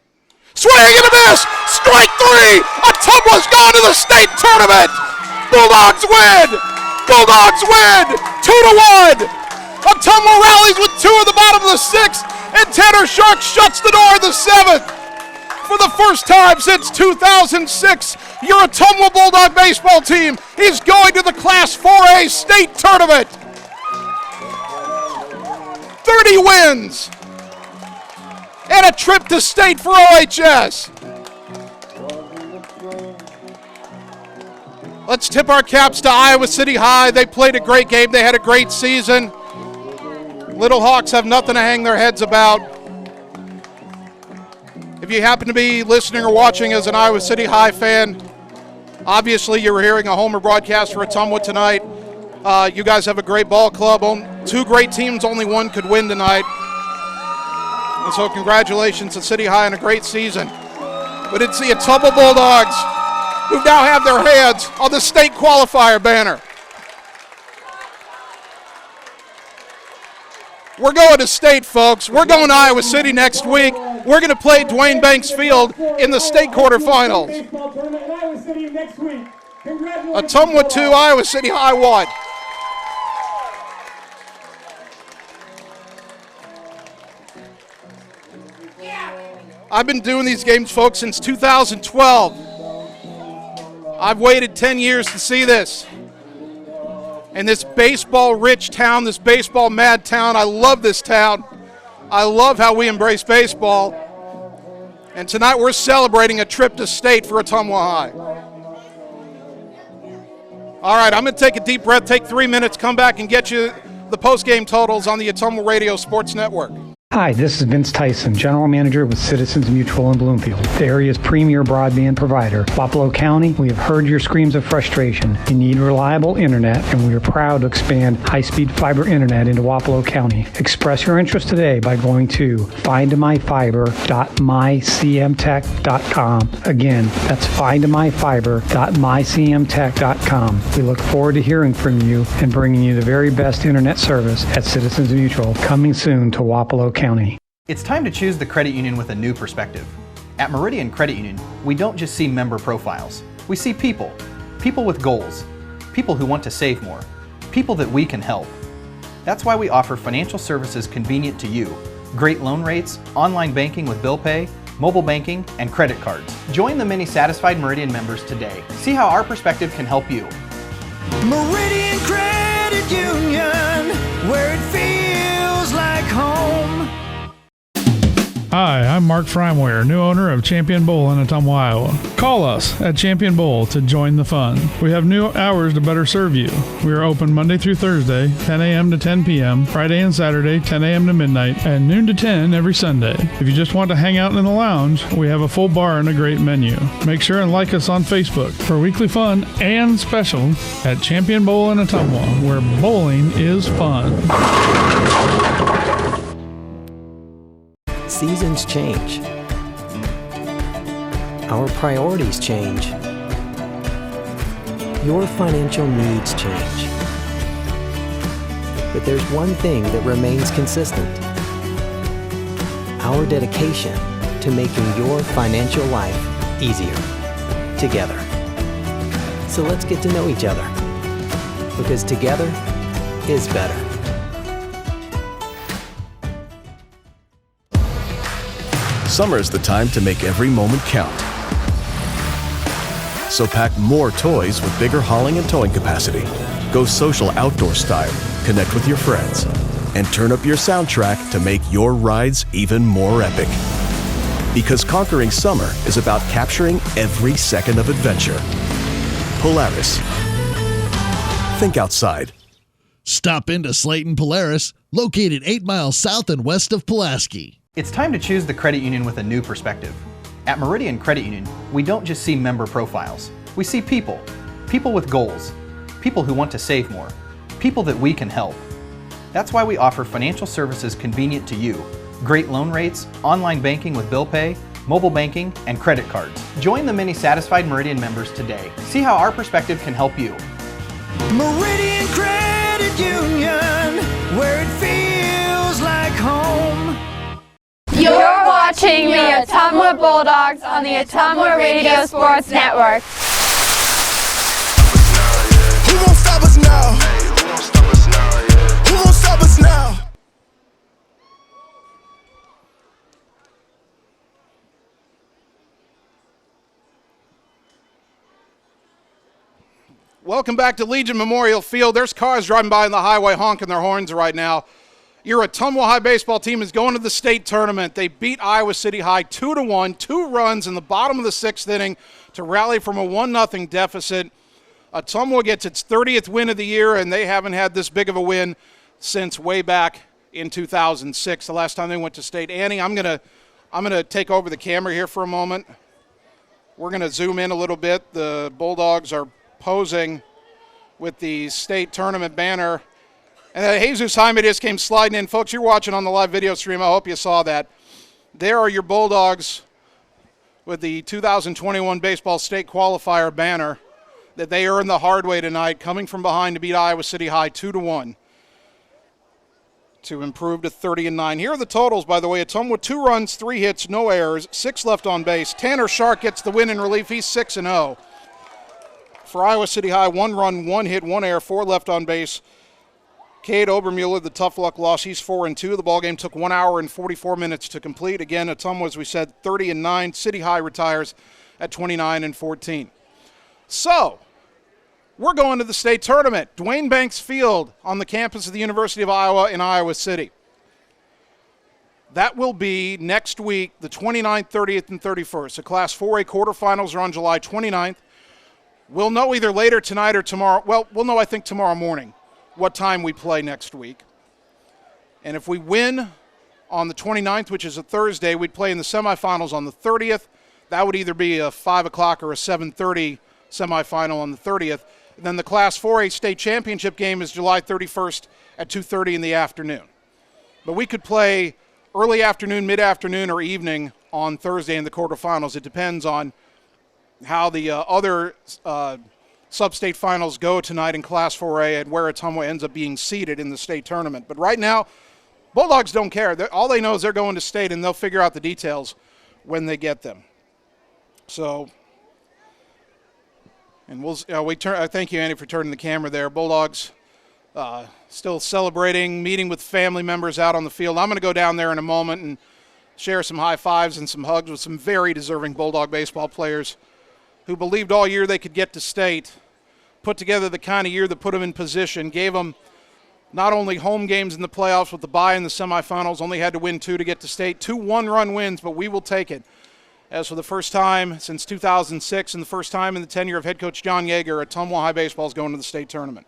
Swing and a miss! Strike 3! Ottumwa's gone to the state tournament! Bulldogs win! Bulldogs win! 2-1! Ottumwa rallies with 2 at the bottom of the 6th, and Tanner Shark shuts the door in the 7th. For the first time since 2006, your Ottumwa Bulldog baseball team is going to the Class 4A state tournament. 30 wins and a trip to state for OHS. Let's tip our caps to Iowa City High. They played a great game. They had a great season. Little Hawks have nothing to hang their heads about. If you happen to be listening or watching as an Iowa City High fan, obviously you were hearing a homer broadcast for Ottumwa tonight. You guys have a great ball club. 2 great teams, only one could win tonight. And so congratulations to City High on a great season. But it's the Ottumwa Bulldogs who now have their hands on the state qualifier banner. We're going to state, folks. We're going to Iowa City next week. We're going to play Dwayne Banks Field in the state quarterfinals. Ottumwa 2, Iowa City High 1. I've been doing these games, folks, since 2012. I've waited 10 years to see this. And this baseball-rich town, this baseball-mad town, I love this town. I love how we embrace baseball. And tonight we're celebrating a trip to state for Ottumwa High. All right, I'm going to take a deep breath, take 3 minutes, come back and get you the post-game totals on the Ottumwa Radio Sports Network. Hi, this is Vince Tyson, General Manager with Citizens Mutual in Bloomfield, the area's premier broadband provider. Wapello County, we have heard your screams of frustration. You need reliable internet, and we are proud to expand high-speed fiber internet into Wapello County. Express your interest today by going to findmyfiber.mycmtech.com. Again, that's findmyfiber.mycmtech.com. We look forward to hearing from you and bringing you the very best internet service at Citizens Mutual, coming soon to Wapello County. It's time to choose the credit union with a new perspective. At Meridian Credit Union, we don't just see member profiles. We see people. People with goals. People who want to save more. People that we can help. That's why we offer financial services convenient to you. Great loan rates, online banking with bill pay, mobile banking, and credit cards. Join the many satisfied Meridian members today. See how our perspective can help you. Meridian Credit Union, where it feels like home. Hi, I'm Mark Freimweyer, new owner of Champion Bowl in Ottumwa, Iowa. Call us at Champion Bowl to join the fun. We have new hours to better serve you. We are open Monday through Thursday, 10 a.m. to 10 p.m., Friday and Saturday, 10 a.m. to midnight, and noon to 10 every Sunday. If you just want to hang out in the lounge, we have a full bar and a great menu. Make sure and like us on Facebook for weekly fun and special at Champion Bowl in Ottumwa, where bowling is fun. Seasons change. Our priorities change. Your financial needs change. But there's one thing that remains consistent: our dedication to making your financial life easier together. So let's get to know each other, because together is better. Summer is the time to make every moment count. So pack more toys with bigger hauling and towing capacity. Go social outdoor style, connect with your friends, and turn up your soundtrack to make your rides even more epic. Because conquering summer is about capturing every second of adventure. Polaris. Think outside. Stop into Slayton Polaris, located 8 miles south and west of Pulaski. It's time to choose the credit union with a new perspective. At Meridian Credit Union, we don't just see member profiles. We see people. People with goals. People who want to save more. People that we can help. That's why we offer financial services convenient to you. Great loan rates, online banking with bill pay, mobile banking, and credit cards. Join the many satisfied Meridian members today. See how our perspective can help you. Meridian Credit Union, where it feels like home. You're watching the Ottumwa Bulldogs on the Ottumwa Radio Sports Network. Who won't stop us now? Who won't stop us now? Who won't stop us now? Welcome back to Legion Memorial Field. There's cars driving by on the highway honking their horns right now. Your Ottumwa High baseball team is going to the state tournament. They beat Iowa City High 2-1, 2 runs in the bottom of the 6th inning to rally from a 1-0 deficit. Ottumwa gets its 30th win of the year, and they haven't had this big of a win since way back in 2006, the last time they went to state. Annie, I'm gonna take over the camera here for a moment. We're going to zoom in a little bit. The Bulldogs are posing with the state tournament banner. And Jesus Jaime just came sliding in. Folks, you're watching on the live video stream. I hope you saw that. There are your Bulldogs with the 2021 Baseball State Qualifier banner that they earned the hard way tonight, coming from behind to beat Iowa City High 2-1 to improve to 30-9. Here are the totals, by the way. Ottumwa 2 runs, 3 hits, no errors, 6 left on base. Tanner Shark gets the win in relief. He's 6-0. For Iowa City High, 1 run, 1 hit, 1 error, 4 left on base. Cade Obermuller, the tough luck loss, he's 4-2. The ballgame took 1 hour and 44 minutes to complete. Again, Ottumwa, as we said, 30-9. City High retires at 29-14. So, we're going to the state tournament. Dwayne Banks Field on the campus of the University of Iowa in Iowa City. That will be next week, the 29th, 30th, and 31st. The Class 4A quarterfinals are on July 29th. We'll know either later tonight or tomorrow. Well, we'll know, I think, tomorrow morning what time we play next week. And if we win on the 29th, which is a Thursday, we'd play in the semifinals on the 30th. That would either be a 5 o'clock or a 7:30 semifinal on the 30th. And then the Class 4A state championship game is July 31st at 2:30 in the afternoon. But we could play early afternoon, mid-afternoon, or evening on Thursday in the quarterfinals. It depends on how the other Substate finals go tonight in Class 4A and where Ottumwa ends up being seeded in the state tournament. But right now, Bulldogs don't care. All they know is they're going to state, and they'll figure out the details when they get them. So, and I thank you, Andy, for turning the camera there. Bulldogs still celebrating, meeting with family members out on the field. I'm going to go down there in a moment and share some high fives and some hugs with some very deserving Bulldog baseball players who believed all year they could get to state, put together the kind of year that put them in position, gave them not only home games in the playoffs with the bye in the semifinals, only had to win 2 to get to state, 2 one-run wins, but we will take it. As for the first time since 2006 and the first time in the tenure of head coach John Yeager, Ottumwa High Baseball is going to the state tournament.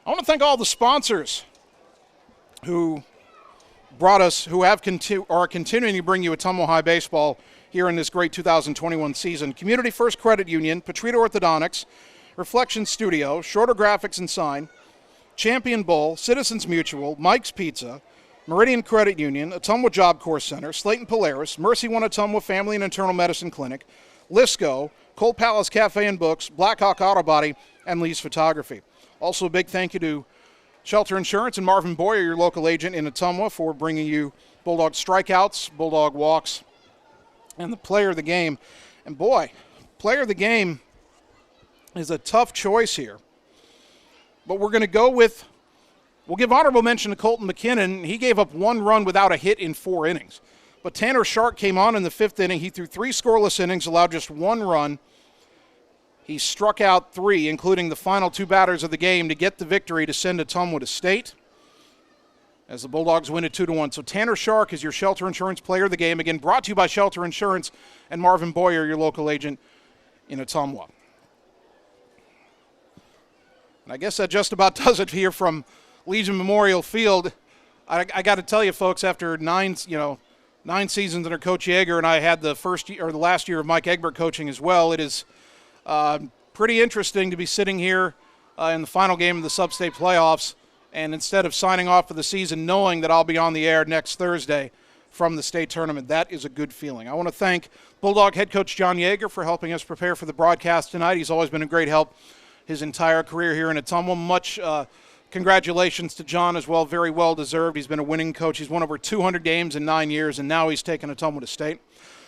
I want to thank all the sponsors who brought us, who have are continuing to bring you Ottumwa High Baseball here in this great 2021 season. Community First Credit Union, Petrito Orthodontics, Reflection Studio, Shorter Graphics and Sign, Champion Bowl, Citizens Mutual, Mike's Pizza, Meridian Credit Union, Ottumwa Job Corps Center, Slayton Polaris, Mercy One Ottumwa Family and Internal Medicine Clinic, Lisco, Coal Palace Cafe and Books, Blackhawk Auto Body, and Lee's Photography. Also a big thank you to Shelter Insurance and Marvin Boyer, your local agent in Ottumwa, for bringing you Bulldog strikeouts, Bulldog walks, and the player of the game. And boy, player of the game is a tough choice here. But we're going to go with, we'll give honorable mention to Colton McKinnon. He gave up 1 run without a hit in 4 innings. But Tanner Shark came on in the 5th inning. He threw 3 scoreless innings, allowed just 1 run. He struck out 3, including the final 2 batters of the game, to get the victory to send Ottumwa to state, as the Bulldogs win it 2-1. So Tanner Shark is your Shelter Insurance player of the game. Again, brought to you by Shelter Insurance and Marvin Boyer, your local agent in Ottumwa. And I guess that just about does it here from Legion Memorial Field. I got to tell you, folks, after 9 seasons under Coach Yeager, and I had the last year of Mike Egbert coaching as well, it is pretty interesting to be sitting here in the final game of the Substate playoffs, and instead of signing off for the season, knowing that I'll be on the air next Thursday from the state tournament. That is a good feeling. I want to thank Bulldog head coach John Yeager for helping us prepare for the broadcast tonight. He's always been a great help his entire career here in Ottumwa. Much congratulations to John as well. Very well deserved. He's been a winning coach. He's won over 200 games in 9 years, and now he's taken Ottumwa to state.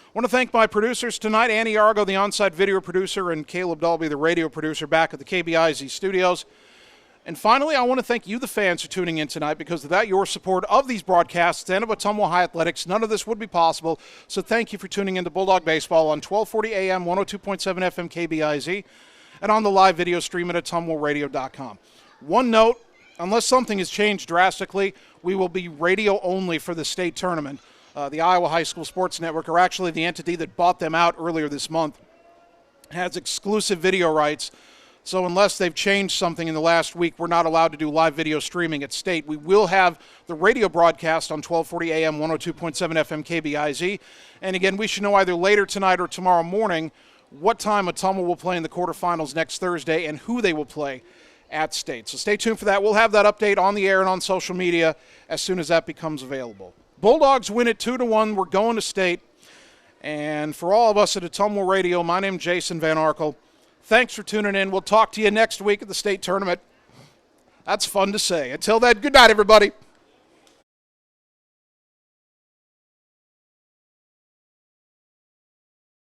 I want to thank my producers tonight, Annie Argo, the on-site video producer, and Caleb Dalby, the radio producer, back at the KBIZ studios. And finally, I want to thank you, the fans, for tuning in tonight, because without your support of these broadcasts and of Ottumwa High Athletics, none of this would be possible. So thank you for tuning in to Bulldog Baseball on 1240 AM, 102.7 FM KBIZ, and on the live video stream at ottumwaradio.com. One note, unless something has changed drastically, we will be radio only for the state tournament. The Iowa High School Sports Network, or actually the entity that bought them out earlier this month, has exclusive video rights. So unless they've changed something in the last week, we're not allowed to do live video streaming at state. We will have the radio broadcast on 1240 AM, 102.7 FM KBIZ. And again, we should know either later tonight or tomorrow morning what time Ottumwa will play in the quarterfinals next Thursday and who they will play at state. So stay tuned for that. We'll have that update on the air and on social media as soon as that becomes available. Bulldogs win it 2-1. We're going to state. And for all of us at Ottumwa Radio, my name is Jason Van Arkel. Thanks for tuning in. We'll talk to you next week at the state tournament. That's fun to say. Until then, good night, everybody.